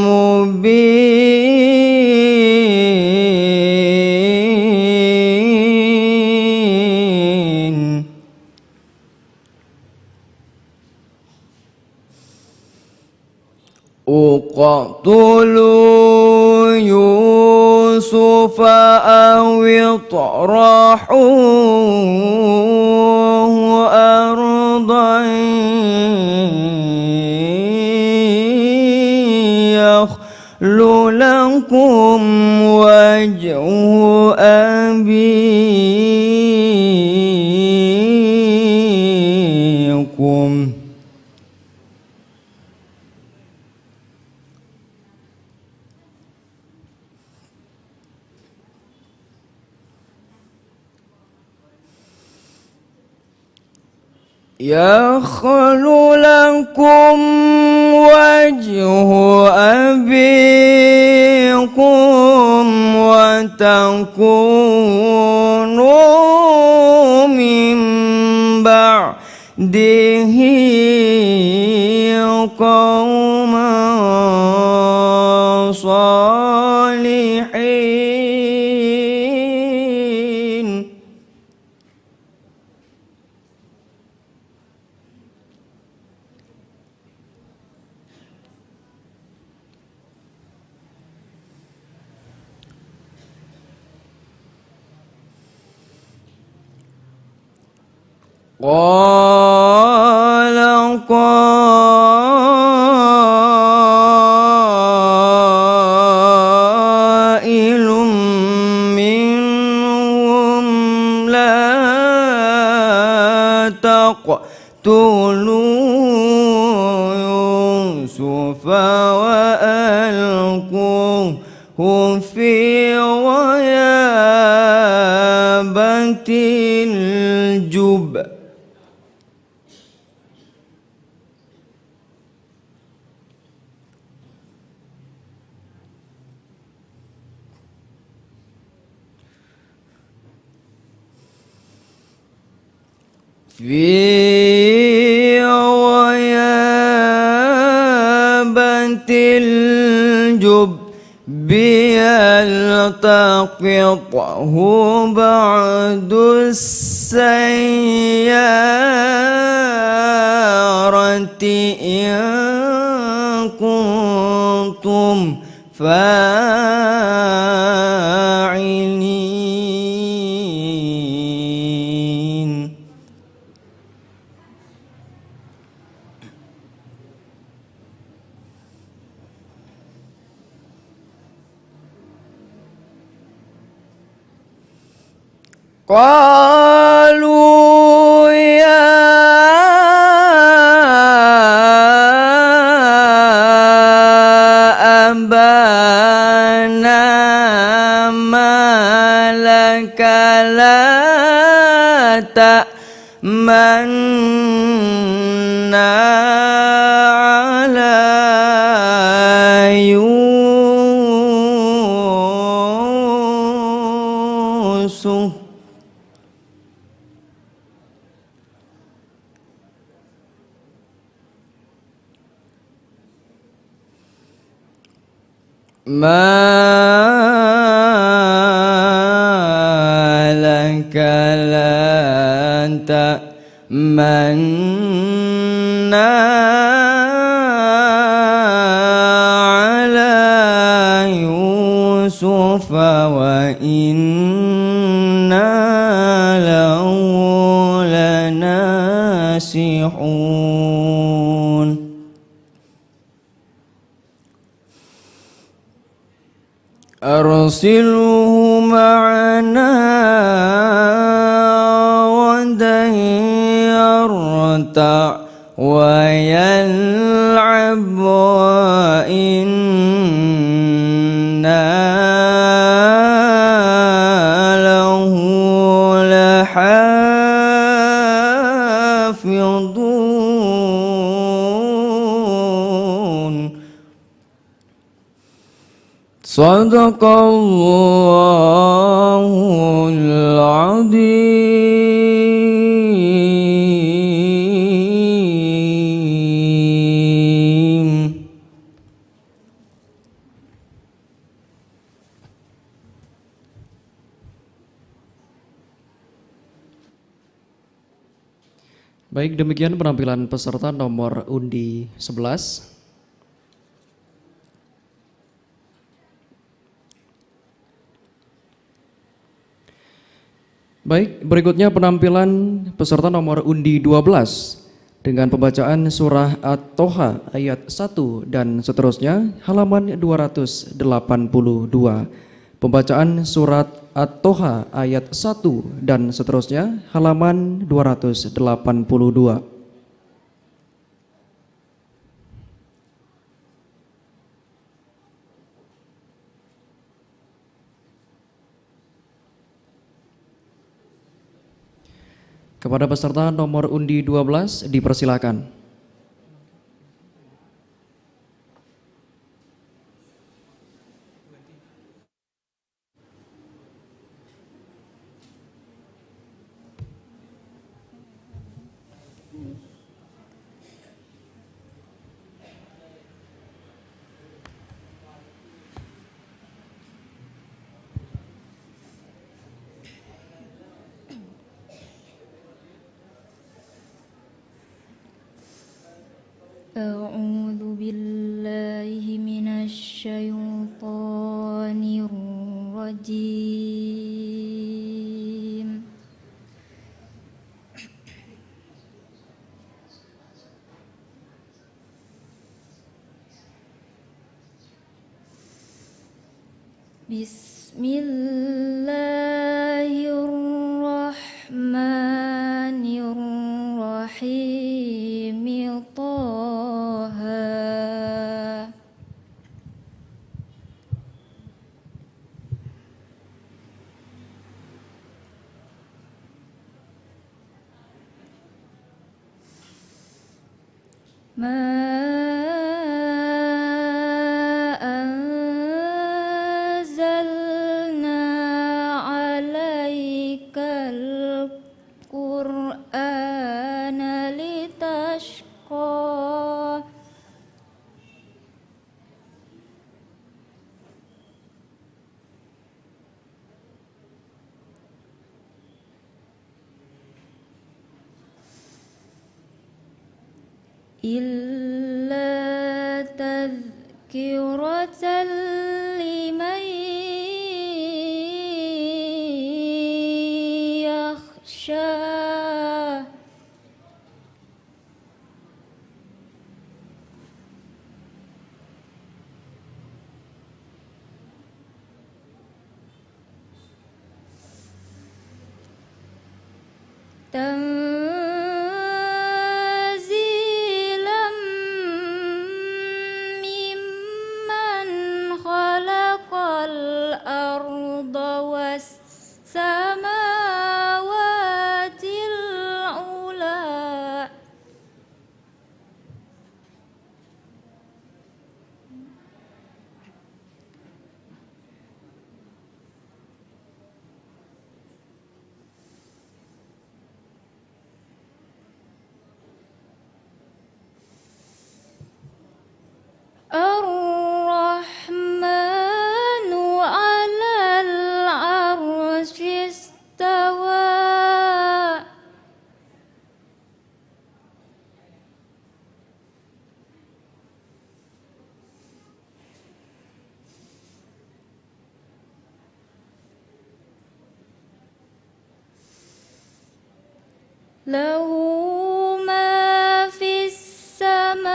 مبين اقتلوا يوسف أو اطرحوه أرضا يخل لكم وجه أبيكم يخل لكم وجه أبيكم وتكونوا من بعده قوما صالحين قال قائل منهم لا تقتلوا يوسف وألقوه في غيابة الجب في غيابة الجب يلتقطه بعد السيارة إن كنتم فاعلين قالوا يا أبانا ما لك لا تأمنا على يوسف ما لك لا تأمنا على يوسف وإنا له لناصحون أرسله معنا غدا يرتع ويلعب وإنا له لحافظون صدق الله العظيم. Baik, demikian penampilan peserta nomor undi 11. Baik, berikutnya penampilan peserta nomor undi 12 dengan pembacaan surah At-Toha ayat 1 dan seterusnya halaman 282. Pembacaan surat At-Toha ayat 1 dan seterusnya halaman 282. Kepada peserta nomor undi 12 dipersilakan. الرجيم بسم الله الرحمن الرحيم طه ما أنزلنا عليك القرآن لتشقى إلا تذكرة لمن يخشى تنزيلا ممن خلق الأرض والسماوات العلى الرحمن على العرش استوى له ما في السماوات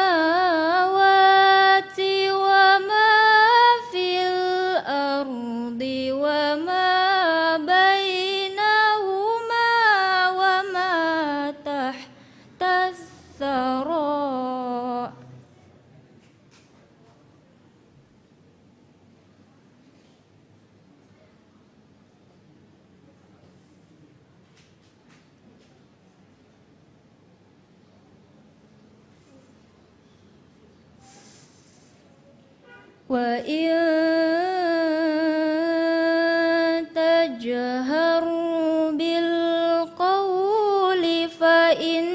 وما في الأرض وما بينهما وما تحت الثرى وإن تجهر بالقول فإنه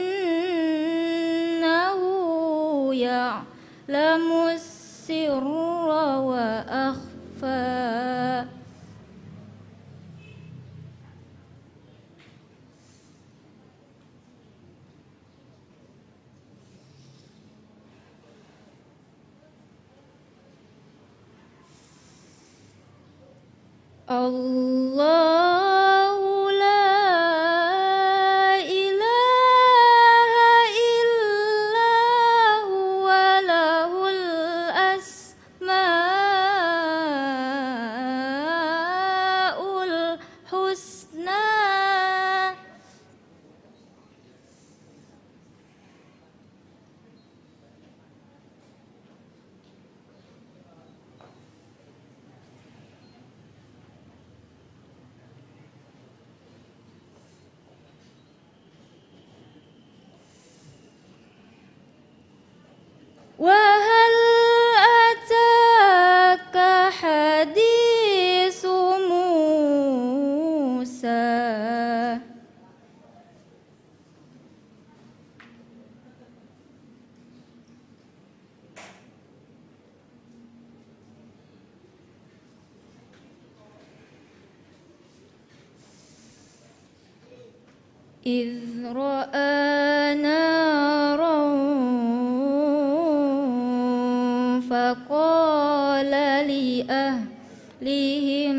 يعلم السر وأخفى الله لا إله إلا هو له الأسماء الحسنى وهل أتاك حديث موسى إذ رأى نارا فقال لأهلهم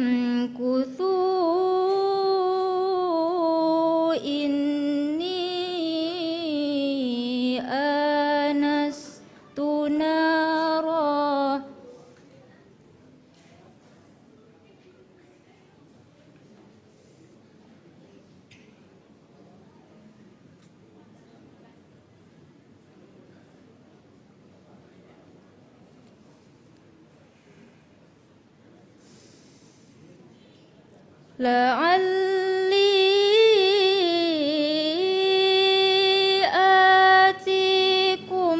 لعلي آتيكم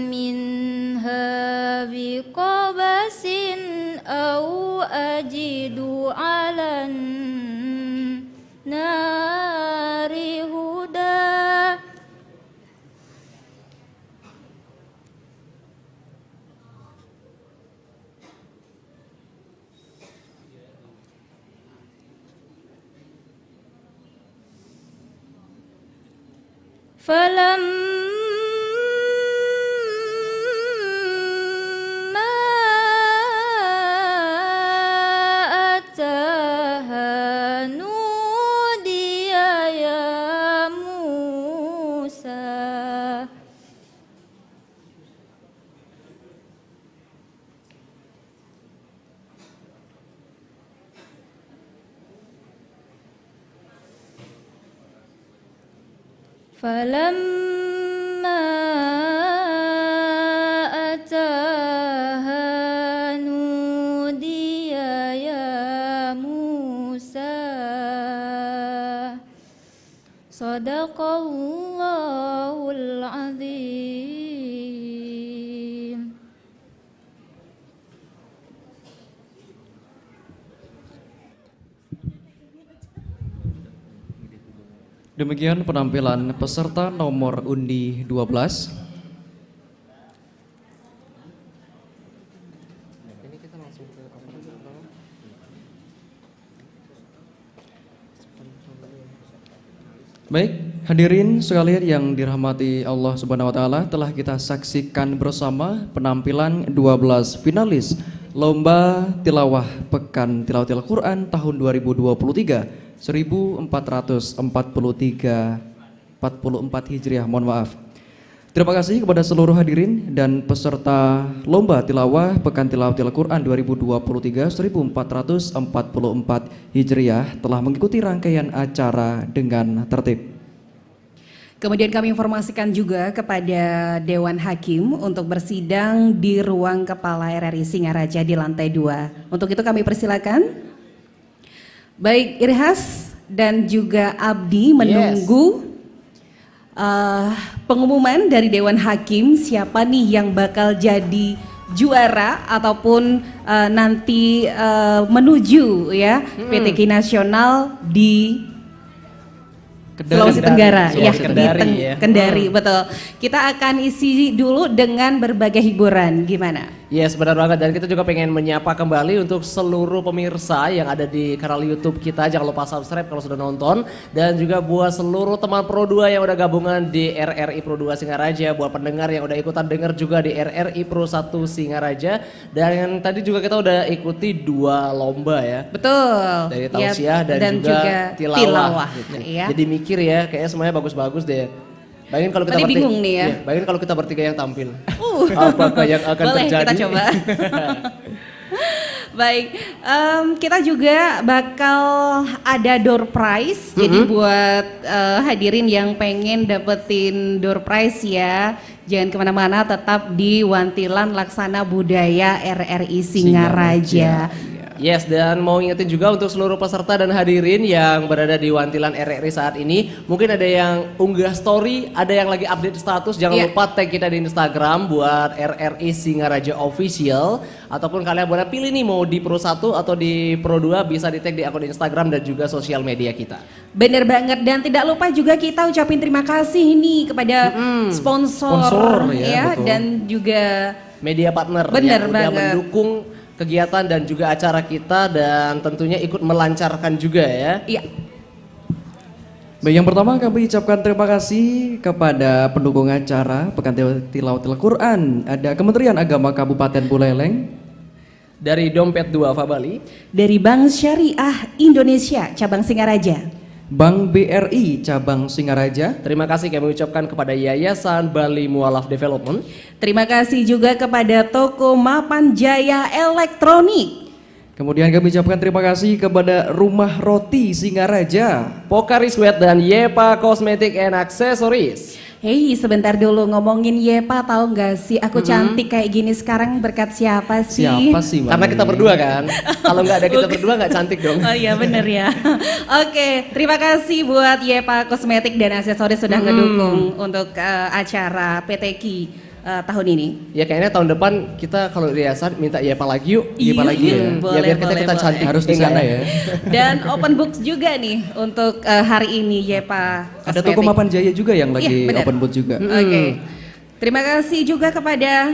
منها بقبس أو أجد على النار هدى فلما أتاها نودي يا موسى فلما أتاها نودي يا موسى صدق الله العظيم. Demikian penampilan peserta nomor undi 12. Baik, hadirin sekalian yang dirahmati Allah Subhanahu wa taala, telah kita saksikan bersama penampilan 12 finalis Lomba Tilawah Pekan Tilawatil Quran tahun 2023 1444 Hijriah, mohon maaf. Terima kasih kepada seluruh hadirin dan peserta Lomba Tilawah Pekan Tilawatil Quran 2023 1444 Hijriah telah mengikuti rangkaian acara dengan tertib. Kemudian kami informasikan juga kepada Dewan Hakim untuk bersidang di ruang Kepala RRI Singaraja di lantai 2. Untuk itu kami persilakan. Baik, Irhas dan juga Abdi menunggu pengumuman dari Dewan Hakim siapa nih yang bakal jadi juara ataupun nanti menuju ya PTQ nasional di Sulawesi Tenggara, Kendari, betul. Kita akan isi dulu dengan berbagai hiburan, gimana? Yes, benar banget, dan kita juga pengen menyapa kembali untuk seluruh pemirsa yang ada di kanal YouTube kita. Jangan lupa subscribe kalau sudah nonton, dan juga buat seluruh teman Pro 2 yang udah gabungan di RRI Pro 2 Singaraja, buat pendengar yang udah ikutan dengar juga di RRI Pro 1 Singaraja, dan tadi juga kita udah ikuti 2 lomba ya. Betul. Dari tausiah dan juga tilawah gitu. Ya. Jadi mikir ya, kayaknya semuanya bagus-bagus deh. Bayangin kalau kita bingung nih ya. Bayangin kalau kita bertiga yang tampil. Apakah yang akan boleh, terjadi? Kita coba. Baik, kita juga bakal ada door prize. Jadi buat hadirin yang pengen dapetin door prize ya, jangan kemana-mana, tetap di Wantilan Laksana Budaya RRI Singaraja. Yes, dan mau ingetin juga untuk seluruh peserta dan hadirin yang berada di Wantilan RRI saat ini, mungkin ada yang unggah story, ada yang lagi update status, jangan lupa tag kita di Instagram buat RRI Singaraja Official, ataupun kalian boleh pilih nih mau di Pro 1 atau di Pro 2, bisa di tag di akun Instagram dan juga sosial media kita. Bener banget, dan tidak lupa juga kita ucapin terima kasih nih kepada sponsor ya, dan juga media partner yang udah mendukung kegiatan dan juga acara kita, dan tentunya ikut melancarkan juga ya. Iya. Baik, yang pertama kami ucapkan terima kasih kepada pendukung acara Pekan Tilawatil Quran. Ada Kementerian Agama Kabupaten Buleleng, dari Dompet 2 Fabali, dari Bank Syariah Indonesia Cabang Singaraja, Bank BRI Cabang Singaraja. Terima kasih kami ucapkan kepada Yayasan Bali Mualaf Development. Terima kasih juga kepada Toko Mapan Jaya Elektronik. Kemudian kami ucapkan terima kasih kepada Rumah Roti Singaraja, Pokari Sweat dan Yepa Cosmetic and Accessories. Hei, sebentar dulu ngomongin Yepa, tahu nggak sih aku cantik kayak gini sekarang berkat siapa sih? Siapa sih? Karena kita berdua kan. Kalau nggak ada kita berdua nggak cantik dong. Oh iya bener ya. Oke, terima kasih buat Yepa Kosmetik dan Aksesoris sudah ngedukung untuk acara PTQ tahun ini. Ya kayaknya tahun depan kita kalau riasan minta Yepa lagi yuk. Iya, Yepa lagi ya. boleh, Ya biar kita boleh, kelihatan cantik. Harus di sana ya. Dan open books juga nih untuk hari ini Yepa Ada Kosmetik. toko Mapan Jaya juga yang lagi Iya, benar. open booth juga. Oke. Terima kasih juga kepada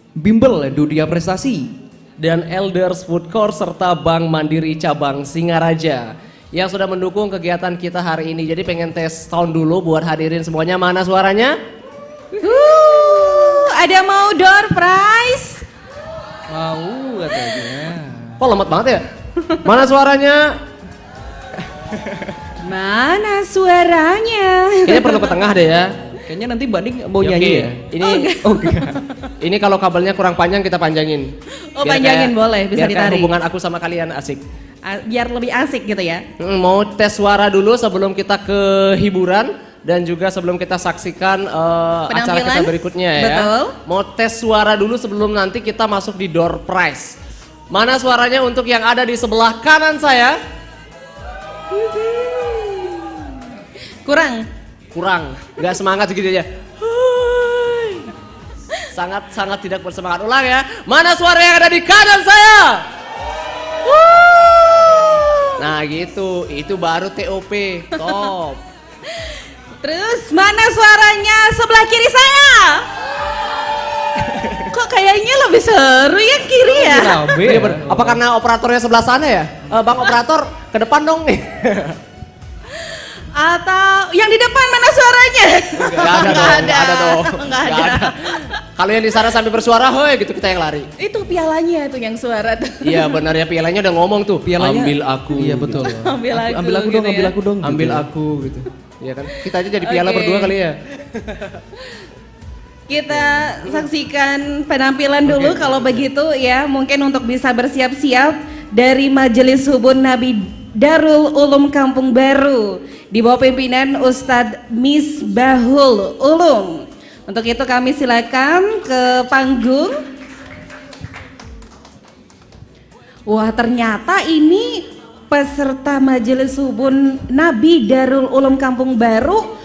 Bimbel Dunia Prestasi dan Elders Food Court serta Bank Mandiri Cabang Singaraja yang sudah mendukung kegiatan kita hari ini. Jadi pengen tes sound dulu buat hadirin semuanya. Mana suaranya? ada mau door prize. mau katanya. Kok lemot banget ya? Mana suaranya? Mana suaranya? Kayaknya perlu ke tengah deh ya. Kayaknya nanti Mbak Ning mau Ya, nyanyi oke. ya. Ini ini kalau kabelnya kurang panjang kita panjangin. Oh, Biar panjangin kayak- boleh, bisa biar kayak ditarik. hubungan aku sama kalian asik. Biar lebih asik gitu ya. Mau tes suara dulu sebelum kita ke hiburan dan juga sebelum kita saksikan acara kita Penampilan? berikutnya ya. Betul. Mau tes suara dulu sebelum nanti kita masuk di door prize. Mana suaranya untuk yang ada di sebelah kanan saya? Kurang, nggak semangat segitu aja. Sangat tidak bersemangat. Ulang ya. Mana suara yang ada di kanan saya? Nah gitu, itu baru TOP, top. Terus mana suaranya sebelah kiri saya? Kok kayaknya lebih seru yang kiri ya? Iya, apa karena operatornya sebelah sana ya? Bang operator, ke depan dong nih. Atau yang di depan mana suaranya? Nggak ada dong. Kalau yang di sana sambil bersuara, hoi gitu kita yang lari. Itu pialanya tuh yang suara tuh. Iya benar ya, pialanya udah ngomong tuh. Pialanya- ambil aku. Iya betul. Ambil aku Ambil aku gitu dong, ya. ambil aku dong. Ambil gitu. aku gitu. Iya kan? Kita aja jadi piala Oke. berdua kali ya. Kita saksikan penampilan dulu kalau begitu ya. Mungkin untuk bisa bersiap-siap dari Majelis Hubun Nabi Darul Ulum Kampung Baru di bawah pimpinan Ustadz Misbahul Ulum. Untuk itu kami silakan ke panggung. Wah, ternyata ini peserta Majelis Hubun Nabi Darul Ulum Kampung Baru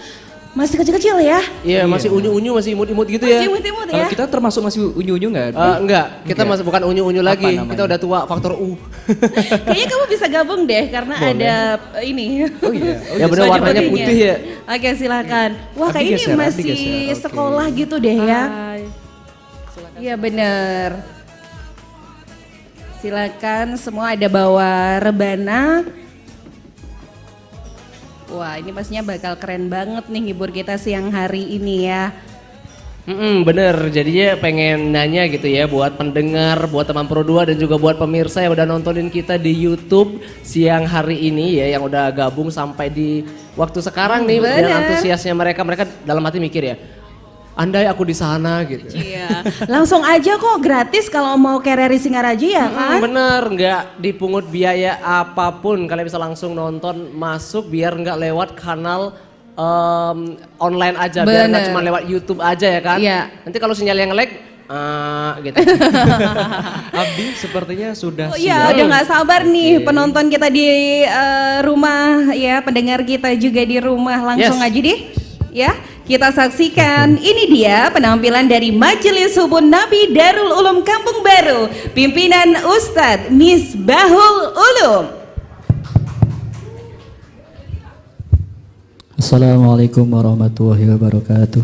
masih kecil-kecil ya. Iya, masih unyu-unyu, masih imut-imut gitu ya. Masih imut-imut Kalau ya. kita termasuk masih unyu-unyu nggak? Enggak, kita masih bukan unyu-unyu lagi. namanya? Kita udah tua, faktor U. Kayaknya kamu bisa gabung deh karena ada ini. Oh iya. Ya bener, warnanya putih ya. Oke, silakan. Wah, Abi kayak ini geser, Abi masih geser, oke. sekolah gitu deh ya. Iya bener. Silakan, semua ada bawa rebana. Wah, ini pastinya bakal keren banget nih hibur kita siang hari ini ya. Bener, jadinya pengen nanya gitu ya buat pendengar, buat teman Pro 2 dan juga buat pemirsa yang udah nontonin kita di YouTube siang hari ini ya, yang udah gabung sampai di waktu sekarang nih Bener. dengan antusiasnya mereka dalam hati mikir ya, andai aku di sana gitu. Iya. Langsung aja kok gratis kalau mau ke RRI Singaraja ya kan? Bener, nggak dipungut biaya apapun, kalian bisa langsung nonton masuk biar nggak lewat kanal online aja, biar nggak Bener. cuma lewat YouTube aja ya kan. Iya. Nanti kalau sinyal yang lag, gitu. Abdi sepertinya sudah Oh iya, siap. udah nggak sabar nih penonton kita di rumah ya, pendengar kita juga di rumah, langsung Yes. aja deh. Ya, kita saksikan ini dia penampilan dari Majelis Hubun Nabi Darul Ulum Kampung Baru, pimpinan Ustadz Misbahul Ulum. Assalamualaikum warahmatullahi wabarakatuh.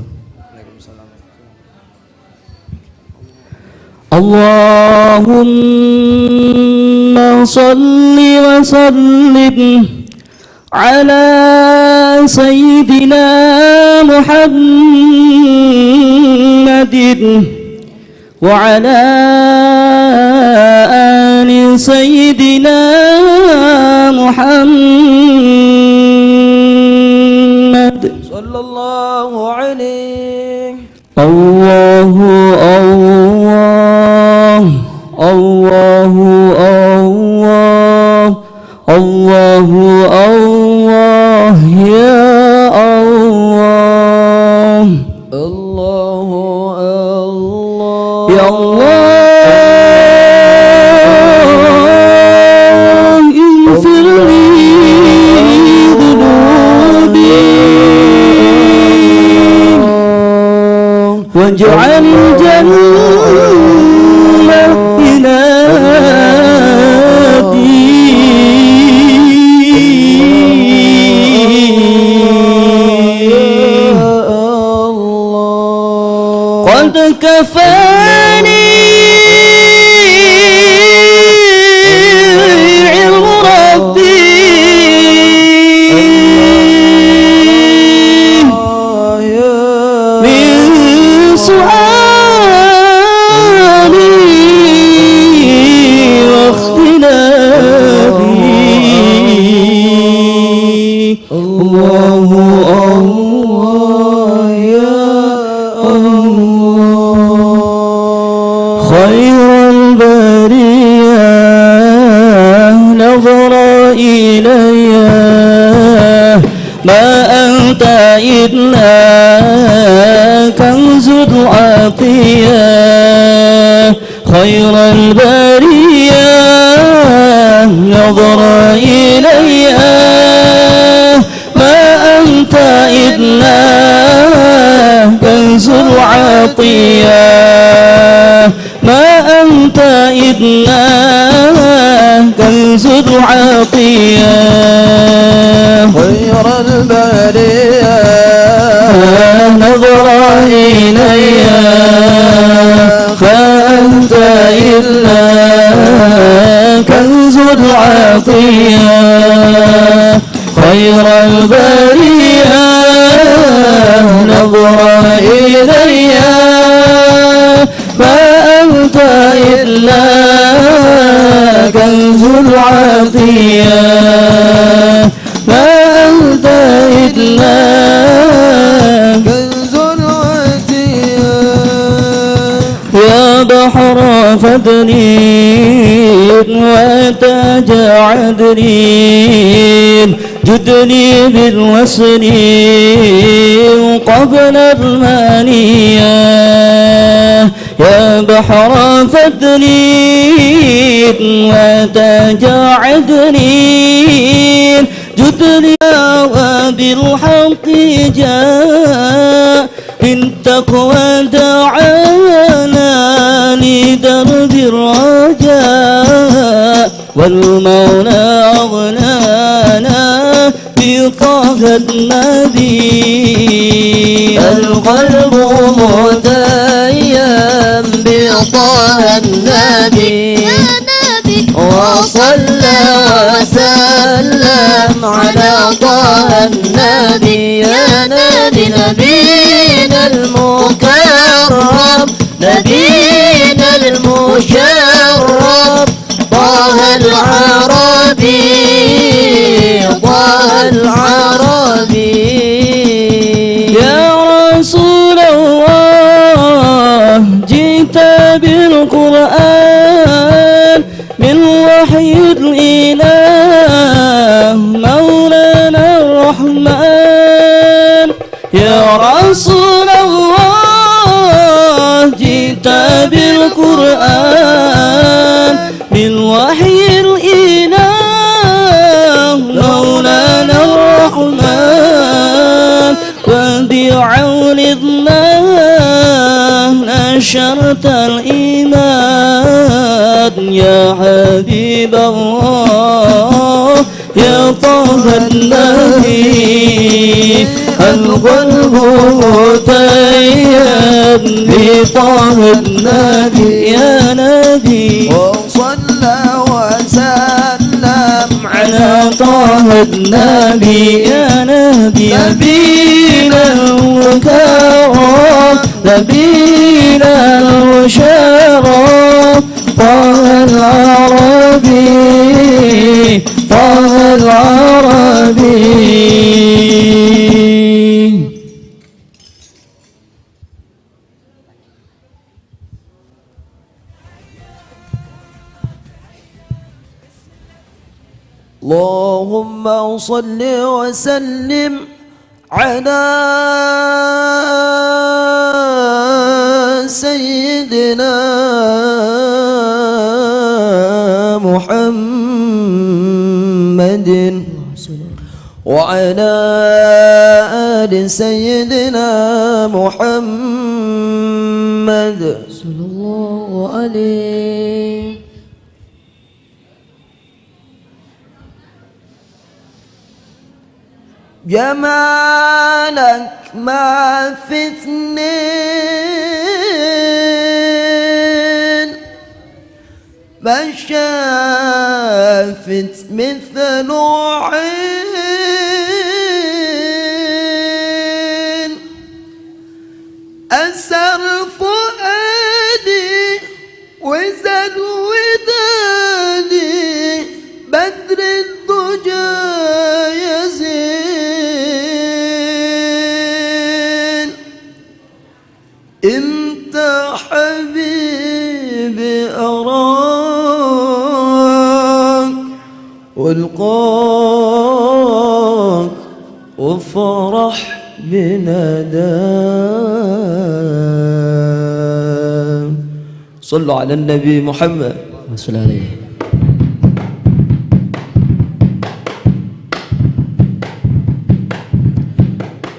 Allahumma salli wa sallim ala sayyidina Muhammadin wa ala ali sayyidina Muhammad sallallahu alaihi Allahu Allah Allahu Allah Allahu Allah ya Allah Ya Allah, ighfir li dhunubi waj'al jannah قد كفاني علم ربي من سؤالي واختلافي الله الله يا خير البرية نظر إلي ما أنت إلا كنز العطية خير البرية نظر إلي ما أنت إلا كنز العطية ما أنت إلا كنز العطية خير البرية نظر إلي فأنت إلا كنز العطية خير البرية نظر إلي فأنت إلا كنز العطية ما أنت إلا كنز العطية يا بحر فضل وتاج عدل جدني بالوصل قبل المانية يا بحر فضل وتاج عدل جدني وبالحق جاء بالتقوى دعانا لدرب الرجاء والمولى أغنانا بطه النبي القلب متيم بطه النبي وصلى وسلم على طه النبي يا نبي نبينا المكرم نبينا المشرف طه العربي طه العربي يا رسول الله جئت بالقرآن من وحي الإله مولانا الرحمن يا رسول الله جئت بالقرآن من وحي الإله مولانا الرحمن وبعون الله نشرت الإيمان يا حبيب الله يا طه النبي القلب متيم بطه النبي يا نبي وصلى وسلم على طه النبي يا نبي نبينا المكرم نبينا المشرف طه العربي طه العربي اللهم صل وسلم على سيدنا محمد وعلى آل سيدنا محمد صلى الله عليه. جمالك ما في اثنين ما شافت مثل عين أسر فؤادي وزاد ودادي بدر الضجى يزين انت حبيبي أراك والقاك وفرح بنداك. صلوا على النبي محمد صلى الله عليه.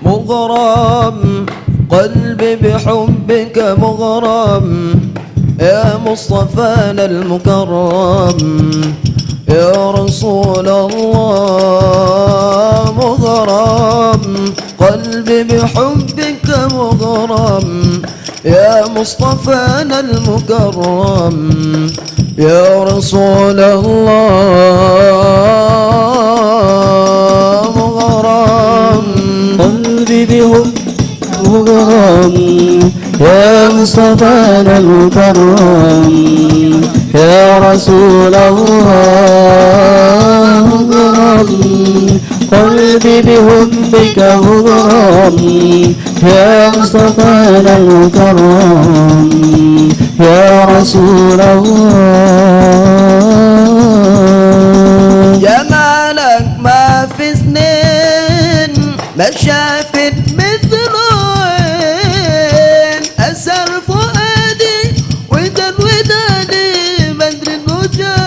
مغرم قلبي بحبك مغرم يا مصطفانا المكرم يا رسول الله. مغرم قلبي بحبك مغرم يا مصطفانا المكرم يا رسول الله. مغرم قلبي بحبك مغرم يا مصطفانا المكرم يا رسول الله. مغرم قلبي بحبك مغرم يا مصطفانا المكرم يا رسول الله. جمالك ما في سنين ما شافت مثل عين أسر فؤادي وداد ودادي بدر الضجى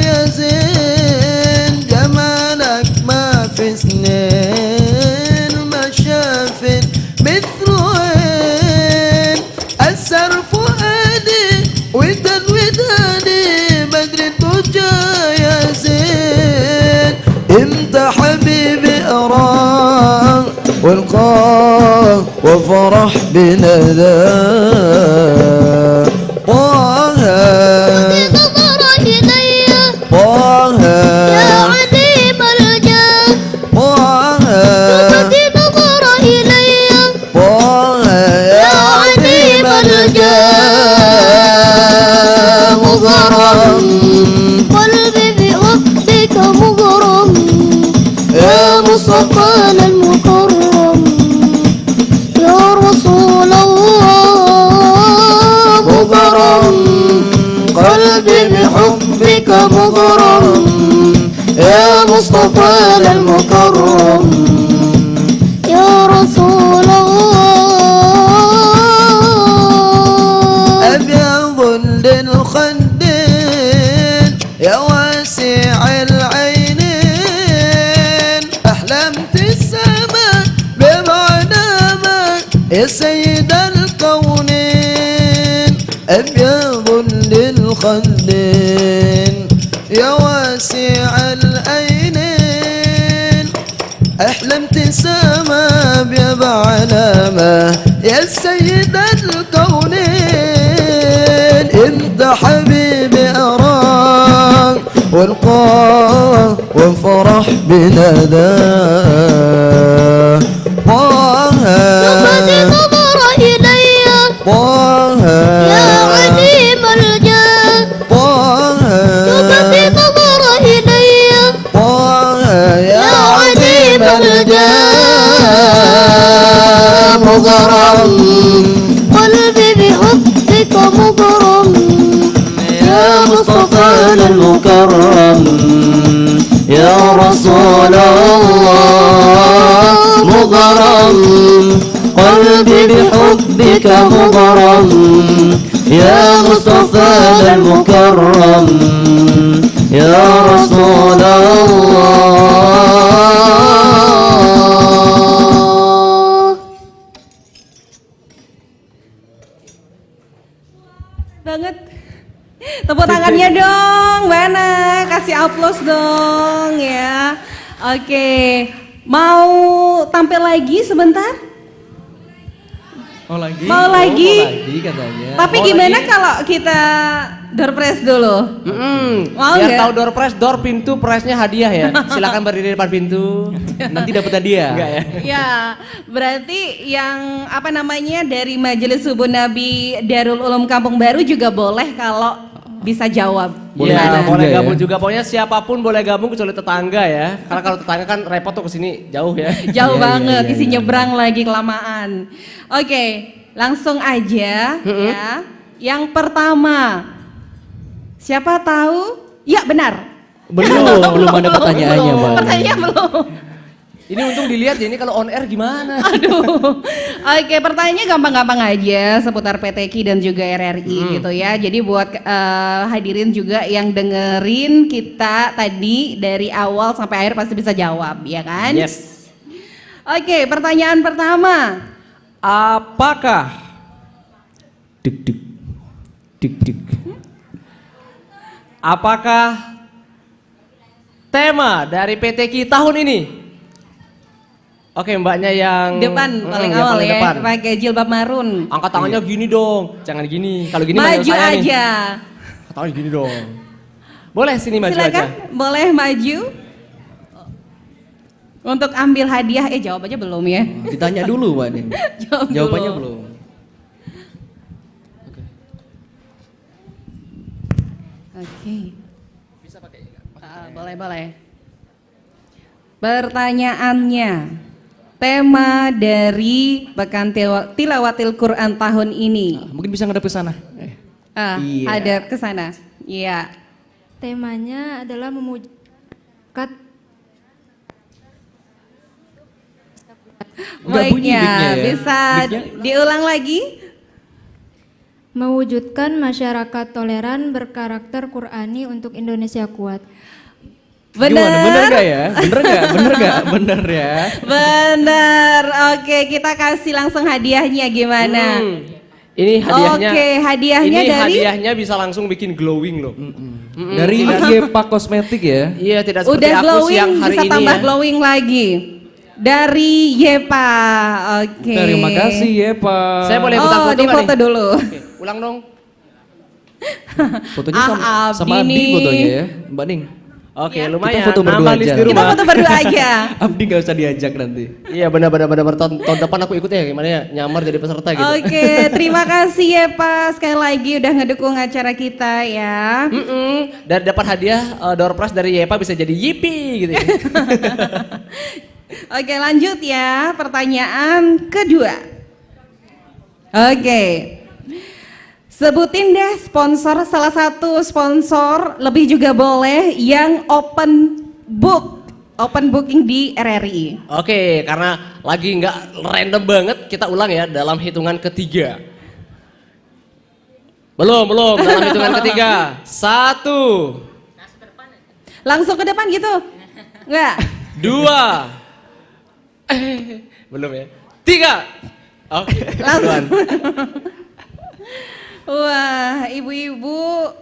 يزين. جمالك ما في سنين ما شافت مثل عين أسر فؤادي وداد ودادي بدر الضجى يزين. انت حبيبي أراك والقاك وفرح بنداك. طه نظر إلي طه يا عديم الجاه طه نظر إلي طه يا عديم الجاه. مغرم قلبي بحبك مغرم يا مصطفانا المكرم يا رسول الله. مغرم قلبي بحبك مغرم يا مصطفانا المكرم يا رسول الله. أبيض للخدين يا واسع العينين أحلمت السماء بمعنامك يا سيد الكونين. أبيض للخدين يا واسع العينين أحلمت السماء بمعنامك يا سيد الكونين. انت حبيبي أراك والقاك وفرح بنداك. طه نظر إلي طه يا عديم الجاه طه نظر إلي طه يا عديم الجاه. مغرم قلبي بحبك مغرم يا مصطفانا المكرم يا رسول الله. مغرم قلبي بحبك بحبك مغرم يا مصطفى المكرم يا رسول الله. Banget. Tepuk tangannya dong, Mbak Ana. Kasih aplaus dong ya. Oke, mau tampil lagi sebentar? Oh lagi? Mau lagi? Mau lagi katanya. Tapi Mau gimana lagi? kalau kita door prize dulu? Mau Biar nggak? tahu door pintu prize-nya hadiah ya. Silakan berdiri di depan pintu. Nanti dapat hadiah. Enggak ya? Ya, berarti yang apa namanya dari Majelis Subuh Nabi Darul Ulum Kampung Baru juga boleh kalau bisa jawab. Boleh, Gimana? boleh juga gabung ya. juga. Pokoknya siapapun boleh gabung kecuali tetangga ya. Karena kalau tetangga kan repot tuh kesini jauh ya. Jauh Iya, banget, iya, isi iya. nyebrang lagi kelamaan. Oke, langsung aja ya. Yang pertama, siapa tahu? Ya benar. Belum ada pertanyaannya, Mbak. Pertanyaan belum. Ini untung dilihat ya, ini kalau on air gimana? Aduh. Oke, pertanyaannya gampang-gampang aja seputar PTQ dan juga RRI gitu ya. Jadi buat hadirin juga yang dengerin kita tadi dari awal sampai akhir pasti bisa jawab, ya kan? Yes. Oke, pertanyaan pertama. Apakah Apakah tema dari PTQ tahun ini? Oke, mbaknya yang Depan paling yang awal paling ya, depan. pakai jilbab marun. Angkat tangannya gini dong, jangan gini. Kalau gini Maju saya nih. aja. Angkat tangannya gini dong. Boleh sini maju Silakan, aja. boleh maju. Untuk ambil hadiah, jawab aja belum ya? Ditanya dulu, Mbak nih. Jawab dulu. Jawabannya belum. Oke. Bisa pakai boleh. Pertanyaannya, tema dari Pekan Tilawatil Quran tahun ini. Mungkin bisa ngadep ke sana. Iya. Ada ke sana. Iya. Temanya adalah memujikan Nggak bunyi Baiknya, mic-nya ya? bisa Mic-nya? diulang lagi? mewujudkan masyarakat toleran berkarakter Qurani untuk Indonesia kuat. Gimana? Bener gak ya? Bener ya? Bener. Oke, kita kasih langsung hadiahnya gimana? Ini hadiahnya. Oke, hadiahnya ini dari hadiahnya bisa langsung bikin glowing loh. Dari Yepa Kosmetik ya? Iya, tidak seperti udah aku glowing, siang hari bisa ini tambah ya. glowing lagi. Dari Yepa. Oke. Terima kasih Yepa. Saya boleh foto-foto di nggak foto nih? dulu. Oke, ulang dong. Fotonya sama Abdi Abdi nih. fotonya ya, Mbak Ning. Oke, lumayan. Kita foto berdua Nambah aja. list di Kita rumah. foto berdua aja. Abdi gak usah diajak nanti. Iya, benar. Tahun depan aku ikut ya, gimana ya? Nyamar jadi peserta gitu. Oke, terima kasih ya Pak sekali lagi udah ngedukung acara kita ya. Dan dapat hadiah door prize dari Yepa bisa jadi Yipi gitu ya. Oke, lanjut ya. Pertanyaan kedua. Oke. Sebutin deh sponsor, salah satu sponsor lebih juga boleh yang open booking di RRI. Oke, karena lagi nggak random banget, kita ulang ya dalam hitungan ketiga. Belum, dalam hitungan ketiga. 1, Langsung ke depan gitu? Enggak? 2, belum ya. 3. Oke, Langsung. Wah, ibu-ibu.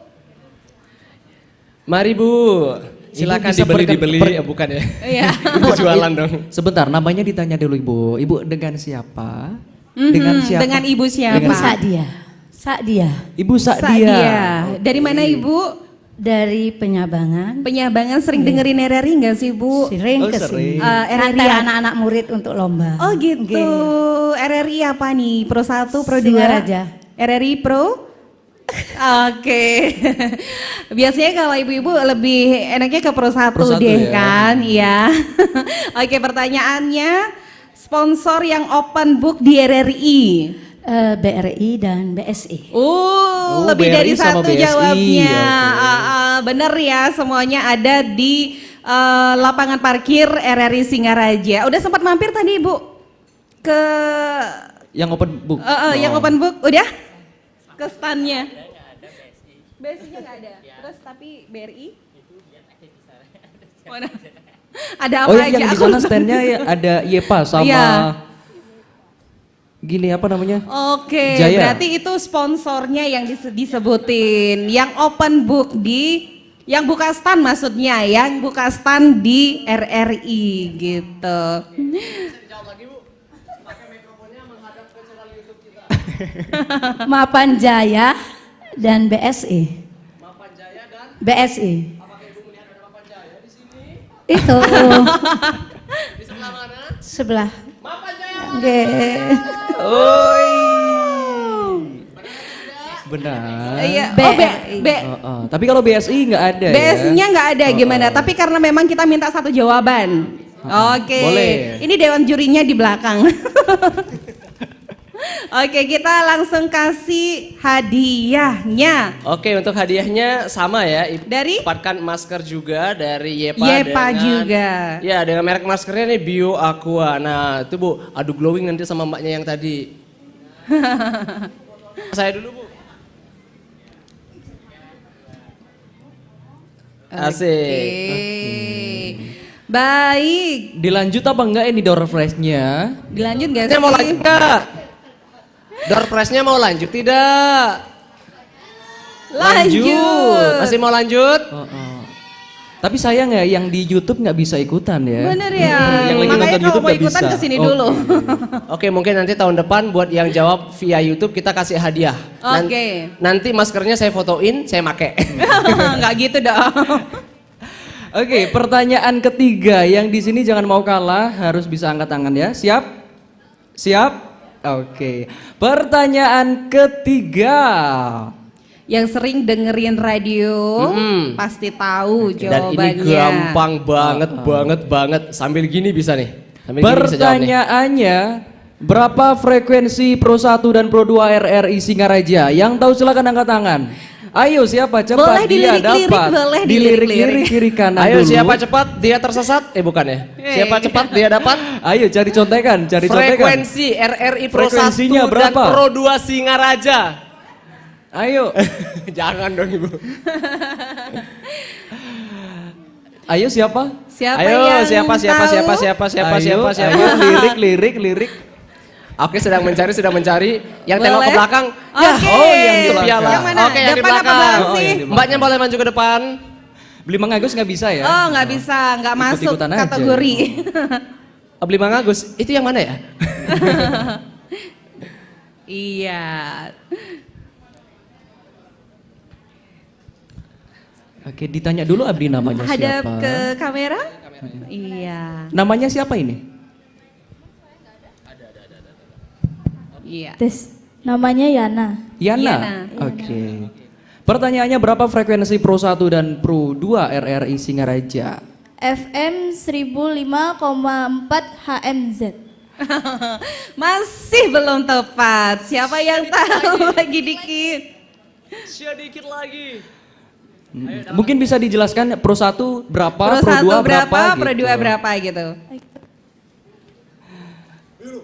Mari Bu, silakan Ibu bisa dibeli, bukan ya? Iya. Ibu jualan dong. Sebentar, namanya ditanya dulu Ibu. Ibu dengan siapa? Dengan siapa? Dengan ibu siapa? Dengan Sadia. Ibu Sadia. Sadia. Dari mana Ibu? Dari Penyabangan. Penyabangan sering dengerin RRI nggak sih Bu? Sering Oh, kesini. sering. RRI Antar anak-anak murid untuk lomba. Oh gitu. RRI apa nih? Pro 1, Pro 2? Singaraja. RRI Pro? Oke. Biasanya kalau ibu-ibu lebih enaknya ke Pro 1 Pro 1 deh ya. kan? Iya. Oke, pertanyaannya sponsor yang open book di RRI. BRI dan BSI. Lebih dari BRI sama satu BSI, jawabnya. oke. Bener ya, semuanya ada di lapangan parkir RRI Singaraja. Udah sempat mampir tadi Ibu ke Yang open book. Yang open book udah ke stand-nya. BSI-nya nggak ada. Terus tapi BRI? Mana? Ada apa aja? Yang di sana stand-nya ya ada YEPA sama gini apa namanya? Oke, Jaya. berarti itu sponsornya yang disebutin. Yang open book yang buka stand maksudnya, yang buka stand di RRI gitu. Mapan Jaya dan BSI. BSI. Itu. Di sebelah mana? Sebelah. Mapan Jaya. Benar. Iya. Tapi kalau BSI nggak ada. BSI-nya nggak ada gimana? Tapi karena memang kita minta satu jawaban. Oke. Boleh. Ini dewan jurinya di belakang. Oke, kita langsung kasih hadiahnya. Oke, untuk hadiahnya sama ya. Dari? Dapatkan masker juga dari Yepa. Yepa juga. Ya, dengan merek maskernya nih Bio Aqua. Nah, itu Bu, adu glowing nanti sama mbaknya yang tadi. Saya dulu Bu. Asik. Baik. Dilanjut apa enggak ini door prize-nya? Dilanjut gak sih? Mau lanjut enggak? Door prize-nya mau lanjut tidak? Lanjut. Masih mau lanjut? Tapi sayang ya yang di YouTube nggak bisa ikutan ya. Bener ya. Yang lagi Makanya nonton kalau YouTube mau nggak ikutan bisa. kesini dulu. Oke, mungkin nanti tahun depan buat yang jawab via YouTube kita kasih hadiah. Oke. Nanti maskernya saya fotoin, saya make. Nggak gitu dong. Oke, pertanyaan ketiga yang di sini jangan mau kalah, harus bisa angkat tangan ya. Siap? Siap? Oke. Pertanyaan ketiga. Yang sering dengerin radio pasti tahu Dan jawabannya. ini gampang banget. Sambil gini bisa nih. Sambil gini bisa jawab nih. Pertanyaannya, berapa frekuensi Pro 1 dan Pro 2 RRI Singaraja? Yang tahu silakan angkat tangan. Ayo siapa cepat Boleh dia dilirik-lirik, dapat. boleh Dilirik-lirik kiri kanan Ayo dulu. siapa cepat dia tersesat? Bukan ya. Siapa cepat dia dapat? Ayo cari contekan, cari contekan. Frekuensi RRI Pro 1 Frekuensinya dan berapa? Pro 2 Singaraja. Ayo. Jangan dong Ibu. Ayo siapa? Siapa Ayo yang siapa tahu? Ayo, lirik. Oke, sedang mencari. Yang tengok ke Boleh? belakang. Oke. Yang di piala. Yang mana? Oke, yang di Depan apa belakang. belakang sih? Mbaknya boleh maju ke depan. Beli Mang Agus nggak bisa ya? Oh nggak bisa, nggak masuk Ikut-ikutan aja. kategori. Beli Mang Agus, itu yang mana ya? Iya. Oke, ditanya dulu Abdi namanya Hadap siapa? ke kamera. Iya. Namanya siapa ini? Iya. Tes. Namanya Yana. Yana. Oke. Pertanyaannya berapa frekuensi Pro 1 dan Pro 2 RRI Singaraja? FM 105,4 HMZ. Masih belum tepat. Siapa yang tahu lagi dikit? Sedikit lagi. Mungkin bisa dijelaskan Pro 1 berapa, Pro 1 2 berapa, gitu. Pro 2 berapa gitu.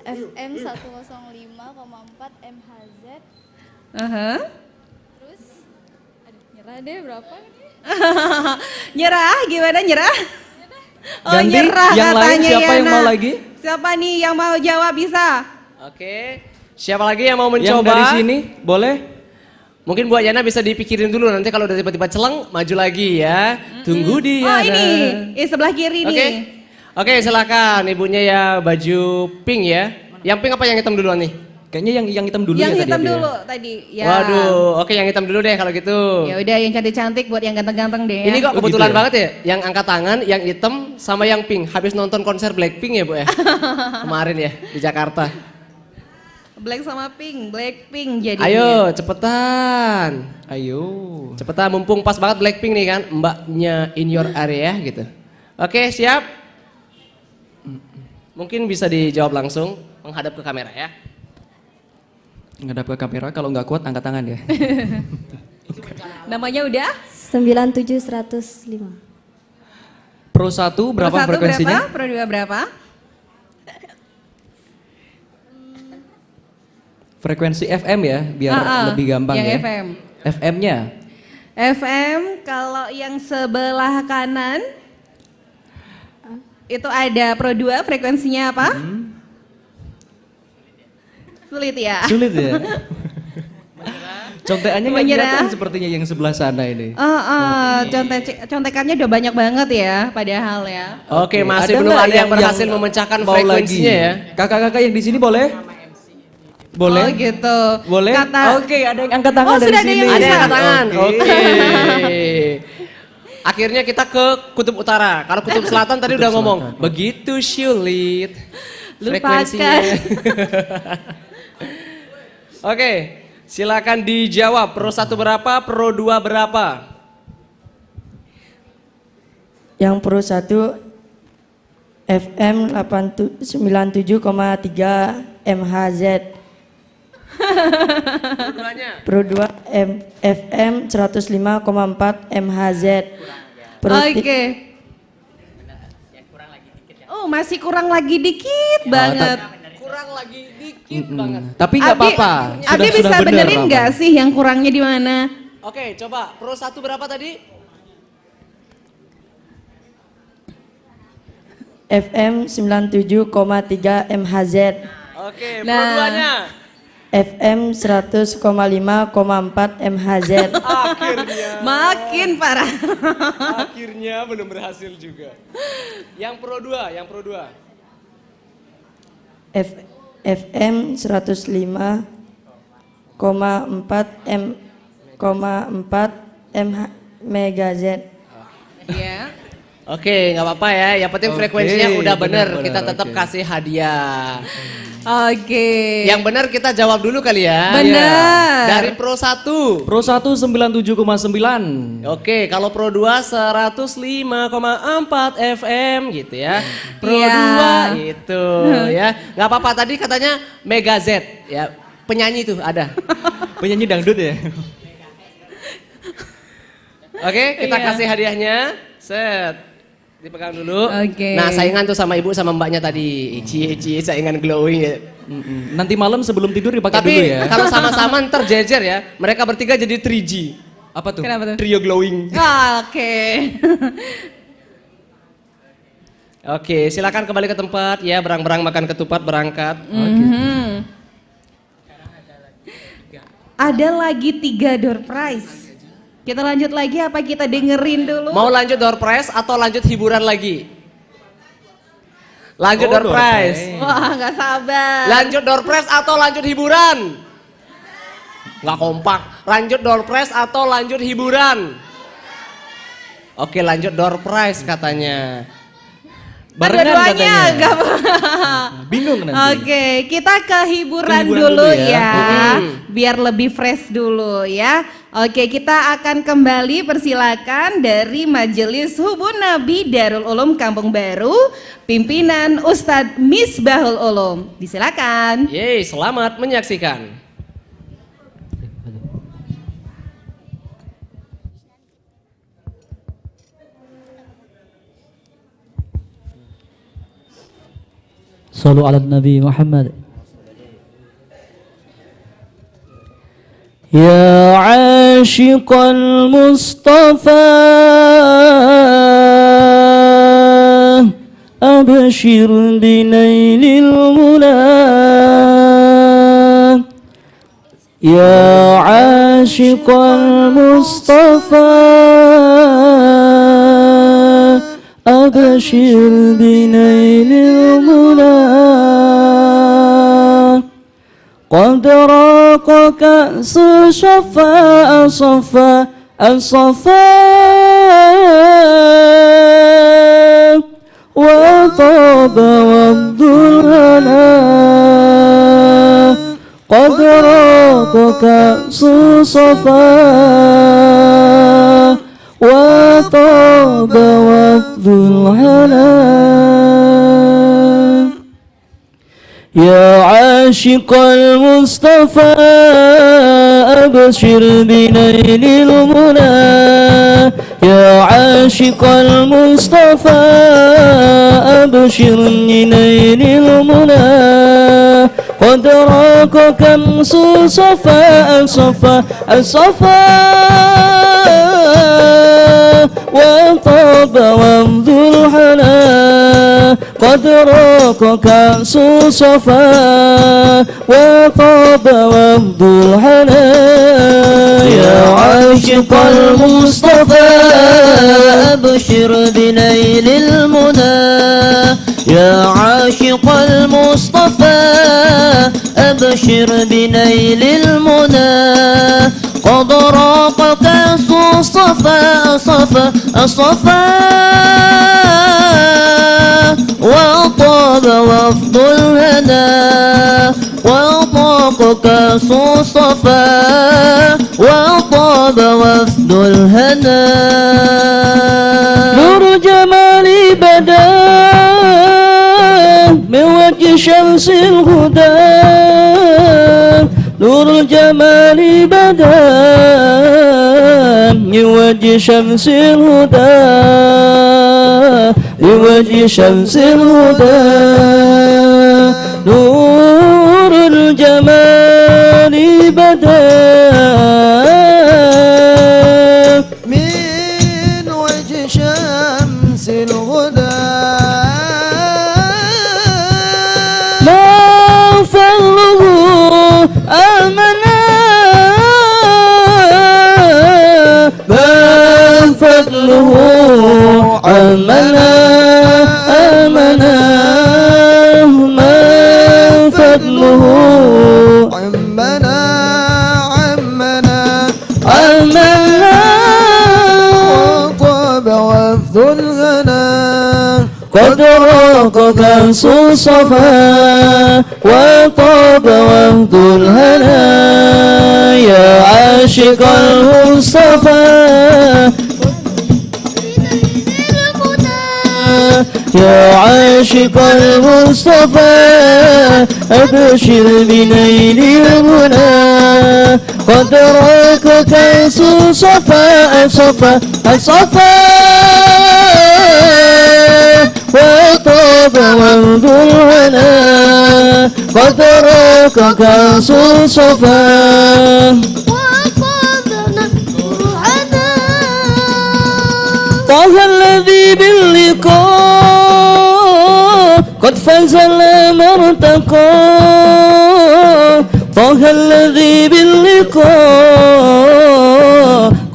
FM 105,4 MHz. Terus nyerah deh berapa? Nyerah? Gimana nyerah? Oh Ganti, nyerah yang katanya lain siapa yang Yana. mau lagi? Siapa nih yang mau jawab bisa? Oke. Siapa lagi yang mau mencoba? Yang dari sini, boleh? Mungkin Bu Yana bisa dipikirin dulu, nanti kalau udah tiba-tiba celeng maju lagi ya. Tunggu dia. Oh ini, sebelah kiri Oke. nih. Oke, silakan ibunya ya baju pink ya. Yang pink apa yang hitam duluan nih? Kayaknya yang hitam dulu Yang ya hitam tadi. dulu tadi. Ya. Waduh, oke yang hitam dulu deh kalau gitu. Ya udah yang cantik-cantik buat yang ganteng-ganteng deh ya. Ini kok kebetulan gitu ya? banget ya, yang angkat tangan, yang hitam sama yang pink. Habis nonton konser Blackpink ya Bu ya? Kemarin ya di Jakarta. Black sama pink, Blackpink jadi. Ayo cepetan. Ayo. Cepetan mumpung pas banget Blackpink nih kan, mbaknya in your area gitu. Oke siap? Mungkin bisa dijawab langsung, menghadap ke kamera ya. Ngadap ke kamera, kalau nggak kuat angkat tangan ya. Namanya udah? 97105. Pro 1 berapa Pro 1 frekuensinya? berapa? Pro 2 berapa? Frekuensi FM ya, biar lebih gampang yang ya. FM. FM-nya. FM kalau yang sebelah kanan itu ada Pro 2, frekuensinya apa? Sulit ya? Sulit ya. Contekannya nggak Menyerah. kelihatan sepertinya yang sebelah sana ini. Contekannya udah banyak banget ya, padahal ya. Oke, masih Ada belum nggak ada yang berhasil memecahkan mau frekuensinya lagi? ya. Kakak-kakak yang di sini boleh? Boleh? Oh gitu. Boleh? Oke, ada yang angkat tangan dari sudah ada sini. yang Ada bisa. yang angkat tangan. Oke. Oke. Akhirnya kita ke kutub utara. Kalau kutub selatan tadi udah ngomong, begitu sulit frekuensinya. Oke, silakan dijawab. Pro 1 berapa, Pro 2 berapa? Yang Pro 1 FM 97,3 MHz. Pro 2 FM 105,4 MHz. Oke. Oh, masih kurang lagi dikit banget. Kurang lagi dikit banget. Tapi nggak apa-apa. Abi bisa bener, benerin Rama. nggak sih yang kurangnya di mana? Oke, coba Pro 1 berapa tadi? FM 97,3 MHz. Oke, Pro 2-nya. FM 100,5,4 MHz. Akhirnya. Makin parah. Akhirnya belum berhasil juga. Yang Pro 2, yang Pro 2. FM 105,4 MHz. Iya. Oke, nggak apa-apa ya. Yang penting Oke, frekuensinya udah bener. benar, Kita tetap oke. kasih hadiah. Oke. Yang benar kita jawab dulu kali ya. Benar. Dari Pro 1. Pro 1 97,9. Oke, kalau Pro 2 105,4 FM gitu ya. Pro Iya. 2 itu ya. Nggak apa-apa, tadi katanya Mega Z ya. Penyanyi tuh ada. Penyanyi dangdut ya. Oke, kita Iya. kasih hadiahnya. Set. Dipegang dulu. Oke. Nah, saingan tuh sama ibu sama mbaknya tadi. Cie saingan glowing ya. Nanti malam sebelum tidur dipakai Tapi dulu ya. kalau sama-sama ntar jejer ya. Mereka bertiga jadi 3G. Apa tuh? Kenapa tuh? Trio glowing. Oke. Oke, silakan kembali ke tempat ya. Berang-berang makan ketupat berangkat. Ada lagi 3 door prize. Kita lanjut lagi apa kita dengerin dulu? Mau lanjut door prize atau lanjut hiburan lagi? Lanjut door prize. Wah, nggak sabar. Lanjut door prize atau lanjut hiburan? Nggak kompak. Lanjut door prize atau lanjut hiburan? Oke, lanjut door prize katanya. Barengan Dua-duanya katanya. nggak Bingung nanti. Oke, kita ke hiburan, Ke hiburan dulu dulu ya. ya. Biar lebih fresh dulu ya. Oke, kita akan kembali persilakan dari Majelis Hubun Nabi Darul Ulum Kampung Baru, pimpinan Ustadz Misbahul Ulum. Disilakan. Yeay, selamat menyaksikan. صلوا على النبي محمد. يا عاشق المصطفى أبشر بنيل المنى. يا عاشق المصطفى أبشر بنيل المنى. قد راق كأس شفاء صفا الصفا وطاب وابد الهنا. قد راق كأس صفا وطاب وابد الهنا. يا عاشق المصطفى أبشر بنيل المنى. يا عاشق المصطفى أبشر بنيل المنى. قد راق كأس الصفا الصفا الصفا وطاب ومذ الحنا قد راق كأس الصفا وطاب ومذ الحنا يا عاشق المصطفى أبشر بنيل المنى يا عاشق المصطفى أبشر بنيل المنى قد راق كأس الصفا الصفا الصفا وطاب وفد الهنا وطاق كأس الصفا وطاب وفد الهنا نور جمالي بدا من وجه شمس الهدى نور الجمال بدا من وجه شمس الهدى من وجه شمس الهدى نور الجمال بدا من وجه شمس الهدى فضله عمنا آمنا ما فضله عمنا عمنا عمنا وطاب وفد الغنا قد راق كأس الصفا وطاب وفد الهنا يا عاشق المصطفى يا عاشق المصطفى أبشر بنيل المنى قد راق كأس الصفا الصفا الصفا وطاب وفد الهنا قد راق كأس الصفا طه الذي باللقاء قد فاز لما ارتقى طه الذي باللقاء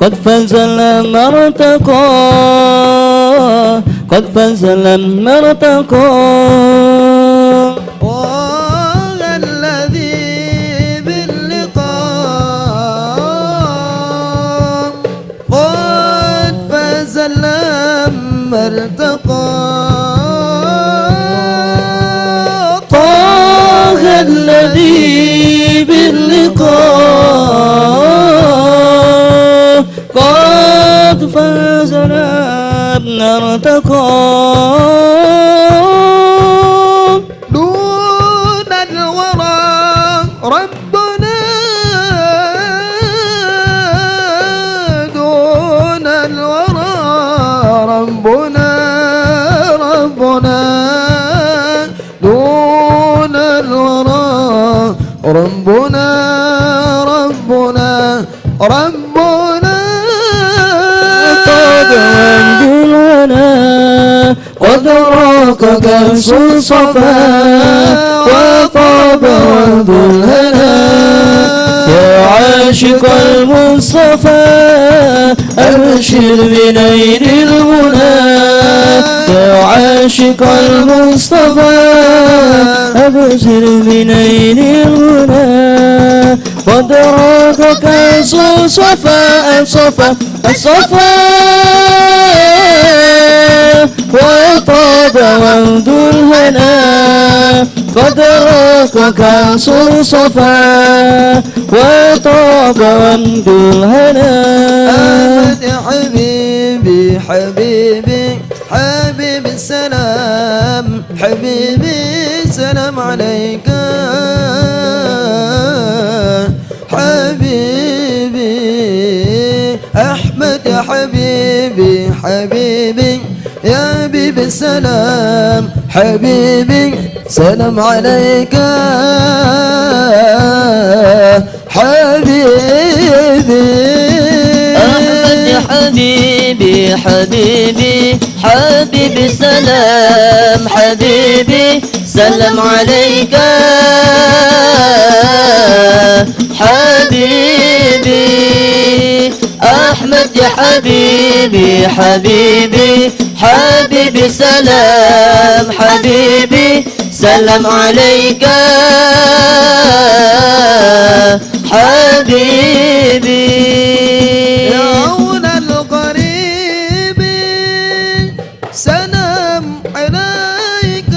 قد فاز لما ارتقى قد فاز لما ارتقى طه الذي باللقاء قد فاز لما ارتقى دون الورى ربنا دون الورى ربنا ربنا دون الورى ربنا ربنا ربنا قد وجلنا قد راق كأس الصفا وطاب وفد الهنا يا عاشق المصطفى أبشر بنيل المنى يا عاشق المصطفى أبشر بنيل المنى قد راق كأس الصفا الصفا الصفا وطاب وفد الهنا قد راق كأس الصفا وطاب وفد الهنا أحمد حبيبي حبيبي حبيبي السلام حبيبي سلام عليك حبيبي أحمد حبيبي حبيبي يا حبيبي السلام حبيبي سلام عليك حبيبي أحمد يا حبيبي حبيبي حبيبي سلام حبيبي سلام عليك حبيبي أحمد يا حبيبي حبيبي حبيبي سلام حبيبي سلام عليك حبيبي يا عون القريب سلام عليك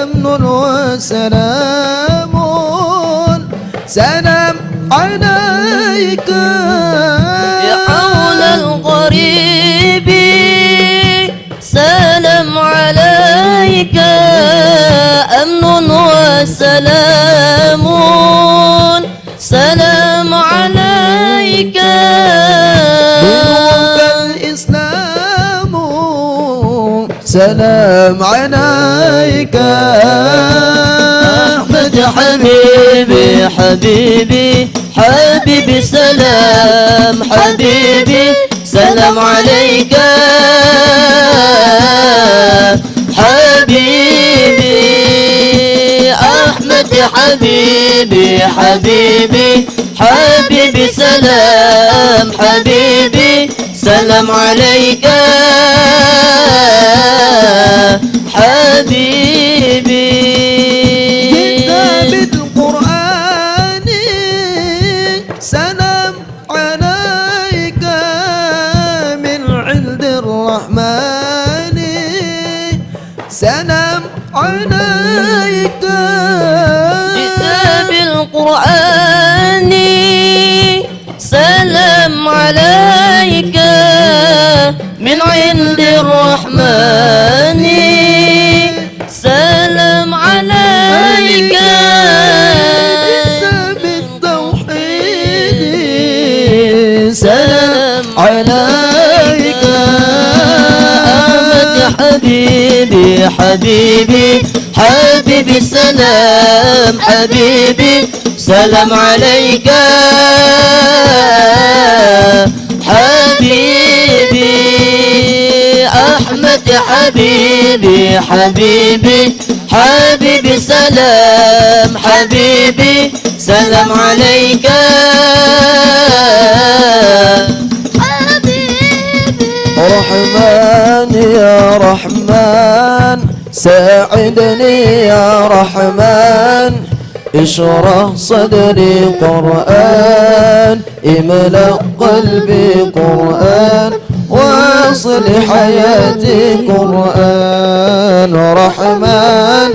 أمن وسلام سلام عليك يا عون القريب سلام عليك أمن وسلام سلام عليك نورك الإسلام سلام عليك أحمد يا حبيبي حبيبي حبيبي سلام حبيبي سلام عليك حبيبي أحمد يا حبيبي حبيبي حبيبي سلام حبيبي سلام عليك حبيبي جئت بالقرآن سلام عليك من عند الرحمن سلام عليك جئت بالقرآن سلام عليك من عند الرحمن سلام عليك بالتوحيد سلام عليك أحمد يا حبيبي حبيبي حبيبي سلام حبيبي سلام عليك حبيبي أحمد يا حبيبي حبيبي حبيبي سلام حبيبي سلام عليك رحمن يا رحمن ساعدني يا رحمن اشرح صدري قرآن املأ قلبي قرآن واصل حياتي قرآن رحمن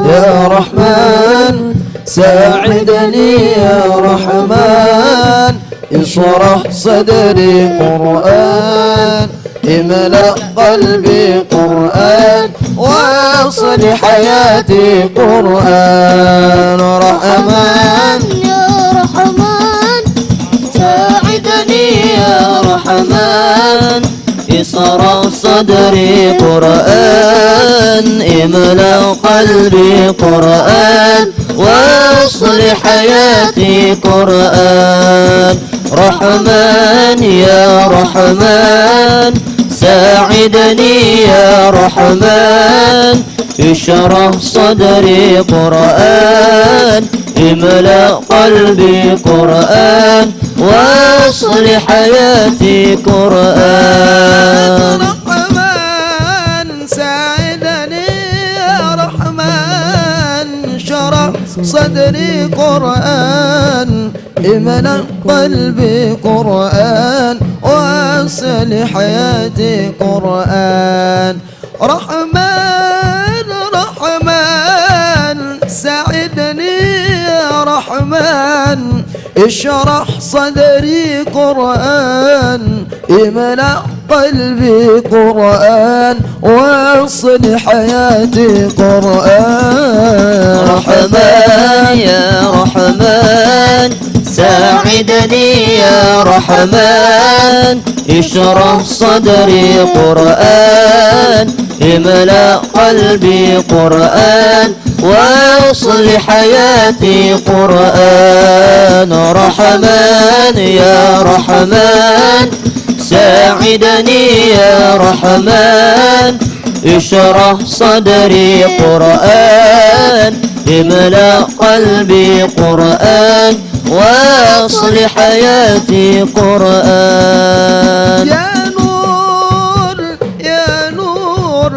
يا رحمن ساعدني يا رحمن اشرح صدري قرآن املأ قلبي قرآن واصل حياتي قرآن رحمن يا رحمن ساعدني يا رحمن اشرح صدري قرآن املأ قلبي قرآن واصل حياتي قرآن رحمن يا رحمن ساعدني يا رحمن اشرح صدري قرآن املأ قلبي قرآن واصل حياتي قرآن رحمن ساعدني يا رحمن شرح صدري قرآن املأ قلبي قرآن واصل حياتي قرآن رحمن رحمن ساعدني يا رحمن اشرح صدري قرآن املأ قلبي قرآن واصل حياتي قرآن رحمن يا رحمن ساعدني يا رحمن اشرح صدري قرآن املأ قلبي قرآن واصلح حياتي قرآن رحمن يا رحمن ساعدني يا رحمن اشرح صدري قرآن املأ قلبي قرآن واصلح حياتي قرآن يا نور يا نور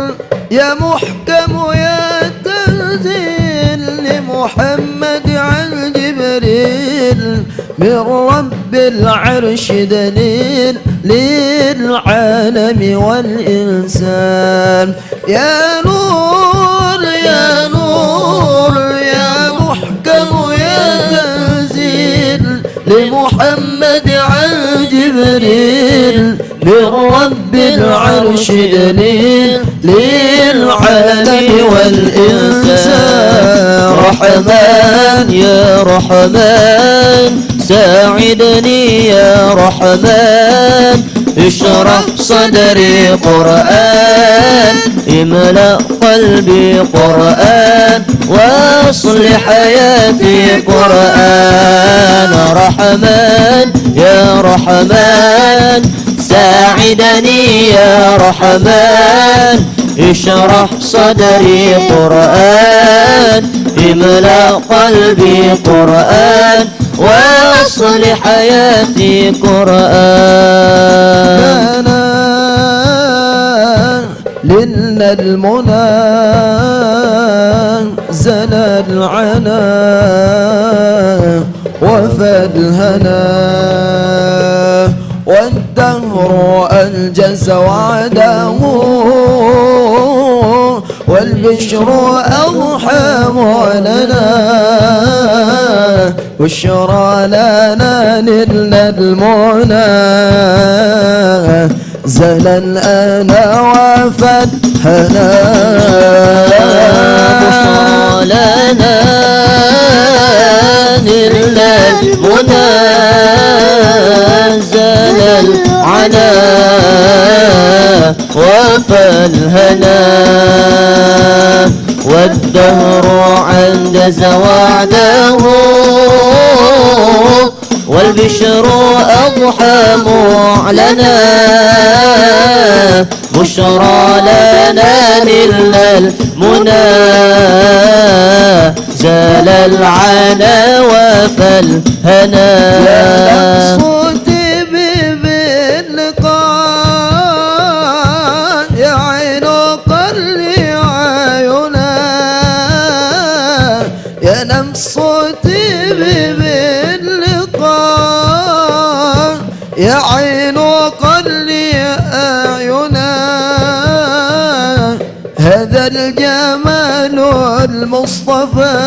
يا محكم يا تنزيل لمحمد عن جبريل من رب العرش دليل للعالم والإنسان يا نور يا نور يا محكم يا تنزيل لمحمد عن جبريل من رب العرش دليل للعالم والإنسان رحمن يا رحمن ساعدني يا رحمن اشرح صدري قرآن املأ قلبي قرآن واصلح حياتي قرآن رحمن يا رحمن ساعدني يا رحمن اشرح صدري قرآن املأ قلبي قرآن واصلح حياتي قرآن لنا المنى زل العنا وفى الهنا والدهر أنجز وعده والبشر أضحى لنا بشرى لنا نلنا المنى زل الأنا وفى الهنا بشرى لنا نلنا المنى زل العنا وفى الهنا والدهر أنجز وعده والبشر أضحى معلنا بشرى لنا نلنا المنى زال العنا وفى الهنا صوتي باللقاء يا عين قلي عينا يا نم صوتي باللقاء يا عين قلي عينا هذا الجمال المصطفى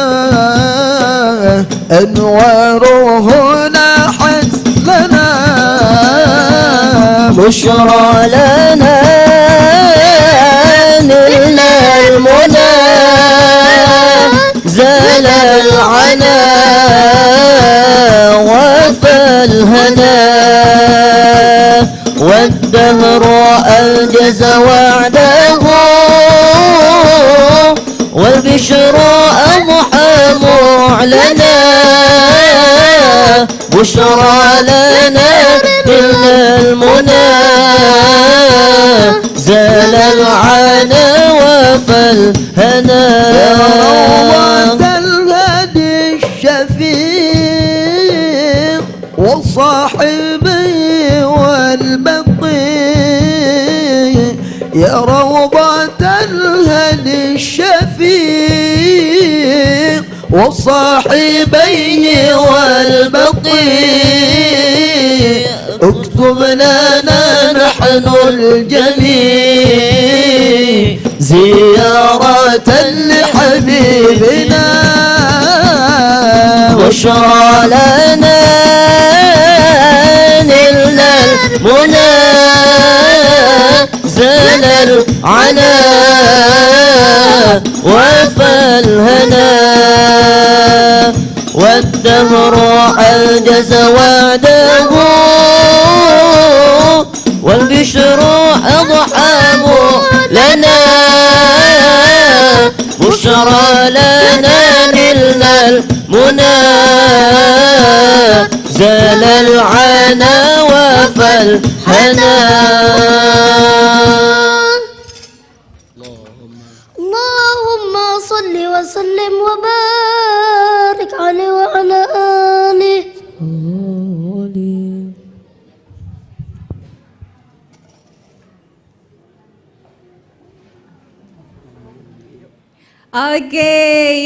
أنواره لاحت لنا بشرى لنا نلنا المنى زال العنا وفى الهنا والدهر أنجز وعده والبشر أضحى معلنا بشرى لنا نلنا المنى زال العنا وفى الهنا يا روضة الهدي الشفيق وصاحبي والبقي يا روضة الهدي الشفيق وصاحبيه والبقي اكتب لنا نحن الجميع زيارة لحبيبنا بشرى لنا نلنا المنى زال العنا وفى الهنا والدهر أنجز وعده والبشر أضحى لنا بشرى لنا نلنا المنى زال العنا وفالحنان اللهم صل وسلم وبارك عليه وعلى آله. Oke,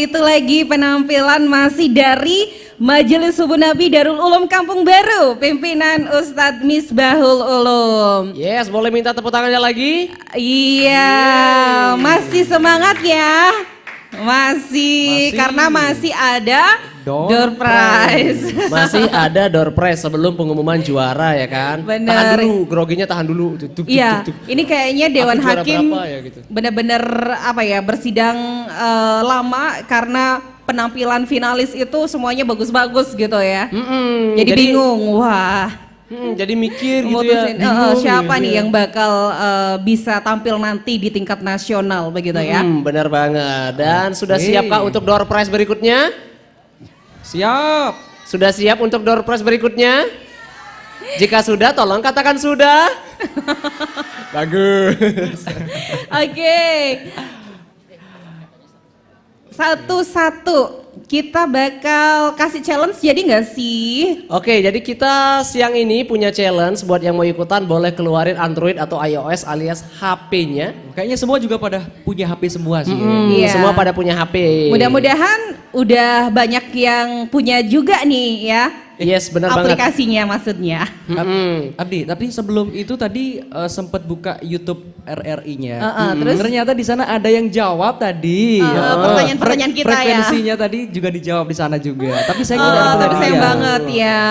itu lagi penampilan masih dari Majelis Subuh Nabi Darul Ulum Kampung Baru, pimpinan Ustadz Misbahul Ulum. Yes, boleh minta tepuk tangannya lagi? Iya, masih semangat ya. Masih, karena masih ada door prize. Masih ada door prize sebelum pengumuman juara ya kan? Bener. Tahan dulu, groginya tahan dulu. Iya, ini kayaknya Dewan Aku juara Hakim berapa ya gitu? bener-bener apa ya, bersidang lama karena penampilan finalis itu semuanya bagus-bagus gitu ya. Jadi bingung, wah. Jadi mikir gitu Mutusin, ya. Bingung siapa gitu nih ya. yang bakal bisa tampil nanti di tingkat nasional begitu ya? Benar banget. Dan sudah siap Kak untuk door prize berikutnya? Siap. Sudah siap untuk door prize berikutnya? Jika sudah, tolong katakan sudah. Bagus. Oke. Satu-satu kita bakal kasih challenge, jadi nggak sih? Oke, jadi kita siang ini punya challenge buat yang mau ikutan boleh keluarin Android atau iOS alias HP-nya. Kayaknya semua juga pada punya HP semua sih. Iya. Semua pada punya HP. Mudah-mudahan udah banyak yang punya juga nih ya. Yes, benar banget. Aplikasinya maksudnya. Abdi, tapi sebelum itu tadi sempat buka YouTube RRI-nya. Terus? Ternyata di sana ada yang jawab tadi. Pertanyaan-pertanyaan kita ya. Frekuensinya tadi juga dijawab di sana juga. Tapi saya nggak Tapi dapat sayang hadiah. banget ya.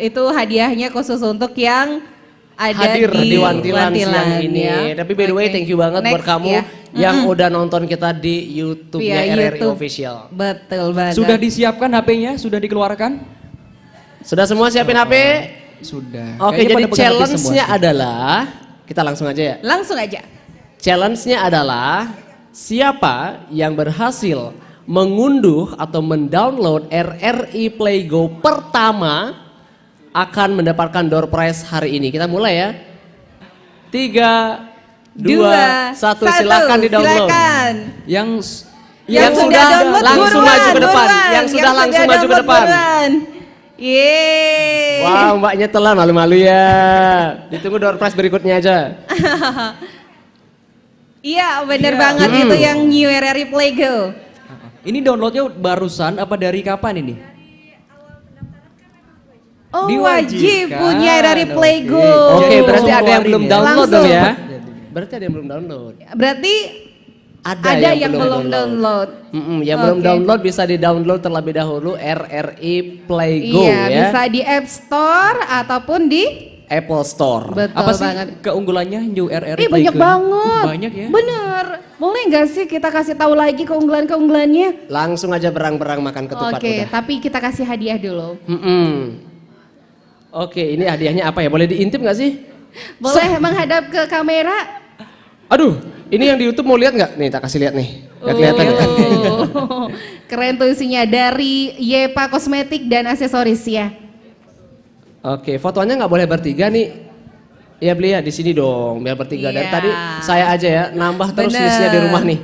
Itu hadiahnya khusus untuk yang ada Hadir di Wantilan siang Wantilan, ini. ya. Tapi by the way, thank you banget buat Next, kamu ya. yang udah nonton kita di YouTube-nya Via RRI YouTube. Official. Betul banget. Sudah disiapkan HP-nya? Sudah dikeluarkan? Sudah semua siapin HP? Sudah. Oke, Kayaknya jadi pada pegang HP challenge-nya semua sih. adalah, kita langsung aja ya. Langsung aja. Challenge-nya adalah siapa yang berhasil mengunduh atau mendownload RRI Play Go pertama akan mendapatkan door prize hari ini. Kita mulai ya. 3, 2, 1, silakan di-download. Silakan. Yang sudah download langsung buruan, maju ke depan. buruan. Yang sudah langsung maju ke download depan. buruan. Yeay. Wow, mbaknya telan malu-malu ya. Ditunggu door prize berikutnya aja. Iya bener banget itu yang New RRI Play Go. Ini downloadnya barusan apa dari kapan ini? Oh Diwajibkan. wajib punya RRI Play Go. Oke, berarti ada yang belum download dong ya. Langsung. Berarti ada yang belum download. Berarti ada yang belum download. Yang belum download bisa di-download terlebih dahulu RRI Play Go Iya, ya. bisa di App Store ataupun di Apple Store. Betul Apa sih banget. keunggulannya New RRI Play Banyak Go? banget. Banyak ya? Bener. Boleh nggak sih kita kasih tahu lagi keunggulan-keunggulannya? Langsung aja berang-berang makan ketupat Oke, udah. tapi kita kasih hadiah dulu. Oke, ini hadiahnya apa ya? Boleh diintip nggak sih? Boleh menghadap ke kamera? Aduh, ini yang di YouTube mau lihat nggak? Nih, tak kasih lihat nih. Nggak kelihatan ya? Keren tuh isinya dari Yepa Kosmetik dan Aksesoris ya. Oke, fotonya nggak boleh bertiga nih. Ya beli ya di sini dong, biar bertiga. Dan Iya. tadi saya aja ya nambah terus Bener. listnya di rumah nih.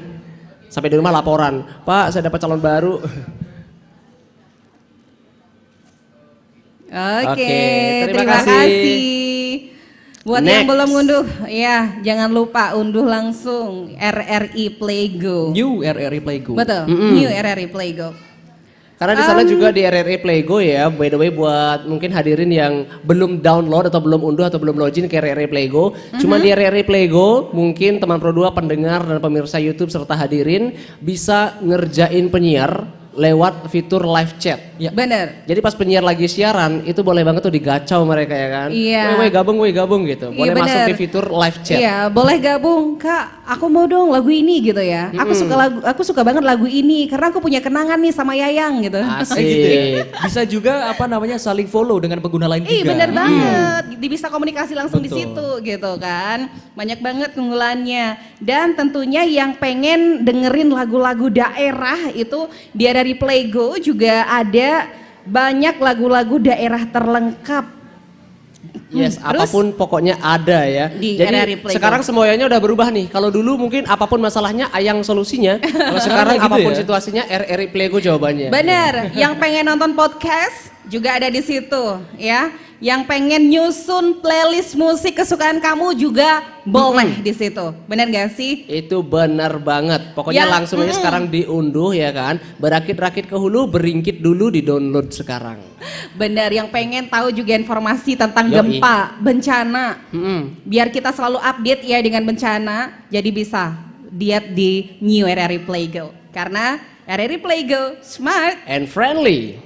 Sampai di rumah laporan, Pak saya dapat calon baru. Oke, terima terima kasih. kasih. Buat yang Next. belum unduh, ya jangan lupa unduh langsung RRI Play Go. New RRI Play Go. Betul, New RRI Play Go. Karena di sana juga di RRI Play Go ya, by the way buat mungkin hadirin yang belum download atau belum unduh atau belum login ke RRI Play Go, cuma di RRI Play Go mungkin teman Pro 2 pendengar dan pemirsa YouTube serta hadirin bisa ngerjain penyiar lewat fitur live chat. Ya. Bener. Jadi pas penyiar lagi siaran itu boleh banget tuh digacau mereka ya kan. Iya. Woi gabung gitu. Boleh Iya, masuk bener. di fitur live chat. Iya, boleh gabung, Kak. Aku mau dong lagu ini gitu ya. Aku suka banget lagu ini karena aku punya kenangan nih sama Yayang gitu. Asik. Bisa juga apa namanya saling follow dengan pengguna lain juga. Bener banget. Bisa komunikasi langsung di Betul. situ gitu kan. Banyak banget keunggulannya. Dan tentunya yang pengen dengerin lagu-lagu daerah itu dia dari Playgo juga ada banyak lagu-lagu daerah terlengkap. Yes, Terus? apapun pokoknya ada ya. Di Jadi RRI Playgo. sekarang semuanya udah berubah nih. Kalau dulu mungkin apapun masalahnya Ayang solusinya. Kalau sekarang Gitu apapun ya? situasinya RRI Playgo jawabannya. Bener, yang pengen nonton podcast juga ada di situ ya. Yang pengen nyusun playlist musik kesukaan kamu juga boleh di situ. Bener gak sih? Itu benar banget. Pokoknya Yang- langsung aja sekarang diunduh ya kan. Berakit-rakit ke hulu, beringkit dulu, di-download sekarang. Bener, yang pengen tahu juga informasi tentang Yoi. gempa, bencana. Biar kita selalu update ya dengan bencana. Jadi bisa lihat di New RRI Playgo. Karena RRI Playgo smart And friendly.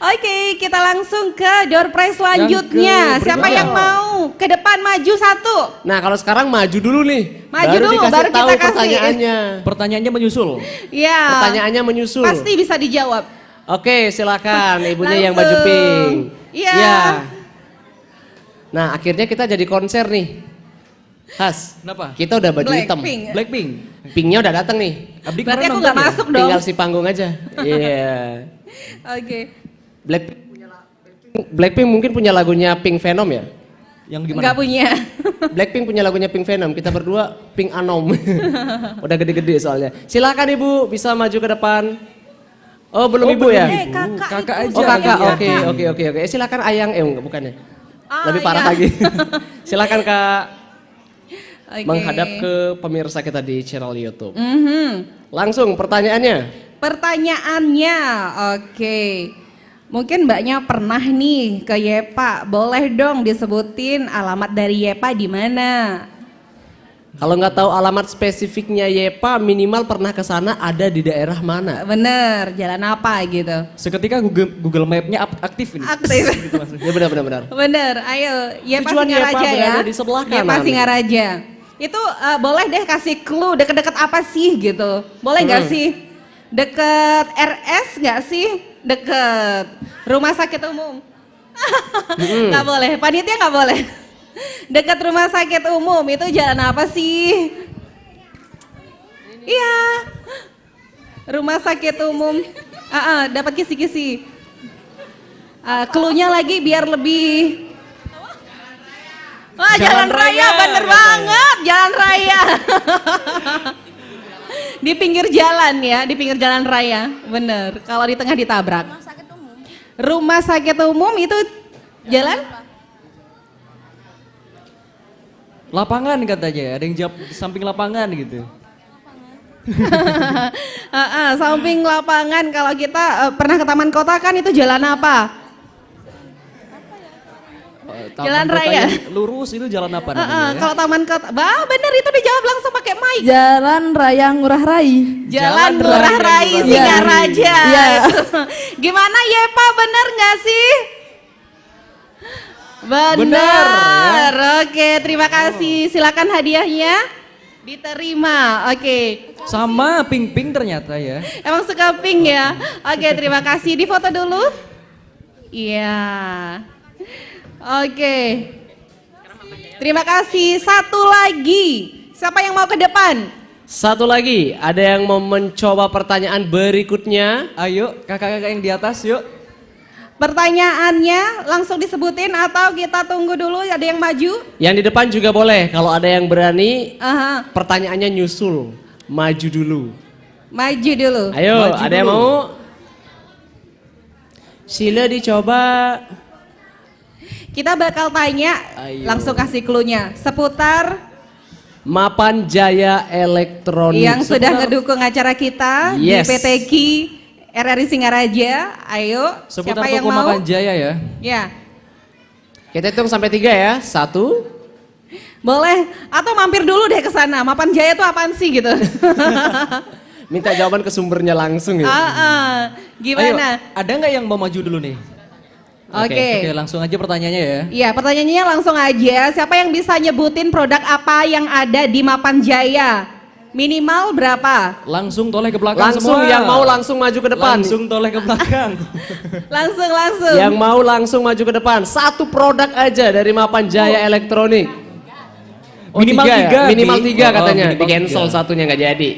Oke, kita langsung ke door prize selanjutnya. ke Siapa berikutnya. yang mau ke depan maju satu? Nah kalau sekarang maju dulu nih. Maju dulu, dikasih baru tahu kita kasih. pertanyaannya. Pertanyaannya menyusul. Ya. Pertanyaannya menyusul. Pasti bisa dijawab. Oke silakan ibunya yang Langsung. baju pink. Iya. Ya. Nah akhirnya kita jadi konser nih. Has. Kenapa? Kita udah baju hitam. Blackpink. Blackpink. Pinknya udah datang nih. Abdi Berarti kemarin aku nonton nggak ya? masuk dong. Tinggal si panggung aja. Iya. Oke. Blackpink mungkin punya lagunya Pink Venom ya? Yang gimana? Nggak punya. Blackpink punya lagunya Pink Venom, kita berdua Pink Anom. Udah gede-gede soalnya. Silakan Ibu, bisa maju ke depan. Oh, belum Ibu ya? Kakak aja. Oh, Kakak. Iya, Oke. Silakan Ayang, bukan ya? Lebih parah iya. lagi. Silakan Kak. Oke. Menghadap ke pemirsa kita di channel YouTube. Mhm. Langsung pertanyaannya. Pertanyaannya, oke. Mungkin mbaknya pernah nih ke Yepa, boleh dong disebutin alamat dari Yepa di mana? Kalau nggak tahu alamat spesifiknya Yepa, minimal pernah ke sana ada di daerah mana? Bener, jalan apa gitu? Seketika Google Map-nya aktif ini. Aktif. Gitu maksudnya. Ya benar. Bener, ayo Yepa Tujuan Yepa Singaraja ya. berada di sebelah Yepa kanan. Singaraja. Itu boleh deh kasih clue deket-deket apa sih gitu? Boleh nggak sih? Deket RS nggak sih? Deket rumah sakit umum? Nggak boleh, panitia nggak boleh. Dekat rumah sakit umum itu jalan apa sih? Iya, rumah sakit umum. Dapat kisi-kisi. Cluenya lagi biar lebih. Wah, jalan raya, bener banget, jalan raya. Di pinggir jalan ya, di pinggir jalan raya, bener. Kalau di tengah ditabrak. Rumah sakit umum itu jalan? Lapangan katanya, ada yang jawab di samping lapangan gitu. Samping lapangan. Kalau kita pernah ke taman kota kan itu jalan apa? Jalan Taman kota raya. yang lurus itu jalan apa namanya? Ya? Kalau taman kota, bener itu dijawab langsung pakai mic. Jalan Raya Ngurah Rai. Jalan Ngurah Rai Iya. Singaraja. Iya. Gimana Yepa, bener nggak sih? Benar. Benar, Oke, terima kasih. Silakan hadiahnya diterima. Oke. Sama pink ternyata ya. Emang suka pink ya? Oke, terima kasih. Di foto dulu. Iya. Oke. Terima kasih. Satu lagi. Siapa yang mau ke depan? Satu lagi, ada yang mau mencoba pertanyaan berikutnya? Ayo, kakak-kakak yang di atas yuk. Pertanyaannya langsung disebutin atau kita tunggu dulu ada yang maju? Yang di depan juga boleh, kalau ada yang berani, Aha. pertanyaannya nyusul, maju dulu. Maju dulu. Ayo, Maju ada yang dulu. mau? Sila dicoba. Kita bakal tanya, Ayo. langsung kasih clue-nya seputar Mapan Jaya Elektronik. yang sudah ngedukung acara kita Yes. di PTQ RRI Singaraja. Ayo, Seputar siapa yang toko mau? Mapan Jaya ya. Ya, Kita hitung sampai 3 ya. 1. boleh. Atau mampir dulu deh ke sana. Mapan Jaya itu apaan sih gitu? Minta jawaban ke sumbernya langsung ya. Gimana? Ayo, ada nggak yang mau maju dulu nih? Oke. Oke, langsung aja pertanyaannya ya. Iya, pertanyaannya langsung aja. Siapa yang bisa nyebutin produk apa yang ada di Mapan Jaya? Minimal berapa? Langsung toleh ke belakang Langsung semua. yang mau langsung maju ke depan. Langsung toleh ke belakang. Langsung. Yang mau langsung maju ke depan. Satu produk aja dari Mapan Jaya Elektronik. Minimal tiga. Minimal 3 katanya. minimal Di cancel 3. satunya nggak jadi.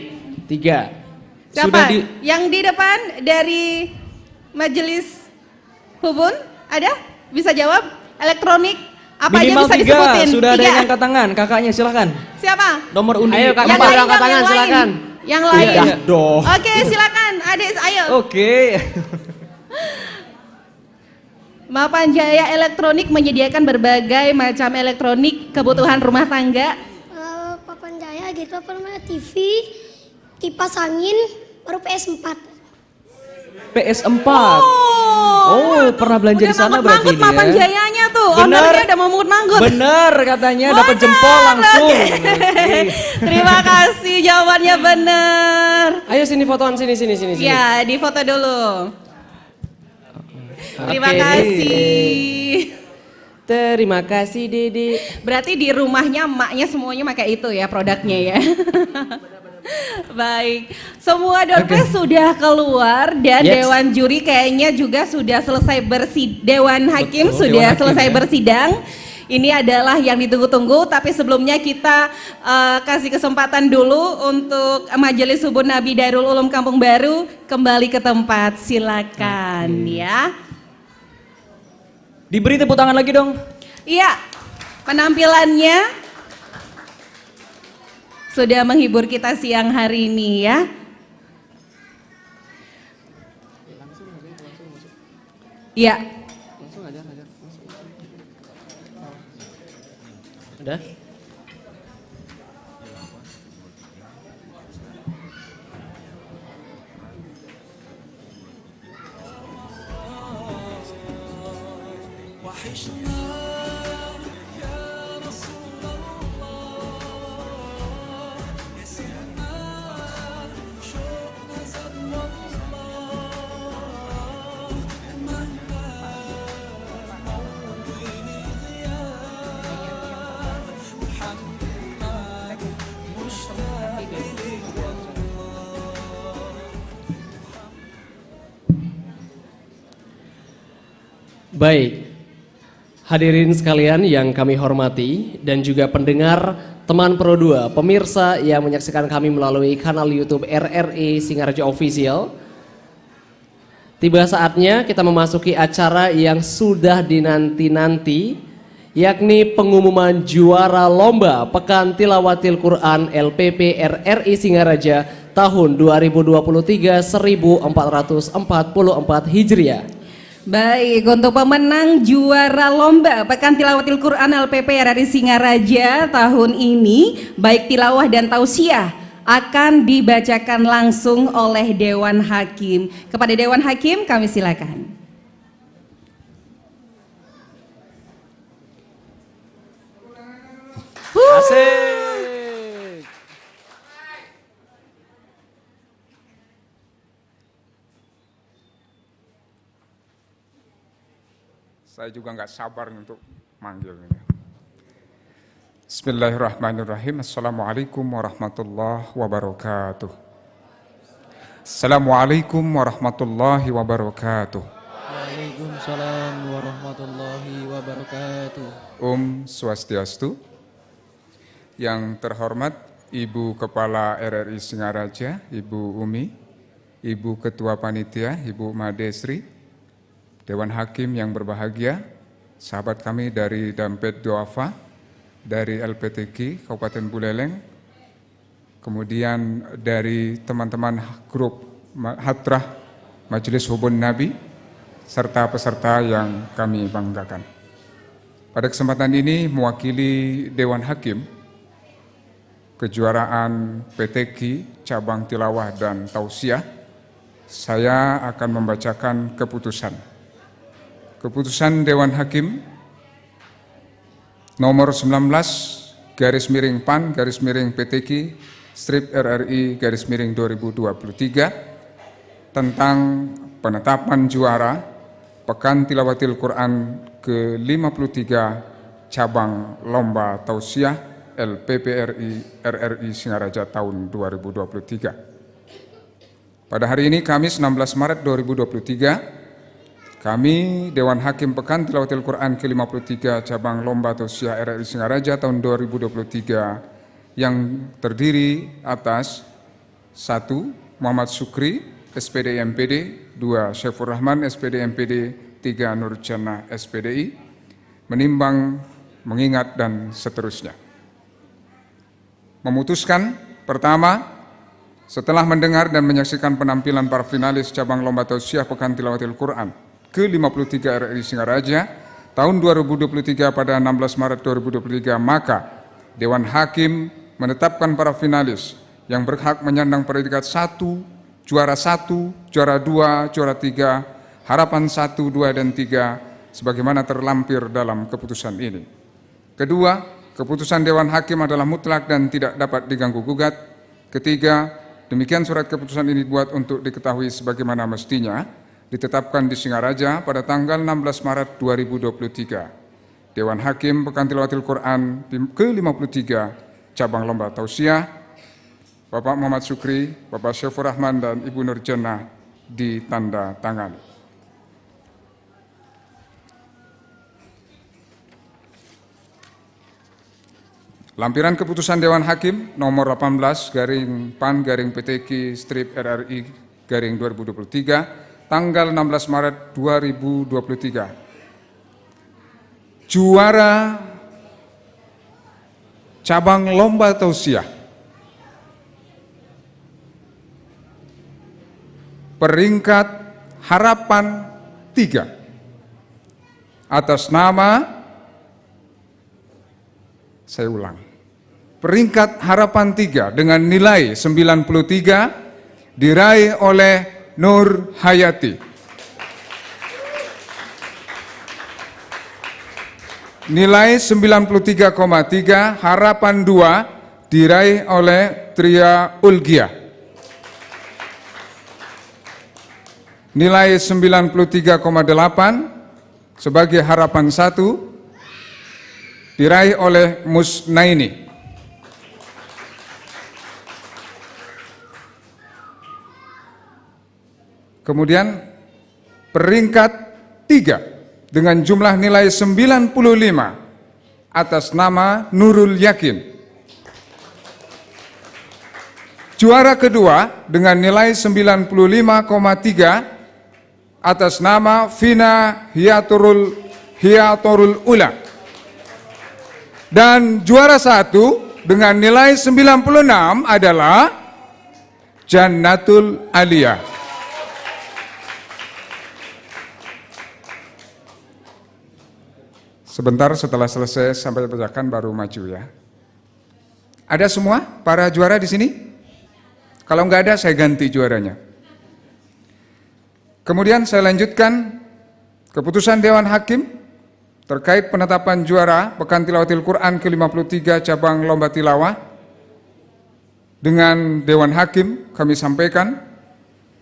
3. Siapa? Yang di depan dari Majelis Hubun? Ada? Bisa jawab? Elektronik? Apa Minimal aja bisa 3. disebutin? Sudah ada 3. yang angkat tangan. Kakaknya silakan. Siapa? Nomor undi. Ayo kakak pada angkat tangan silakan. Yang lain. Iya dong. Oke, silakan. Adik, ayo. Oke. Mapan Jaya Elektronik menyediakan berbagai macam elektronik kebutuhan rumah tangga. Papan Jaya gitu apa namanya, TV, kipas angin, baru PS4. PS4. Oh, pernah belanja di sana berarti ini ya. Mapan Jayanya tuh, Bener. ownernya udah mau manggut. Bener katanya, dapat jempol langsung. Terima kasih, jawabannya bener. Ayo sini fotoan sini. Ya, di foto dulu. Terima Oke. kasih. Terima kasih Dede. Berarti di rumahnya emaknya semuanya pakai itu ya produknya ya. Baik, semua doorpress sudah keluar dan Yes. Dewan Juri kayaknya juga sudah selesai Dewan Hakim Betul, sudah Dewan Hakim selesai ya. bersidang. Ini adalah yang ditunggu-tunggu, tapi sebelumnya kita kasih kesempatan dulu untuk Majelis Hubun Nabi Darul Ulum Kampung Baru kembali ke tempat. Silakan ya. Diberi tepuk tangan lagi dong. Iya, penampilannya sudah menghibur kita siang hari ini ya. Iya. Udah? Baik, hadirin sekalian yang kami hormati dan juga pendengar teman Pro 2, pemirsa yang menyaksikan kami melalui kanal YouTube RRI Singaraja Official. Tiba saatnya kita memasuki acara yang sudah dinanti-nanti, yakni pengumuman juara lomba Pekan Tilawatil Quran LPP RRI Singaraja tahun 2023 1444 Hijriah. Baik, untuk pemenang juara lomba Pekan Tilawatil Quran LPP RRI Singaraja tahun ini, baik tilawah dan tausiah akan dibacakan langsung oleh Dewan Hakim. Kepada Dewan Hakim kami silakan. Asik. Saya juga nggak sabar untuk manggil ini. Bismillahirrahmanirrahim. Assalamualaikum warahmatullahi wabarakatuh. Assalamualaikum warahmatullahi wabarakatuh. Waalaikumsalam warahmatullahi wabarakatuh. Swastiastu. Yang terhormat Ibu Kepala RRI Singaraja, Ibu Umi, Ibu Ketua Panitia, Ibu Madesri, Dewan Hakim yang berbahagia, sahabat kami dari Dampet Duafa, dari LPTQ Kabupaten Buleleng, kemudian dari teman-teman grup Hadrah Majelis Hubun Nabi, serta peserta yang kami banggakan. Pada kesempatan ini mewakili Dewan Hakim, kejuaraan PTQ cabang tilawah dan tausiah, saya akan membacakan keputusan. Keputusan Dewan Hakim nomor 19 garis miring PAN garis miring PTQ RRI/2023 tentang penetapan juara Pekan Tilawatil Quran ke-53 cabang lomba tausiah LPPRI RRI Singaraja tahun 2023. Pada hari ini Kamis 16 Maret 2023, kami Dewan Hakim Pekan Tilawatil Quran ke-53 cabang lomba tausiah RRI Singaraja tahun 2023 yang terdiri atas 1. Muhammad Sukri, SPD MPD, 2. Syaifur Rahman, SPD MPD, 3. Nur Jannah, SPDI, menimbang, mengingat, dan seterusnya. Memutuskan, pertama, setelah mendengar dan menyaksikan penampilan para finalis cabang lomba tausiah Pekan Tilawatil Quran ke-53 RRI Singaraja tahun 2023 pada 16 Maret 2023, maka Dewan Hakim menetapkan para finalis yang berhak menyandang predikat 1, juara 1, juara 2, juara 3, harapan 1, 2, dan 3 sebagaimana terlampir dalam keputusan ini. Kedua, keputusan Dewan Hakim adalah mutlak dan tidak dapat diganggu-gugat. Ketiga, demikian surat keputusan ini dibuat untuk diketahui sebagaimana mestinya, ditetapkan di Singaraja pada tanggal 16 Maret 2023. Dewan Hakim Pekan Tilawatil Quran ke-53 cabang lomba tausiah, Bapak Muhammad Sukri, Bapak Syaifur Rahman, dan Ibu Nur Jannah ditanda tangani. Lampiran keputusan Dewan Hakim nomor 18/PTQ/RRI/2023 tanggal 16 Maret 2023. Juara cabang lomba tausiah peringkat harapan 3 atas nama, saya ulang, peringkat harapan 3 dengan nilai 93 diraih oleh Nur Hayati. Nilai 93,3 harapan 2 diraih oleh Tria Ulgia. Nilai 93,8 sebagai harapan 1 diraih oleh Musnaini. Kemudian peringkat 3 dengan jumlah nilai 95 atas nama Nurul Yakin. Juara kedua dengan nilai 95,3 atas nama Vina Hiatorul Ula. Dan juara 1 dengan nilai 96 adalah Jannatul Aliyah. Sebentar setelah selesai sampai bacakan baru maju ya. Ada semua para juara di sini? Kalau nggak ada saya ganti juaranya. Kemudian saya lanjutkan keputusan Dewan Hakim terkait penetapan juara Pekan Tilawatil Quran ke-53 cabang lomba tilawah. Dengan Dewan Hakim kami sampaikan,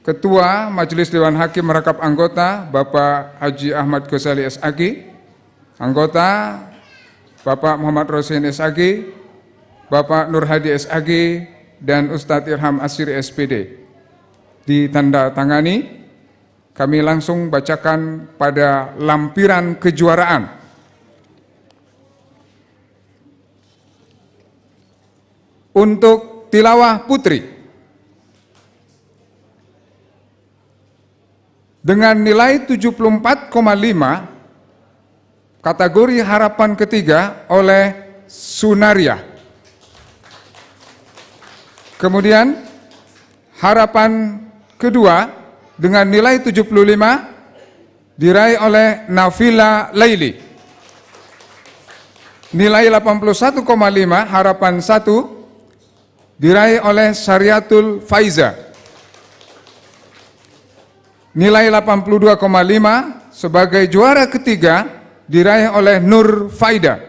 Ketua Majelis Dewan Hakim merangkap anggota Bapak Haji Ahmad Ghazali SAG, anggota Bapak Muhammad Rosin SAG, Bapak Nur Hadi SAG, dan Ustadz Irham Asiri SPD. Ditanda tangani, kami langsung bacakan pada lampiran kejuaraan. Untuk tilawah putri, dengan nilai 74,5 kategori harapan ketiga oleh Sunaria. Kemudian harapan kedua dengan nilai 75 diraih oleh Nafila Laili. Nilai 81,5 harapan 1 diraih oleh Syariatul Faiza. Nilai 82,5 sebagai juara ketiga diraih oleh Nur Faida.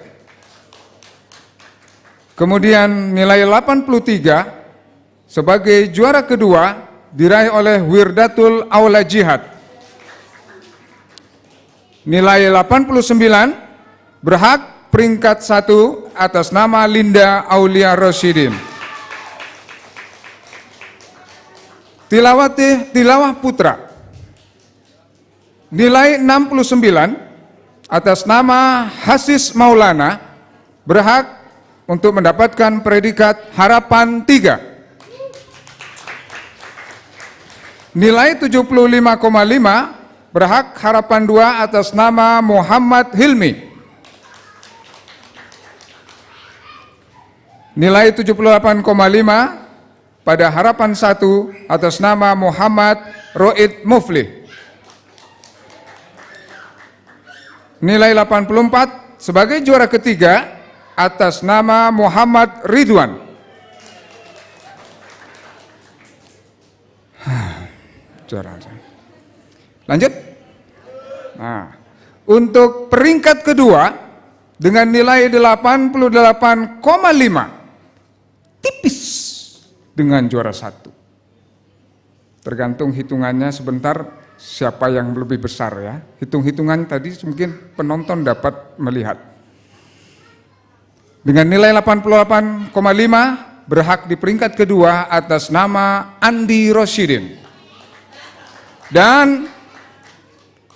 Kemudian nilai 83 Sebagai juara kedua diraih oleh Wirdatul Aula Jihad. Nilai 89 berhak peringkat 1 atas nama Linda Aulia Rosyidin. Tilawah Putra. Nilai 69 atas nama Hasis Maulana berhak untuk mendapatkan predikat Harapan 3. Nilai 75,5 berhak Harapan 2 atas nama Muhammad Hilmi. Nilai 78,5 pada Harapan 1 atas nama Muhammad Roid Muflih. Nilai 84 sebagai juara ketiga atas nama Muhammad Ridwan. Juara. Lanjut. Nah, untuk peringkat kedua dengan nilai 88,5, tipis dengan juara 1. Tergantung hitungannya sebentar siapa yang lebih besar ya. Hitung-hitungan tadi mungkin penonton dapat melihat. Dengan nilai 88,5 berhak di peringkat kedua atas nama Andi Rosyidin. Dan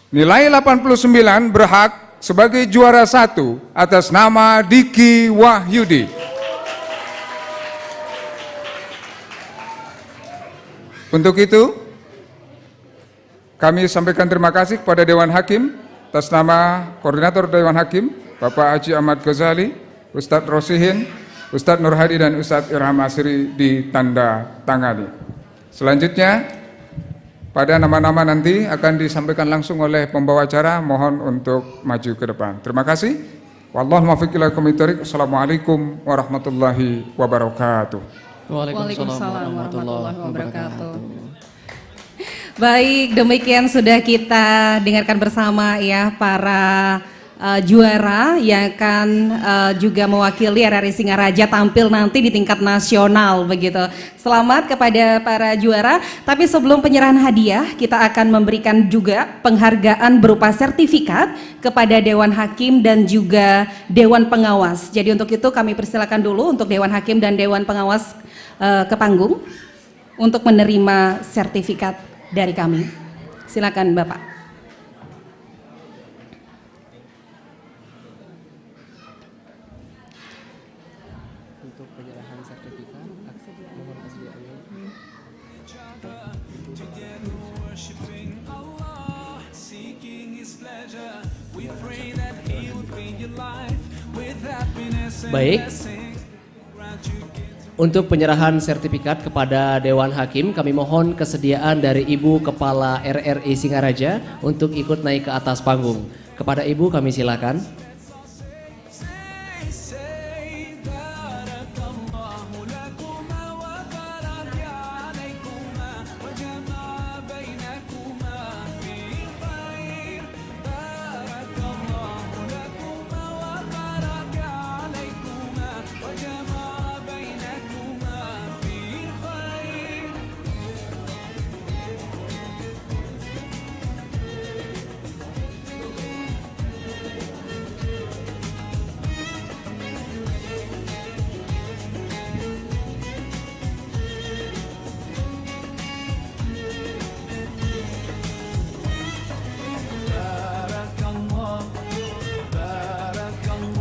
nilai 89 berhak sebagai juara 1 atas nama Diki Wahyudi. Untuk itu, kami sampaikan terima kasih kepada Dewan Hakim atas nama Koordinator Dewan Hakim, Bapak Haji Ahmad Ghazali, Ustadz Rosihin, Ustadz Nur Hadi dan Ustadz Irham Asri ditanda tangani. Selanjutnya, pada nama-nama nanti akan disampaikan langsung oleh pembawa acara, mohon untuk maju ke depan. Terima kasih. Wallahu muwaffiq ila aqwamit thoriq. Assalamualaikum warahmatullahi wabarakatuh. Waalaikumsalam warahmatullahi wabarakatuh. Baik, demikian sudah kita dengarkan bersama ya para juara yang akan juga mewakili RRI Singaraja tampil nanti di tingkat nasional begitu. Selamat kepada para juara. Tapi sebelum penyerahan hadiah, kita akan memberikan juga penghargaan berupa sertifikat kepada Dewan Hakim dan juga Dewan Pengawas. Jadi untuk itu kami persilakan dulu untuk Dewan Hakim dan Dewan Pengawas ke panggung untuk menerima sertifikat dari kami. Silakan Bapak. Baik, untuk penyerahan sertifikat kepada Dewan Hakim, kami mohon kesediaan dari Ibu Kepala RRI Singaraja untuk ikut naik ke atas panggung. Kepada Ibu kami silakan.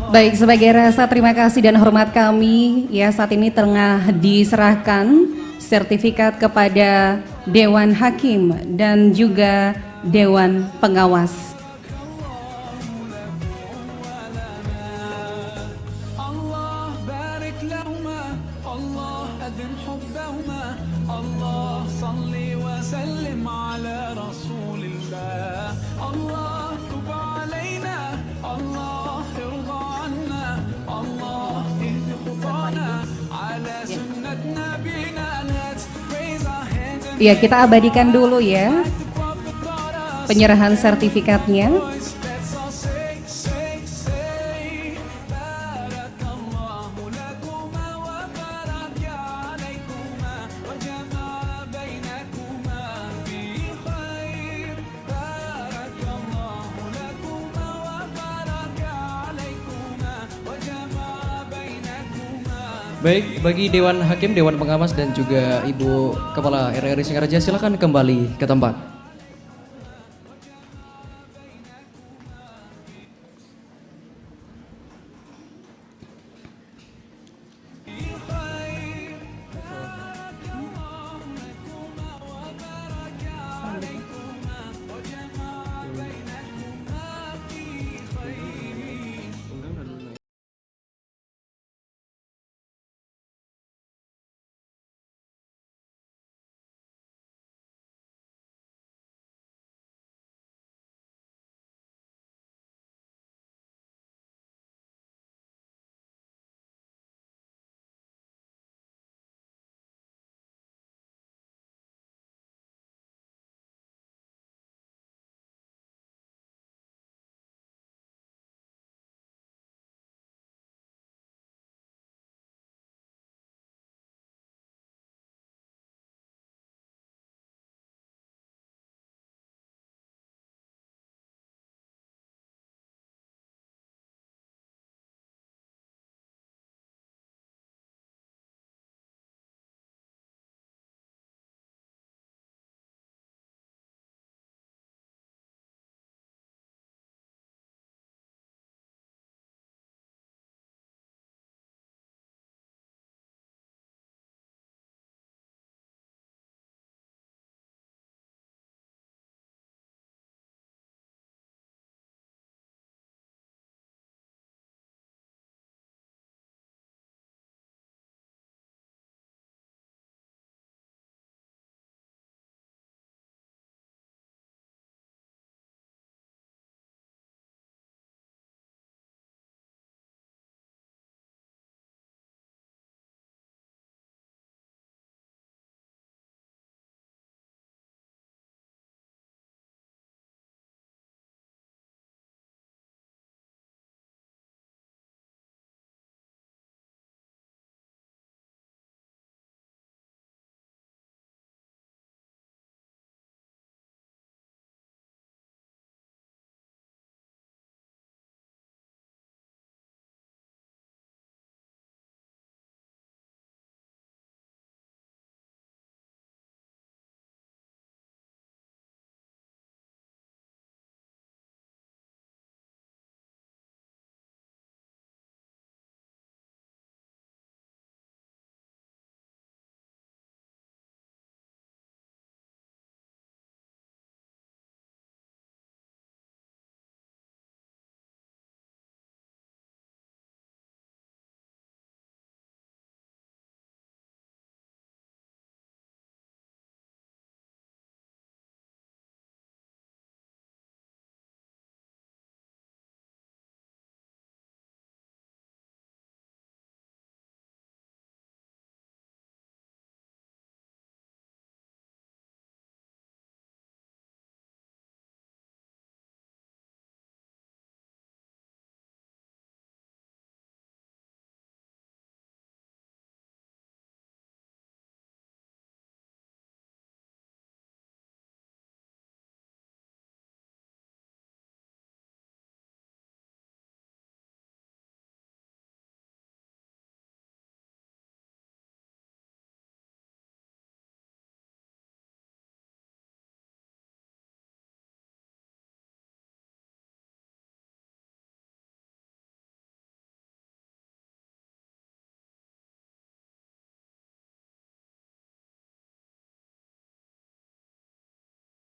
Baik, sebagai rasa terima kasih dan hormat kami, ya saat ini tengah diserahkan sertifikat kepada Dewan Hakim dan juga Dewan Pengawas. Ya, kita abadikan dulu ya penyerahan sertifikatnya. Baik, bagi Dewan Hakim, Dewan Pengawas dan juga Ibu Kepala RRI Singaraja, silakan kembali ke tempat.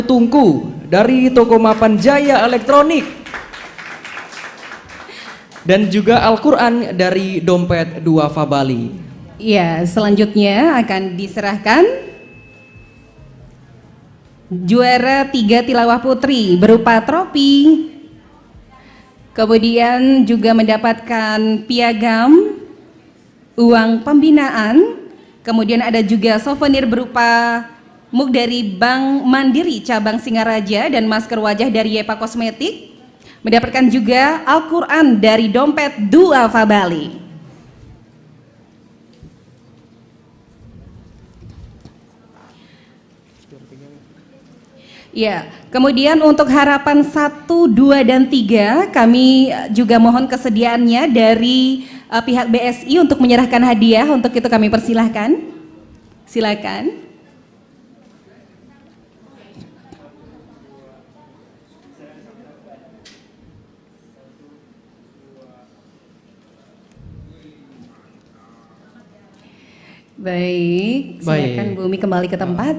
Tungku dari toko Mapan Jaya Elektronik dan juga Al-Quran dari Dompet Duafa Bali. Ya, selanjutnya akan diserahkan juara 3 tilawah putri berupa trofi, kemudian juga mendapatkan piagam, uang pembinaan, kemudian ada juga souvenir berupa mug dari Bank Mandiri Cabang Singaraja dan masker wajah dari Yepa Kosmetik. Mendapatkan juga Al-Quran dari Dompet Duafa Bali. Ya, kemudian untuk harapan 1, 2, dan 3 kami juga mohon kesediaannya dari pihak BSI untuk menyerahkan hadiah. Untuk itu kami persilahkan. Silakan. Baik, silakan Bu Umi kembali ke tempat.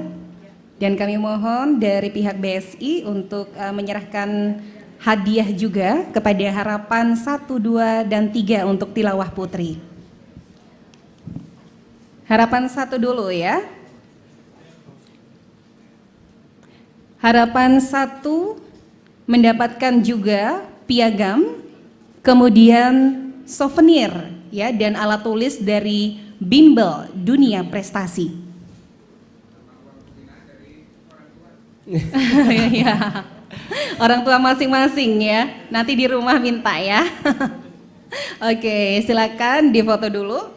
Dan kami mohon dari pihak BSI untuk menyerahkan hadiah juga kepada harapan 1, 2, dan 3 untuk tilawah putri. Harapan 1 dulu ya. Harapan 1 mendapatkan juga piagam, kemudian souvenir ya, dan alat tulis dari Bimbel Dunia Prestasi. Ya, orang tua masing-masing ya, nanti di rumah minta ya. Oke, silakan difoto dulu.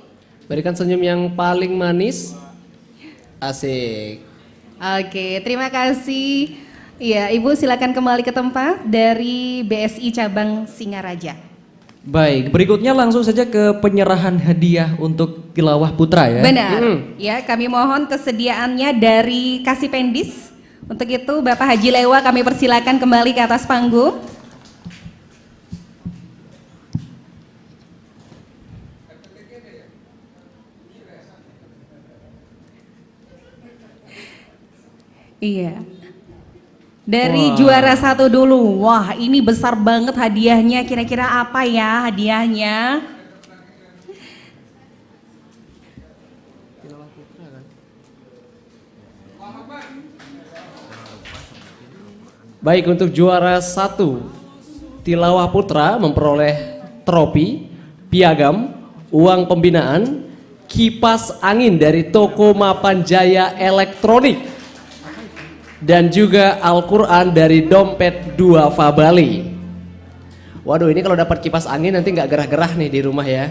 Berikan senyum yang paling manis. Asik. Oke, terima kasih. Ya, Ibu silakan kembali ke tempat dari BSI Cabang Singaraja. Baik, berikutnya langsung saja ke penyerahan hadiah untuk tilawah putra ya. Benar. Ya, kami mohon kesediaannya dari Kasih Pendis. Untuk itu Bapak Haji Lewa kami persilakan kembali ke atas panggung. Iya. Dari juara 1 dulu. Wah, ini besar banget hadiahnya. Kira-kira apa ya hadiahnya? Baik, untuk juara 1 tilawah putra memperoleh trofi, piagam, uang pembinaan, kipas angin dari toko Mapan Jaya Elektronik, dan juga Al-Quran dari Dompet Duafa Bali. Waduh, ini kalau dapat kipas angin nanti nggak gerah-gerah nih di rumah ya.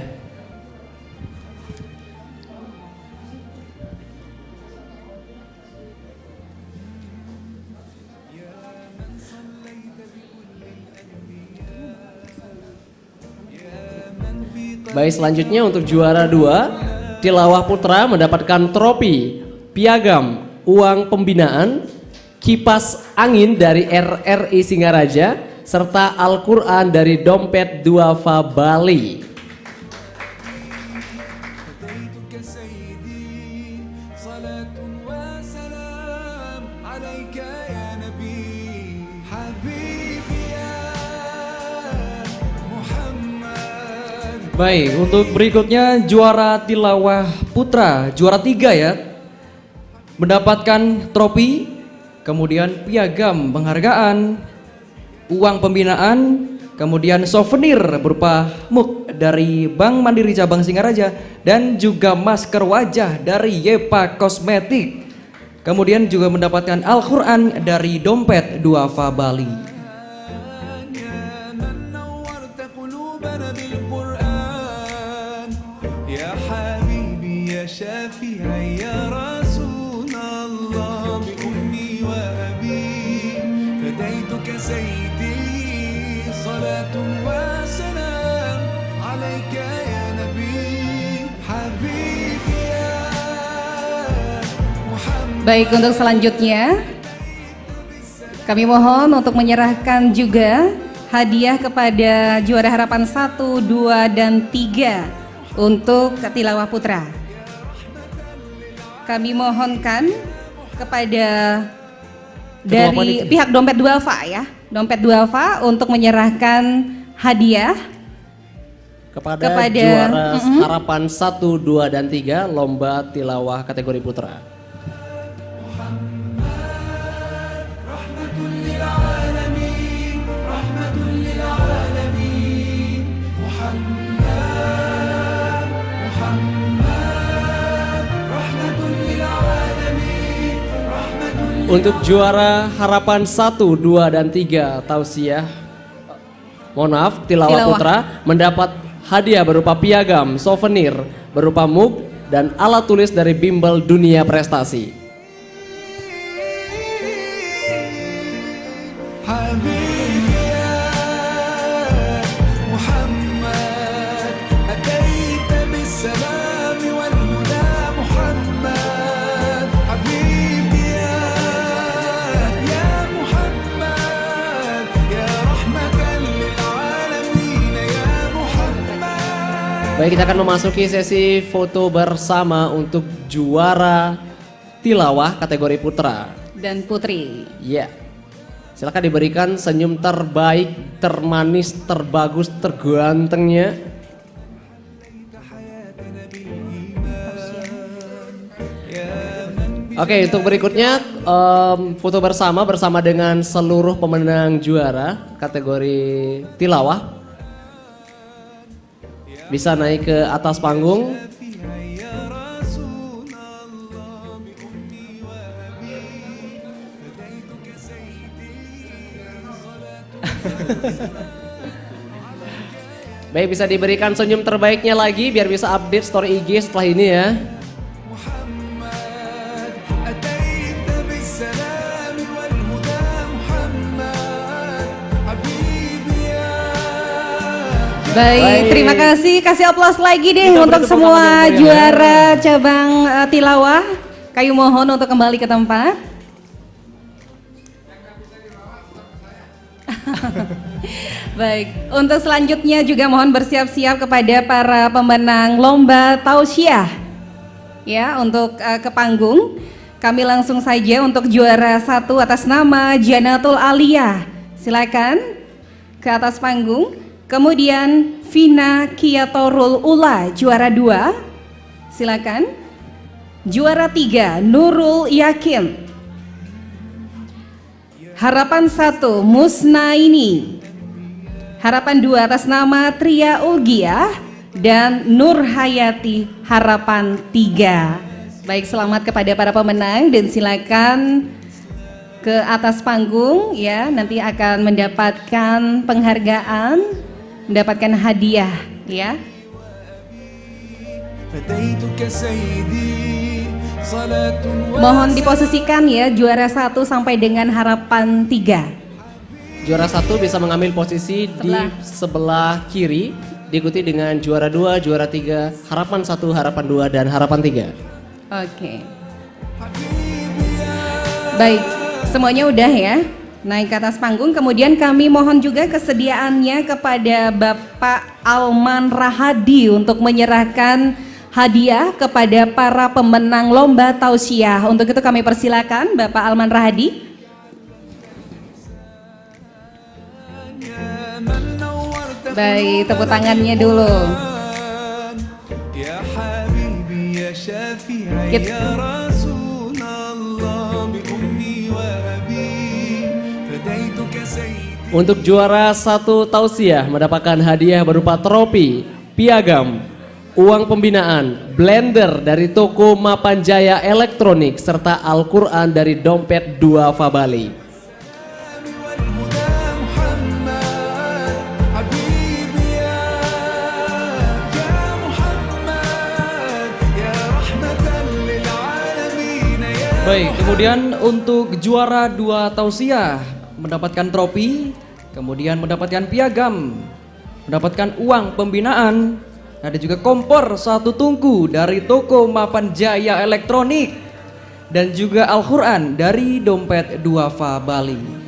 Baik, selanjutnya untuk juara 2 tilawah putra mendapatkan trofi, piagam, uang pembinaan, kipas angin dari RRI Singaraja, serta Al-Quran dari Dompet Duafa Bali. Baik, untuk berikutnya juara tilawah putra, juara 3 ya, mendapatkan trofi, kemudian piagam penghargaan, uang pembinaan, kemudian souvenir berupa mug dari Bank Mandiri Cabang Singaraja, dan juga masker wajah dari Yepa Kosmetik. Kemudian juga mendapatkan Al-Quran dari Dompet Duafa Bali. شافعي يا رسول الله بأمي وأبي فديتك سيدي صلاة وسلام عليك يا نبي حبيبي يا محمد. Baik, untuk selanjutnya kami mohon untuk menyerahkan juga hadiah kepada juara harapan 1, 2, dan 3 untuk tilawah putra. Kami mohonkan kepada dari pihak Dompet Duafa ya, Dompet Duafa untuk menyerahkan hadiah kepada juara harapan 1, 2, dan 3 lomba tilawah kategori putra. Untuk juara harapan 1, 2, dan 3 tausiah, mohon maaf, tilawah putra mendapat hadiah berupa piagam, souvenir berupa mug, dan alat tulis dari Bimbel Dunia Prestasi. حبيبي يا محمد أتيت Baik, kita akan memasuki sesi foto bersama untuk juara tilawah kategori putra dan putri. Ya, silakan diberikan senyum terbaik, termanis, terbagus, tergantengnya. Oke, untuk berikutnya foto bersama dengan seluruh pemenang juara kategori tilawah. Bisa naik ke atas panggung. Baik, bisa diberikan senyum terbaiknya lagi biar bisa update story IG setelah ini ya. Baik, terima kasih. Kasih aplaus lagi deh untuk semua juara cabang tilawah. Kami mohon untuk kembali ke tempat. Baik, untuk selanjutnya juga mohon bersiap-siap kepada para pemenang lomba tausiah. Ya, untuk ke panggung. Kami langsung saja untuk juara 1 atas nama Janatul Aliyah. Silakan ke atas panggung. Kemudian Vina Kiatorul Ula juara 2, silakan. Juara 3 Nurul Yakin. Harapan 1 Musnaini. Harapan 2 atas nama Tria Ulgiah dan Nur Hayati harapan 3. Baik, selamat kepada para pemenang dan silakan ke atas panggung ya, nanti akan mendapatkan penghargaan, mendapatkan hadiah ya. Mohon diposisikan ya juara 1 sampai dengan harapan 3. Juara 1 bisa mengambil posisi di sebelah kiri, diikuti dengan juara 2, juara 3, harapan 1, harapan 2 dan harapan 3. Oke. Baik, semuanya udah ya. Naik ke atas panggung, kemudian kami mohon juga kesediaannya kepada Bapak Alman Rahadi untuk menyerahkan hadiah kepada para pemenang lomba tausiah. Untuk itu kami persilakan Bapak Alman Rahadi. Baik, tepuk tangannya dulu. Untuk juara 1 tausiah mendapatkan hadiah berupa trofi, piagam, uang pembinaan, blender dari toko Mapanjaya Elektronik serta Al-Quran dari Dompet Duafa Bali. Baik, kemudian untuk juara 2 tausiah mendapatkan trofi, kemudian mendapatkan piagam, mendapatkan uang pembinaan, ada juga kompor 1 tungku dari toko Mapanjaya Elektronik dan juga Al-Quran dari Dompet Duafa Bali.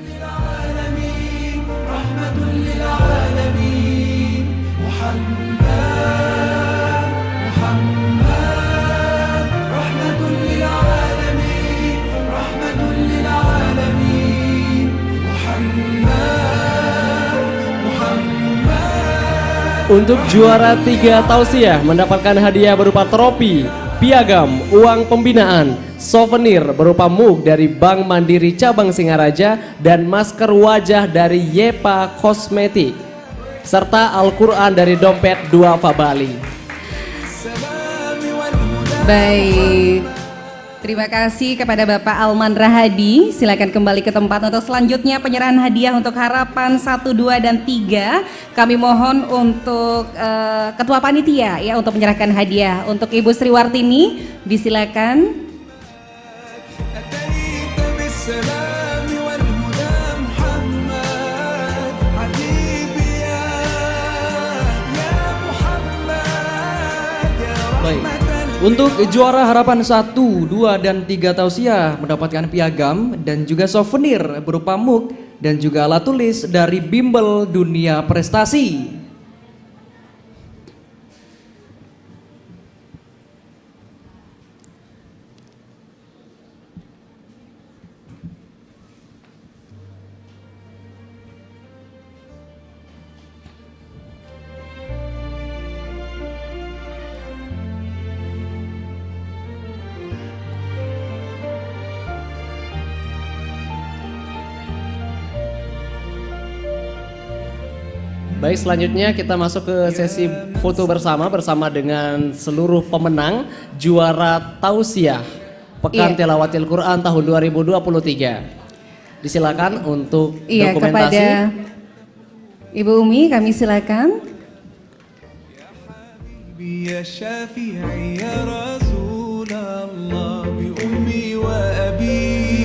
Untuk juara 3 tausiah mendapatkan hadiah berupa trofi, piagam, uang pembinaan, souvenir berupa mug dari Bank Mandiri Cabang Singaraja dan masker wajah dari Yepa Kosmetik serta Al-Quran dari Dompet Duafa Bali. Baik, terima kasih kepada Bapak Alman Rahadi. Silakan kembali ke tempat untuk selanjutnya penyerahan hadiah untuk harapan 1, 2, dan 3. Kami mohon untuk Ketua Panitia ya untuk menyerahkan hadiah. Untuk Ibu Sri Wartini, disilakan. Baik. Untuk juara harapan 1, 2, dan 3 tausiah mendapatkan piagam dan juga souvenir berupa mug dan juga alat tulis dari Bimbel Dunia Prestasi. Baik, selanjutnya kita masuk ke sesi foto bersama dengan seluruh pemenang juara tausiah Pekan Tilawatil Quran tahun 2023. Disilakan untuk dokumentasi. Kepada Ibu Umi kami silakan. يا شافعي يا رسول الله بأمي وأبي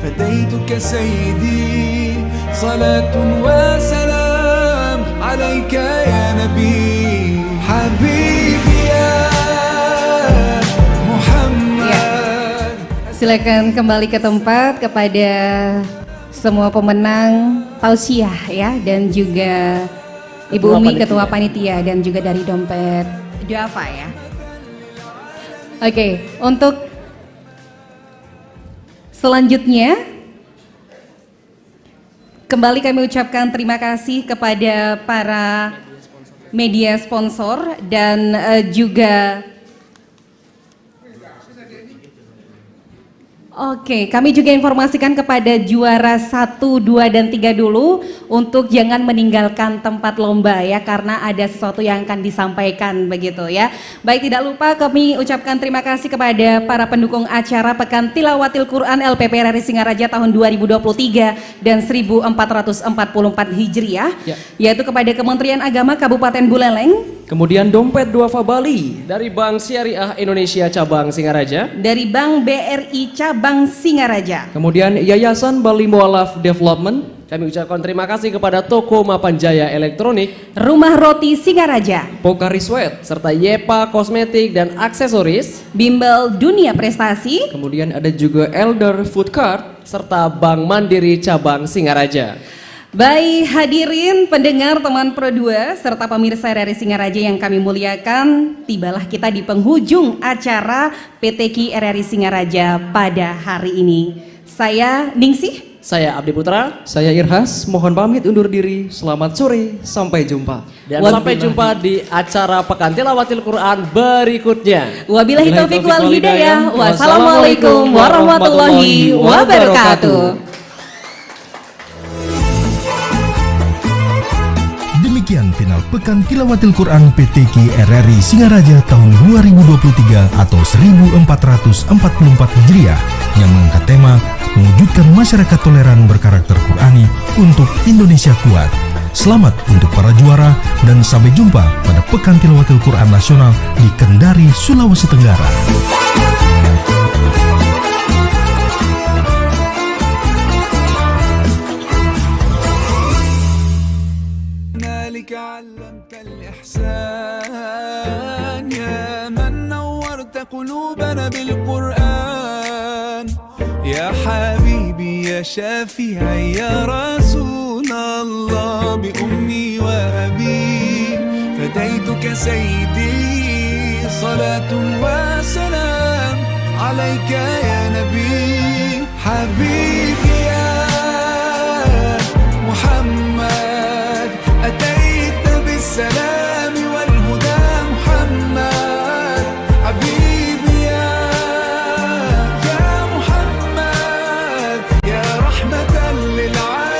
فديتك سيدي صلاة وسلام عليك يا نبي حبيبي يا محمد. Silakan kembali ke tempat kepada semua pemenang tausiah ya, dan juga Ibu Umi Ketua Panitia dan juga dari dompet Duafa ya. Oke, untuk selanjutnya kembali kami ucapkan terima kasih kepada para media sponsor dan juga kami juga informasikan kepada juara 1, 2, dan 3 dulu untuk jangan meninggalkan tempat lomba ya, karena ada sesuatu yang akan disampaikan begitu ya. Baik, tidak lupa kami ucapkan terima kasih kepada para pendukung acara Pekan Tilawatil Quran LPP RRI Singaraja tahun 2023 dan 1444 Hijriah, yaitu kepada Kementerian Agama Kabupaten Buleleng, kemudian dompet Duafa Bali, dari Bank Syariah Indonesia Cabang Singaraja, dari Bank BRI Cabang Singaraja, kemudian Yayasan Bali Mualaf Development. Kami ucapkan terima kasih kepada Toko Mapanjaya Elektronik, Rumah Roti Singaraja, Pokari Sweat, serta Yepa Kosmetik dan Aksesoris, Bimbel Dunia Prestasi, kemudian ada juga Elder Food Cart, serta Bank Mandiri Cabang Singaraja. Baik hadirin pendengar teman Pro 2 serta pemirsa RRI Singaraja yang kami muliakan, tibalah kita di penghujung acara PTQ RRI Singaraja pada hari ini. Saya Ningsih, saya Abdi Putra, saya Irhas, mohon pamit undur diri. Selamat sore, sampai jumpa. Dan sampai jumpa di acara Pekan Tilawatil Quran berikutnya. Wabillahi taufiq wal hidayah. Wassalamualaikum warahmatullahi wabarakatuh. Demikian final Pekan Tilawatil Quran PTQ RRI Singaraja tahun 2023 atau 1444 Hijriah yang mengangkat tema mewujudkan masyarakat toleran berkarakter Qurani untuk Indonesia kuat. Selamat untuk para juara dan sampai jumpa pada Pekan Tilawatil Quran Nasional di Kendari, Sulawesi Tenggara. علمت الإحسان يا من نورت قلوبنا بالقرآن يا حبيبي يا شافعي يا رسول الله بأمي وأبي فديتك سيدي صلاة وسلام عليك يا نبي حبيبي